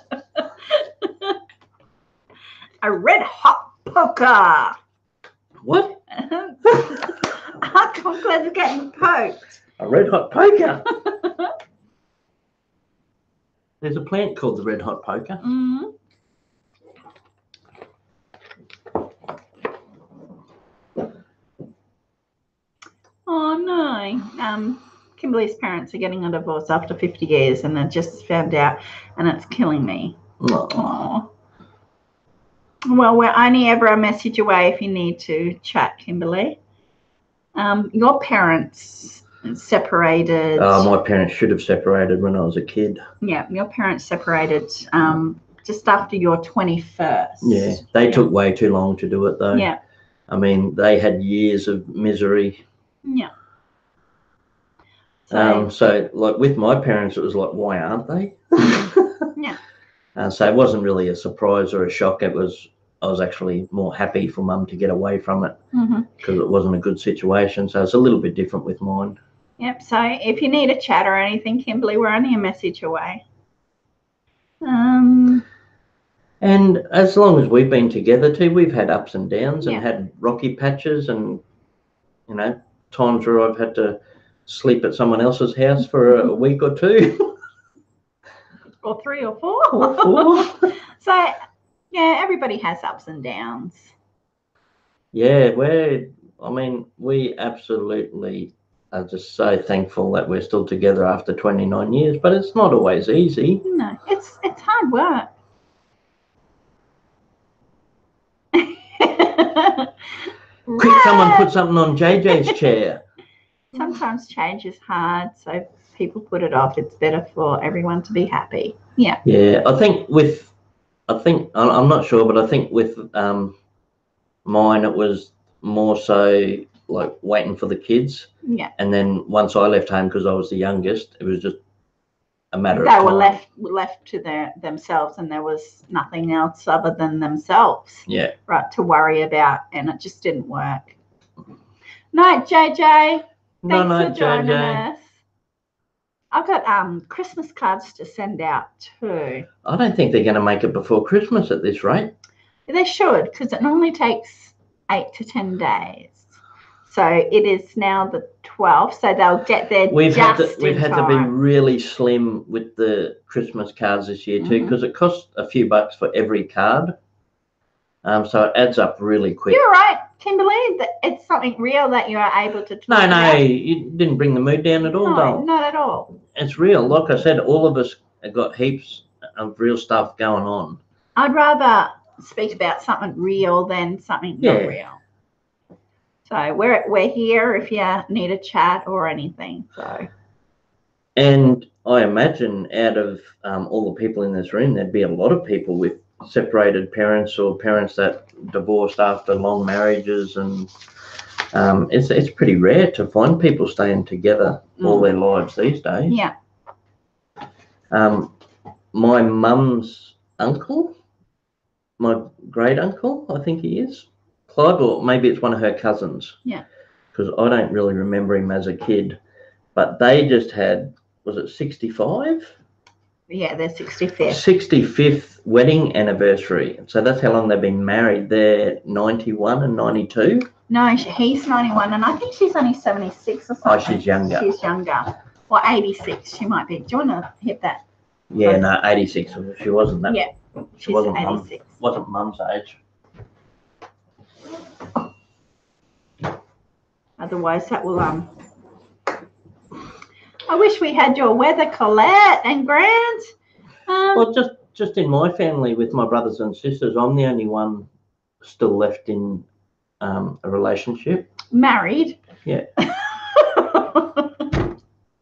[SPEAKER 1] A red hot poker.
[SPEAKER 2] What?
[SPEAKER 1] Our Conkler's getting poked.
[SPEAKER 2] A red hot poker. There's a plant called the red hot poker.
[SPEAKER 1] Oh no. Kimberly's parents are getting a divorce after 50 years, and I just found out, and it's killing me.
[SPEAKER 2] Oh.
[SPEAKER 1] Well, we're only ever a message away if you need to chat, Kimberly. Your parents separated.
[SPEAKER 2] Oh, my parents should have separated when I was a kid.
[SPEAKER 1] Yeah, your parents separated just after your 21st.
[SPEAKER 2] Yeah, they took way too long to do it, though.
[SPEAKER 1] Yeah.
[SPEAKER 2] I mean, they had years of misery.
[SPEAKER 1] Yeah.
[SPEAKER 2] So like with my parents, it was like, why aren't they?
[SPEAKER 1] Yeah.
[SPEAKER 2] So it wasn't really a surprise or a shock. I was actually more happy for Mum to get away from it because it wasn't a good situation. So it's a little bit different with mine.
[SPEAKER 1] Yep. So if you need a chat or anything, Kimberly, we're only a message away.
[SPEAKER 2] And as long as we've been together too, we've had ups and downs and had rocky patches, and you know, times where I've had to sleep at someone else's house for a week or two.
[SPEAKER 1] Or 3 or 4. So, yeah, everybody has ups and downs.
[SPEAKER 2] Yeah, we absolutely are just so thankful that we're still together after 29 years, but it's not always easy.
[SPEAKER 1] No, it's hard work.
[SPEAKER 2] Quick, someone put something on JJ's chair.
[SPEAKER 1] Sometimes change is hard, so people put it off. It's better for everyone to be happy. Yeah.
[SPEAKER 2] Yeah, I think I'm not sure, but I think with mine, it was more so like waiting for the kids.
[SPEAKER 1] Yeah.
[SPEAKER 2] And then once I left home, because I was the youngest, it was just a matter of
[SPEAKER 1] time. They were left to themselves, and there was nothing else other than themselves.
[SPEAKER 2] Yeah.
[SPEAKER 1] Right, to worry about, and it just didn't work. Night, JJ. Thanks for joining us. I've got Christmas cards to send out too.
[SPEAKER 2] I don't think they're going to make it before Christmas at this rate.
[SPEAKER 1] They should, because it normally takes 8 to 10 days. So it is now the 12th, so they'll get there
[SPEAKER 2] We've had to be
[SPEAKER 1] time.
[SPEAKER 2] really slim with the Christmas cards this year too, because it costs a few bucks for every card. So it adds up really quick.
[SPEAKER 1] You're right, Kimberly. It's something real that you are able to talk about.
[SPEAKER 2] No, you didn't bring the mood down at all,
[SPEAKER 1] No, not at all.
[SPEAKER 2] It's real. Like I said, all of us have got heaps of real stuff going on.
[SPEAKER 1] I'd rather speak about something real than something not real. So we're here if you need a chat or anything. So. And
[SPEAKER 2] I imagine out of all the people in this room, there'd be a lot of people with separated parents or parents that divorced after long marriages, and it's pretty rare to find people staying together all their lives these days.
[SPEAKER 1] Yeah.
[SPEAKER 2] My mum's uncle, my great uncle, I think he is, Clive, or maybe it's one of her cousins.
[SPEAKER 1] Yeah.
[SPEAKER 2] Because I don't really remember him as a kid, but they just had, was it 65?
[SPEAKER 1] Yeah, their 65th.
[SPEAKER 2] 65th wedding anniversary. So that's how long they've been married. They're 91 and 92.
[SPEAKER 1] No, he's 91, and I think she's only 76 or something.
[SPEAKER 2] Oh, she's younger.
[SPEAKER 1] She's younger. Or 86, she might be. Do you want to hit that?
[SPEAKER 2] Yeah, no, 86. She wasn't that.
[SPEAKER 1] Yeah,
[SPEAKER 2] she wasn't
[SPEAKER 1] 86.
[SPEAKER 2] Wasn't mum's age.
[SPEAKER 1] Otherwise, that will I wish we had your weather, Collette and Grant.
[SPEAKER 2] Well, just in my family with my brothers and sisters, I'm the only one still left in a relationship.
[SPEAKER 1] Married.
[SPEAKER 2] Yeah.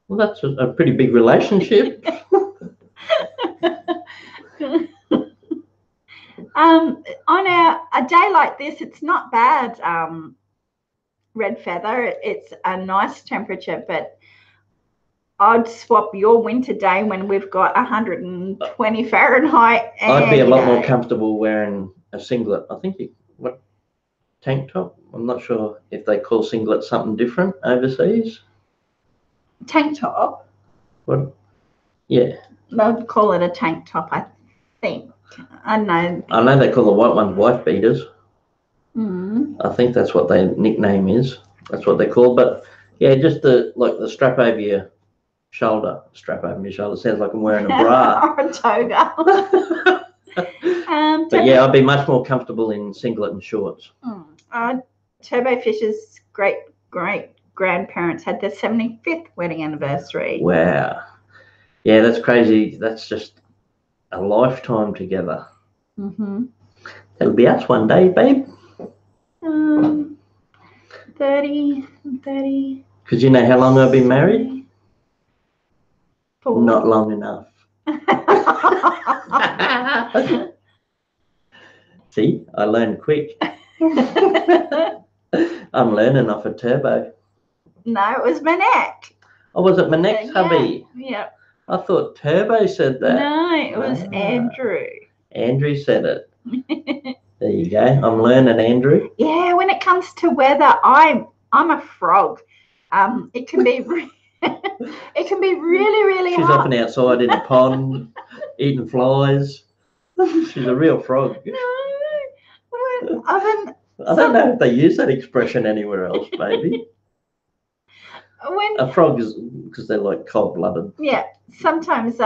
[SPEAKER 2] Well, that's a pretty big relationship.
[SPEAKER 1] On a day like this, it's not bad. Red Feather, it's a nice temperature, but I'd swap your winter day when we've got 120 Fahrenheit.
[SPEAKER 2] I'd be a lot more comfortable wearing a singlet. I think tank top. I'm not sure if they call singlet something different overseas.
[SPEAKER 1] Tank top?
[SPEAKER 2] What? Yeah.
[SPEAKER 1] They'd call it a tank top, I think. I don't know.
[SPEAKER 2] I know they call the white ones wife beaters.
[SPEAKER 1] Mm.
[SPEAKER 2] I think that's what their nickname is. That's what they're called. But yeah, just the strap over your shoulder. Strap over your shoulder sounds like I'm wearing a bra.
[SPEAKER 1] Or a toga.
[SPEAKER 2] But yeah, I'd be much more comfortable in singlet and shorts.
[SPEAKER 1] Turbo Fish's great grandparents had their 75th wedding anniversary.
[SPEAKER 2] Wow. Yeah, that's crazy. That's just a lifetime together.
[SPEAKER 1] Mm-hmm.
[SPEAKER 2] That'll be us one day, babe.
[SPEAKER 1] 30.
[SPEAKER 2] Because you know how long I've been married?
[SPEAKER 1] 4.
[SPEAKER 2] Not long enough. See, I learned quick. I'm learning off a Turbo.
[SPEAKER 1] No, it was Manette.
[SPEAKER 2] Oh, was it Manette's hubby?
[SPEAKER 1] Yeah.
[SPEAKER 2] I thought Turbo said that.
[SPEAKER 1] No, it was Andrew.
[SPEAKER 2] Andrew said it. There you go. I'm learning, Andrew.
[SPEAKER 1] Yeah, when it comes to weather, I'm a frog. It can be it can be really
[SPEAKER 2] She's
[SPEAKER 1] hot.
[SPEAKER 2] often outside in a pond eating flies. She's a real frog.
[SPEAKER 1] No,
[SPEAKER 2] I don't know if they use that expression anywhere else, maybe. A frog is because they're like cold-blooded.
[SPEAKER 1] Yeah, sometimes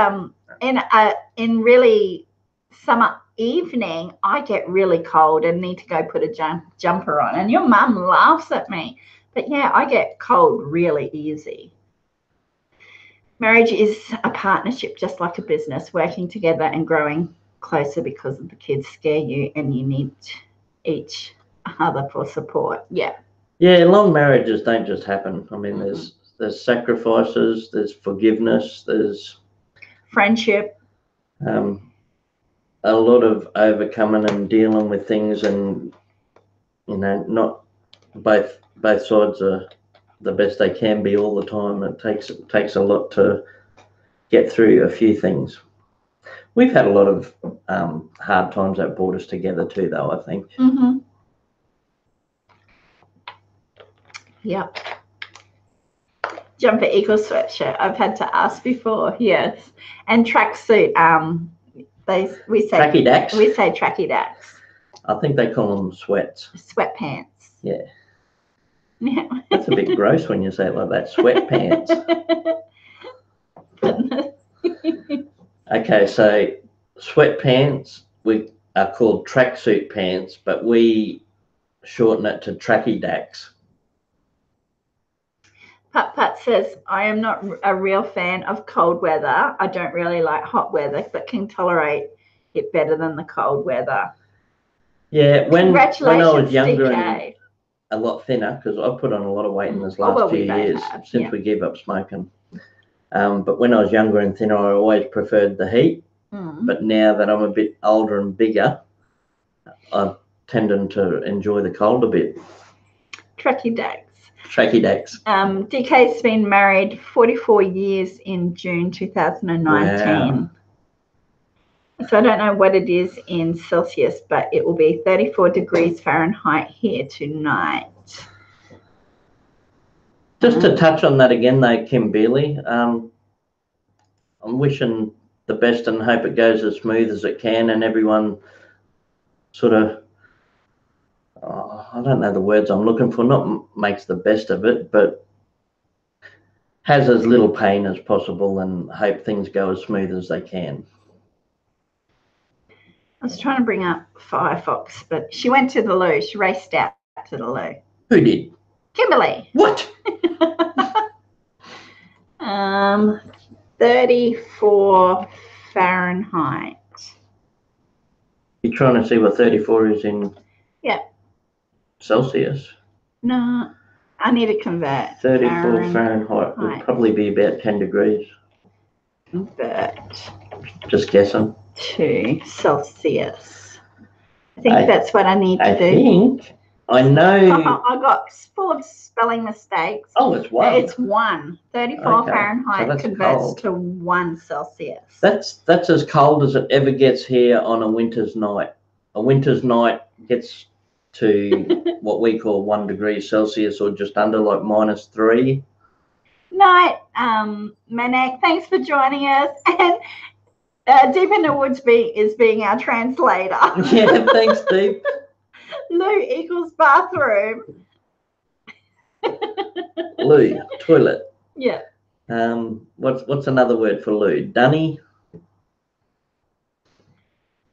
[SPEAKER 1] in really summer evening, I get really cold and need to go put a jumper on. And your mum laughs at me, but yeah, I get cold really easy. Marriage is a partnership, just like a business, working together and growing closer because the kids scare you, and you need each other for support. Yeah.
[SPEAKER 2] Yeah, long marriages don't just happen. I mean, there's sacrifices, there's forgiveness, there's
[SPEAKER 1] friendship.
[SPEAKER 2] A lot of overcoming and dealing with things, and not both sides are the best they can be all the time. It takes a lot to get through a few things. We've had a lot of hard times that brought us together too, though, I think.
[SPEAKER 1] Mm-hmm. Yep. Jumper equals sweatshirt. I've had to ask before. Yes. And tracksuit. We say
[SPEAKER 2] tracky dacks.
[SPEAKER 1] We say tracky dacks.
[SPEAKER 2] I think they call them sweats.
[SPEAKER 1] Sweatpants.
[SPEAKER 2] Yeah.
[SPEAKER 1] Yeah.
[SPEAKER 2] That's a bit gross when you say it like that. Sweatpants. Okay, so sweatpants are called tracksuit pants, but we shorten it to tracky dacks.
[SPEAKER 1] Pat says, I am not a real fan of cold weather. I don't really like hot weather, but can tolerate it better than the cold weather.
[SPEAKER 2] Yeah, when I was younger
[SPEAKER 1] DK.
[SPEAKER 2] and a lot thinner, because I've put on a lot of weight in this last few years since we gave up smoking. But when I was younger and thinner, I always preferred the heat. But now that I'm a bit older and bigger, I'm tending to enjoy the cold a bit.
[SPEAKER 1] Tracky dacks.
[SPEAKER 2] Tracky dacks.
[SPEAKER 1] DK's been married 44 years in June 2019. Wow. So I don't know what it is in Celsius, but it will be 34 degrees Fahrenheit here tonight.
[SPEAKER 2] Just to touch on that again, though, Kim Bealey, I'm wishing the best and hope it goes as smooth as it can, and everyone sort of, I don't know the words I'm looking for, not makes the best of it, but has as little pain as possible and hope things go as smooth as they can.
[SPEAKER 1] I was trying to bring up Firefox, but she went to the loo. She raced out to the loo.
[SPEAKER 2] Who did?
[SPEAKER 1] Kimberly.
[SPEAKER 2] What?
[SPEAKER 1] 34 Fahrenheit.
[SPEAKER 2] You're trying to see what 34 is in Celsius?
[SPEAKER 1] No, I need to convert.
[SPEAKER 2] 34 Fahrenheit would probably be about 10 degrees.
[SPEAKER 1] Convert.
[SPEAKER 2] Just guessing.
[SPEAKER 1] To Celsius. I think that's what I need to do.
[SPEAKER 2] I know.
[SPEAKER 1] I got full of spelling mistakes.
[SPEAKER 2] Oh, it's 1.
[SPEAKER 1] It's 1. 34 Fahrenheit
[SPEAKER 2] so
[SPEAKER 1] converts
[SPEAKER 2] cold.
[SPEAKER 1] to 1 Celsius.
[SPEAKER 2] That's as cold as it ever gets here on a winter's night. A winter's night gets to what we call 1 degree Celsius, or just under, like -3.
[SPEAKER 1] Night, Manek. Thanks for joining us. And Deep in the Woods is being our translator.
[SPEAKER 2] Yeah, thanks, Deep.
[SPEAKER 1] Loo equals bathroom.
[SPEAKER 2] Loo, toilet.
[SPEAKER 1] Yeah.
[SPEAKER 2] What's another word for loo? Dunny.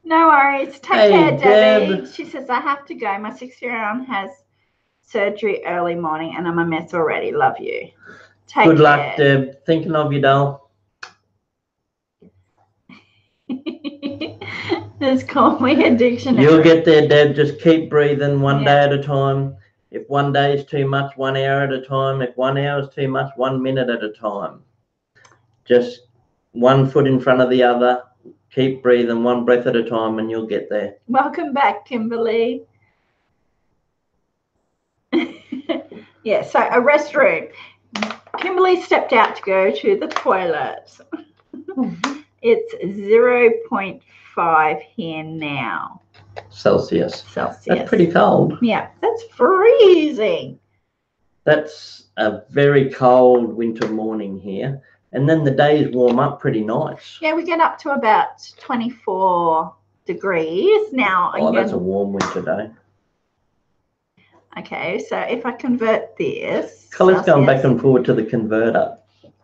[SPEAKER 1] No worries. Take care, Debbie. She says, I have to go. My 6-year-old has surgery early morning and I'm a mess already. Love you. Take
[SPEAKER 2] Good luck,
[SPEAKER 1] care.
[SPEAKER 2] Deb. Thinking of you, doll.
[SPEAKER 1] Just call me a dictionary.
[SPEAKER 2] You'll get there, Deb. Just keep breathing one day at a time. If one day is too much, 1 hour at a time. If 1 hour is too much, 1 minute at a time. Just one foot in front of the other. Keep breathing one breath at a time and you'll get there.
[SPEAKER 1] Welcome back, Kimberly. Yeah, so a restroom. Kimberly stepped out to go to the toilet. It's 0.5 here now.
[SPEAKER 2] Celsius.
[SPEAKER 1] Celsius.
[SPEAKER 2] That's pretty cold.
[SPEAKER 1] Yeah, that's freezing.
[SPEAKER 2] That's a very cold winter morning here. And then the days warm up pretty nice.
[SPEAKER 1] Yeah, we get up to about 24 degrees now.
[SPEAKER 2] Oh, that's a warm winter day.
[SPEAKER 1] Okay, so if I convert this.
[SPEAKER 2] Colette's going back and forward to the converter.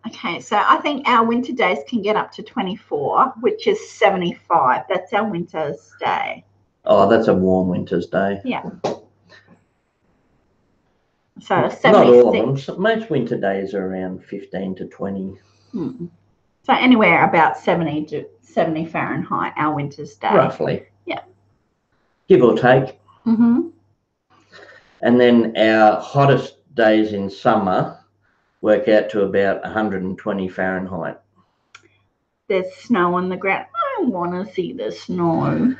[SPEAKER 1] Okay, so I think our winter days can get up to 24, which is 75. That's our winter's day.
[SPEAKER 2] Oh, that's a warm winter's day.
[SPEAKER 1] Yeah. So 76.
[SPEAKER 2] Not all of them. Most winter days are around 15 to 20.
[SPEAKER 1] So anywhere about 70 to 70 Fahrenheit, our winter's day.
[SPEAKER 2] Roughly.
[SPEAKER 1] Yeah.
[SPEAKER 2] Give or take.
[SPEAKER 1] Mm-hmm.
[SPEAKER 2] And then our hottest days in summer work out to about 120 Fahrenheit.
[SPEAKER 1] There's snow on the ground. I want to see the snow.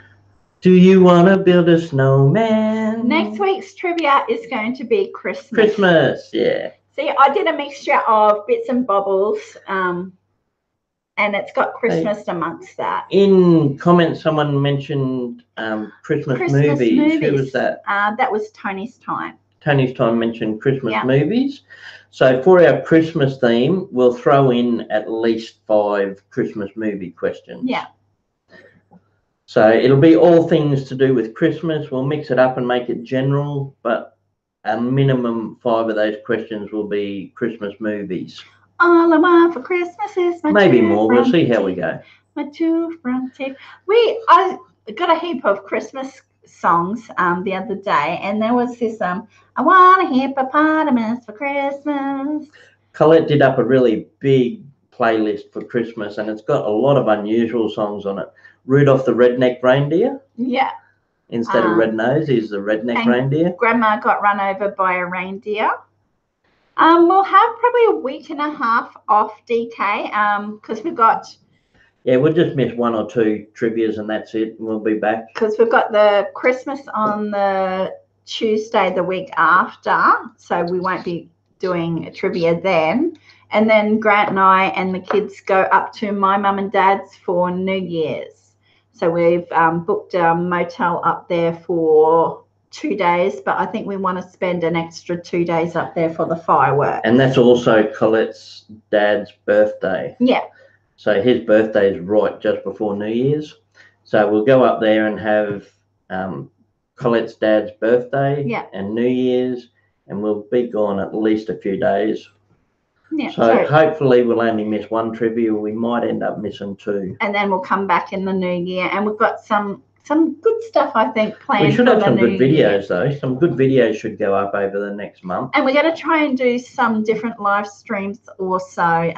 [SPEAKER 2] Do you want to build a snowman?
[SPEAKER 1] Next week's trivia is going to be Christmas.
[SPEAKER 2] Christmas, yeah.
[SPEAKER 1] See, I did a mixture of bits and bobbles, and it's got Christmas amongst that.
[SPEAKER 2] In comments, someone mentioned Christmas movies. Who was that?
[SPEAKER 1] That was Tony's Time.
[SPEAKER 2] Tony's Time mentioned Christmas movies. So for our Christmas theme, we'll throw in at least 5 Christmas movie questions.
[SPEAKER 1] Yeah.
[SPEAKER 2] So it'll be all things to do with Christmas. We'll mix it up and make it general, but a minimum 5 of those questions will be Christmas movies.
[SPEAKER 1] All I want for Christmas is my
[SPEAKER 2] Maybe
[SPEAKER 1] two
[SPEAKER 2] more. We'll
[SPEAKER 1] front
[SPEAKER 2] see how we
[SPEAKER 1] teeth.
[SPEAKER 2] go.
[SPEAKER 1] My two front teeth. I got a heap of Christmas songs the other day, and there was this I want a hippopotamus for Christmas.
[SPEAKER 2] Collette did up a really big playlist for Christmas, and it's got a lot of unusual songs on it. Rudolph the Redneck Reindeer.
[SPEAKER 1] Yeah.
[SPEAKER 2] Instead of Red Nose, he's the Redneck Reindeer.
[SPEAKER 1] Grandma got run over by a reindeer. We'll have probably a week and a half off, DK, because we've got...
[SPEAKER 2] Yeah, we'll just miss 1 or 2 trivias and that's it. We'll be back.
[SPEAKER 1] Because we've got the Christmas on the Tuesday the week after, so we won't be doing a trivia then. And then Grant and I and the kids go up to my mum and dad's for New Year's. So we've booked a motel up there for 2 days, but I think we want to spend an extra 2 days up there for the fireworks.
[SPEAKER 2] And that's also Colette's dad's birthday.
[SPEAKER 1] Yeah.
[SPEAKER 2] So his birthday is right just before New Year's. So we'll go up there and have Colette's dad's birthday and New Year's, and we'll be gone at least a few days. Yeah, so hopefully we'll only miss 1 trivia. We might end up missing 2.
[SPEAKER 1] And then we'll come back in the new year, and we've got some good stuff, I think, planned.
[SPEAKER 2] We should have some good videos, though. Some good videos should go up over the next month.
[SPEAKER 1] And we're going to try and do some different live streams also.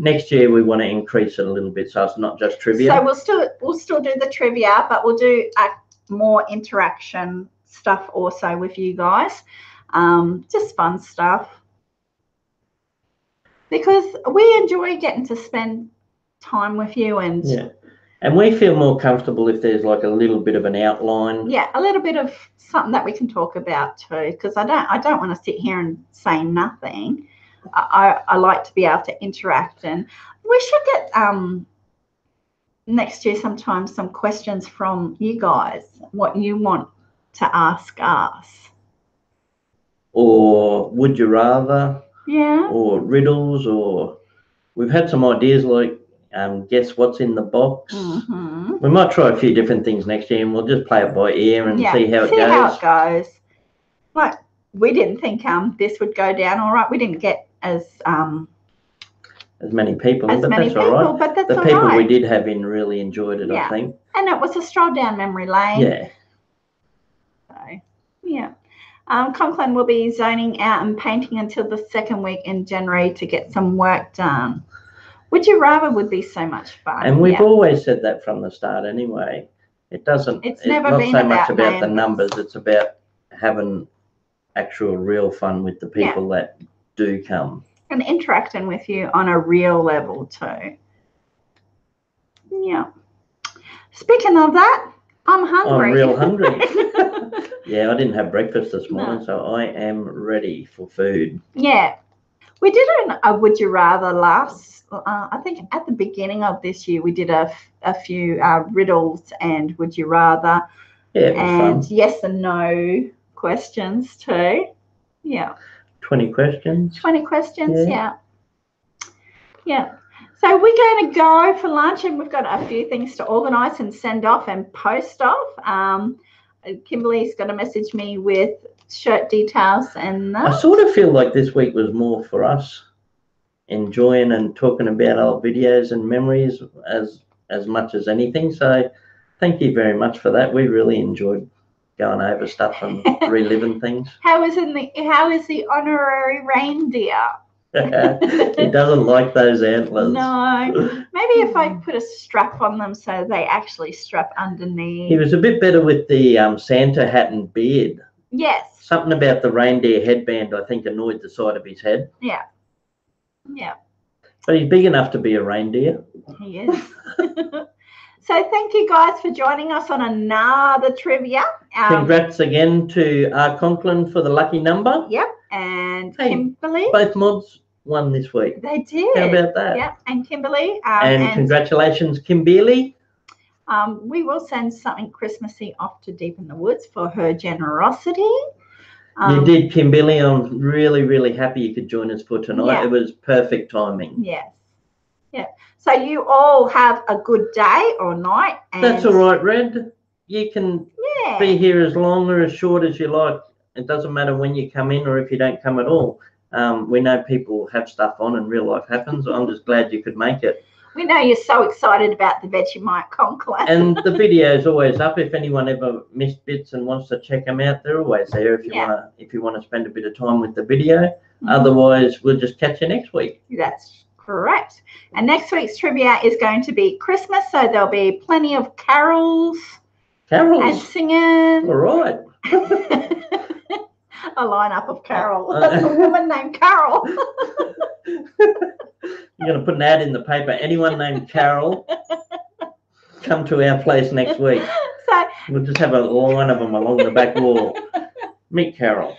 [SPEAKER 2] Next year we want to increase it a little bit, so it's not just trivia.
[SPEAKER 1] So we'll still do the trivia, but we'll do more interaction stuff also with you guys. Just fun stuff. Because we enjoy getting to spend time with you, and
[SPEAKER 2] we feel more comfortable if there's like a little bit of an outline.
[SPEAKER 1] Yeah, a little bit of something that we can talk about too. Because I don't want to sit here and say nothing. I like to be able to interact, and we should get next year sometimes some questions from you guys. What you want to ask us,
[SPEAKER 2] or would you rather?
[SPEAKER 1] Yeah.
[SPEAKER 2] Or riddles, or we've had some ideas like guess what's in the box.
[SPEAKER 1] Mm-hmm.
[SPEAKER 2] We might try a few different things next year, and we'll just play it by ear and see how it goes.
[SPEAKER 1] Like, we didn't think this would go down all right. We didn't get as
[SPEAKER 2] many people,
[SPEAKER 1] but that's all right. But that's
[SPEAKER 2] the people we did have in really enjoyed it, I think.
[SPEAKER 1] And it was a stroll down memory lane.
[SPEAKER 2] Yeah.
[SPEAKER 1] So, yeah. Conklin will be zoning out and painting until the 2nd week in January to get some work done. Would you rather would be so much fun.
[SPEAKER 2] And we've always said that from the start anyway. It's never
[SPEAKER 1] been
[SPEAKER 2] so much about
[SPEAKER 1] numbers.
[SPEAKER 2] the numbers. It's about having actual real fun with the people that do come.
[SPEAKER 1] And interacting with you on a real level too. Yeah. Speaking of that, I'm hungry.
[SPEAKER 2] I'm real hungry. Yeah, I didn't have breakfast this morning, so I am ready for food.
[SPEAKER 1] Yeah. We did a Would You Rather I think at the beginning of this year, we did a few riddles and Would You Rather.
[SPEAKER 2] Yeah, it was
[SPEAKER 1] and
[SPEAKER 2] fun.
[SPEAKER 1] Yes and no questions too. Yeah.
[SPEAKER 2] 20 questions.
[SPEAKER 1] 20 questions, yeah. So we're going to go for lunch, and we've got a few things to organise and send off and post off. Kimberly's going to message me with shirt details and that.
[SPEAKER 2] I sort of feel like this week was more for us enjoying and talking about our videos and memories as much as anything. So thank you very much for that. We really enjoyed going over stuff and reliving things.
[SPEAKER 1] How is the honorary reindeer?
[SPEAKER 2] He doesn't like those antlers.
[SPEAKER 1] No. Maybe if I put a strap on them so they actually strap underneath.
[SPEAKER 2] He was a bit better with the Santa hat and beard.
[SPEAKER 1] Yes.
[SPEAKER 2] Something about the reindeer headband, I think, annoyed the side of his head.
[SPEAKER 1] Yeah. Yeah.
[SPEAKER 2] But he's big enough to be a reindeer.
[SPEAKER 1] He is. So thank you guys for joining us on another trivia.
[SPEAKER 2] Congrats again to Conklin for the lucky number.
[SPEAKER 1] Yep. And Kimberly.
[SPEAKER 2] Both mods won this week.
[SPEAKER 1] They did.
[SPEAKER 2] How about that?
[SPEAKER 1] Yeah. And Kimberly.
[SPEAKER 2] And congratulations, Kimberly.
[SPEAKER 1] We will send something Christmassy off to Deep in the Woods for her generosity.
[SPEAKER 2] You did, Kimberly. I'm really, really happy you could join us for tonight. Yeah. It was perfect timing.
[SPEAKER 1] Yes. Yeah. So you all have a good day or night. And
[SPEAKER 2] that's all right, Red. You can be here as long or as short as you like It doesn't matter when you come in or if you don't come at all. We know people have stuff on and real life happens. I'm just glad you could make it.
[SPEAKER 1] We know you're so excited about the Vegemite conclave.
[SPEAKER 2] And the video is always up. If anyone ever missed bits and wants to check them out, they're always there if you want to spend a bit of time with the video. Otherwise, we'll just catch you next week.
[SPEAKER 1] That's correct. And next week's trivia is going to be Christmas, so there'll be plenty of carols. And singing.
[SPEAKER 2] All right.
[SPEAKER 1] A lineup of Carol. A woman named Carol.
[SPEAKER 2] You're going to put an ad in the paper. Anyone named Carol, come to our place next week.
[SPEAKER 1] So
[SPEAKER 2] we'll just have a line of them along the back wall. Meet Carol.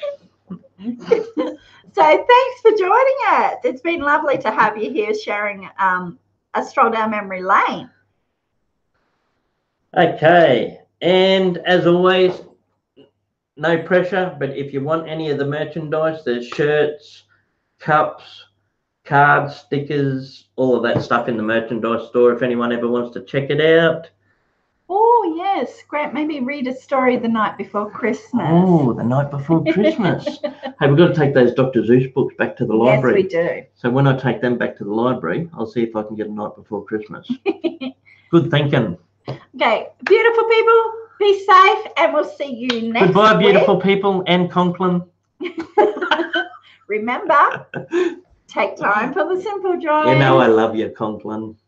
[SPEAKER 1] So thanks for joining us. It's been lovely to have you here sharing a stroll down memory lane.
[SPEAKER 2] Okay. And as always, no pressure, but if you want any of the merchandise, there's shirts, cups, cards, stickers, all of that stuff in the merchandise store if anyone ever wants to check it out.
[SPEAKER 1] Oh, yes. Grant, maybe read a story the night before Christmas.
[SPEAKER 2] Oh, the night before Christmas. Hey, we've got to take those Dr. Zeus books back to the library.
[SPEAKER 1] Yes, we do.
[SPEAKER 2] So when I take them back to the library, I'll see if I can get a night before Christmas. Good thinking. Okay, beautiful people, be safe, and we'll see you next week. Goodbye, beautiful people, and Conklin. Remember, take time for the simple joys. You know I love you, Conklin.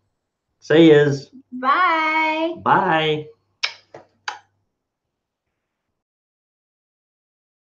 [SPEAKER 2] See yous. Bye. Bye.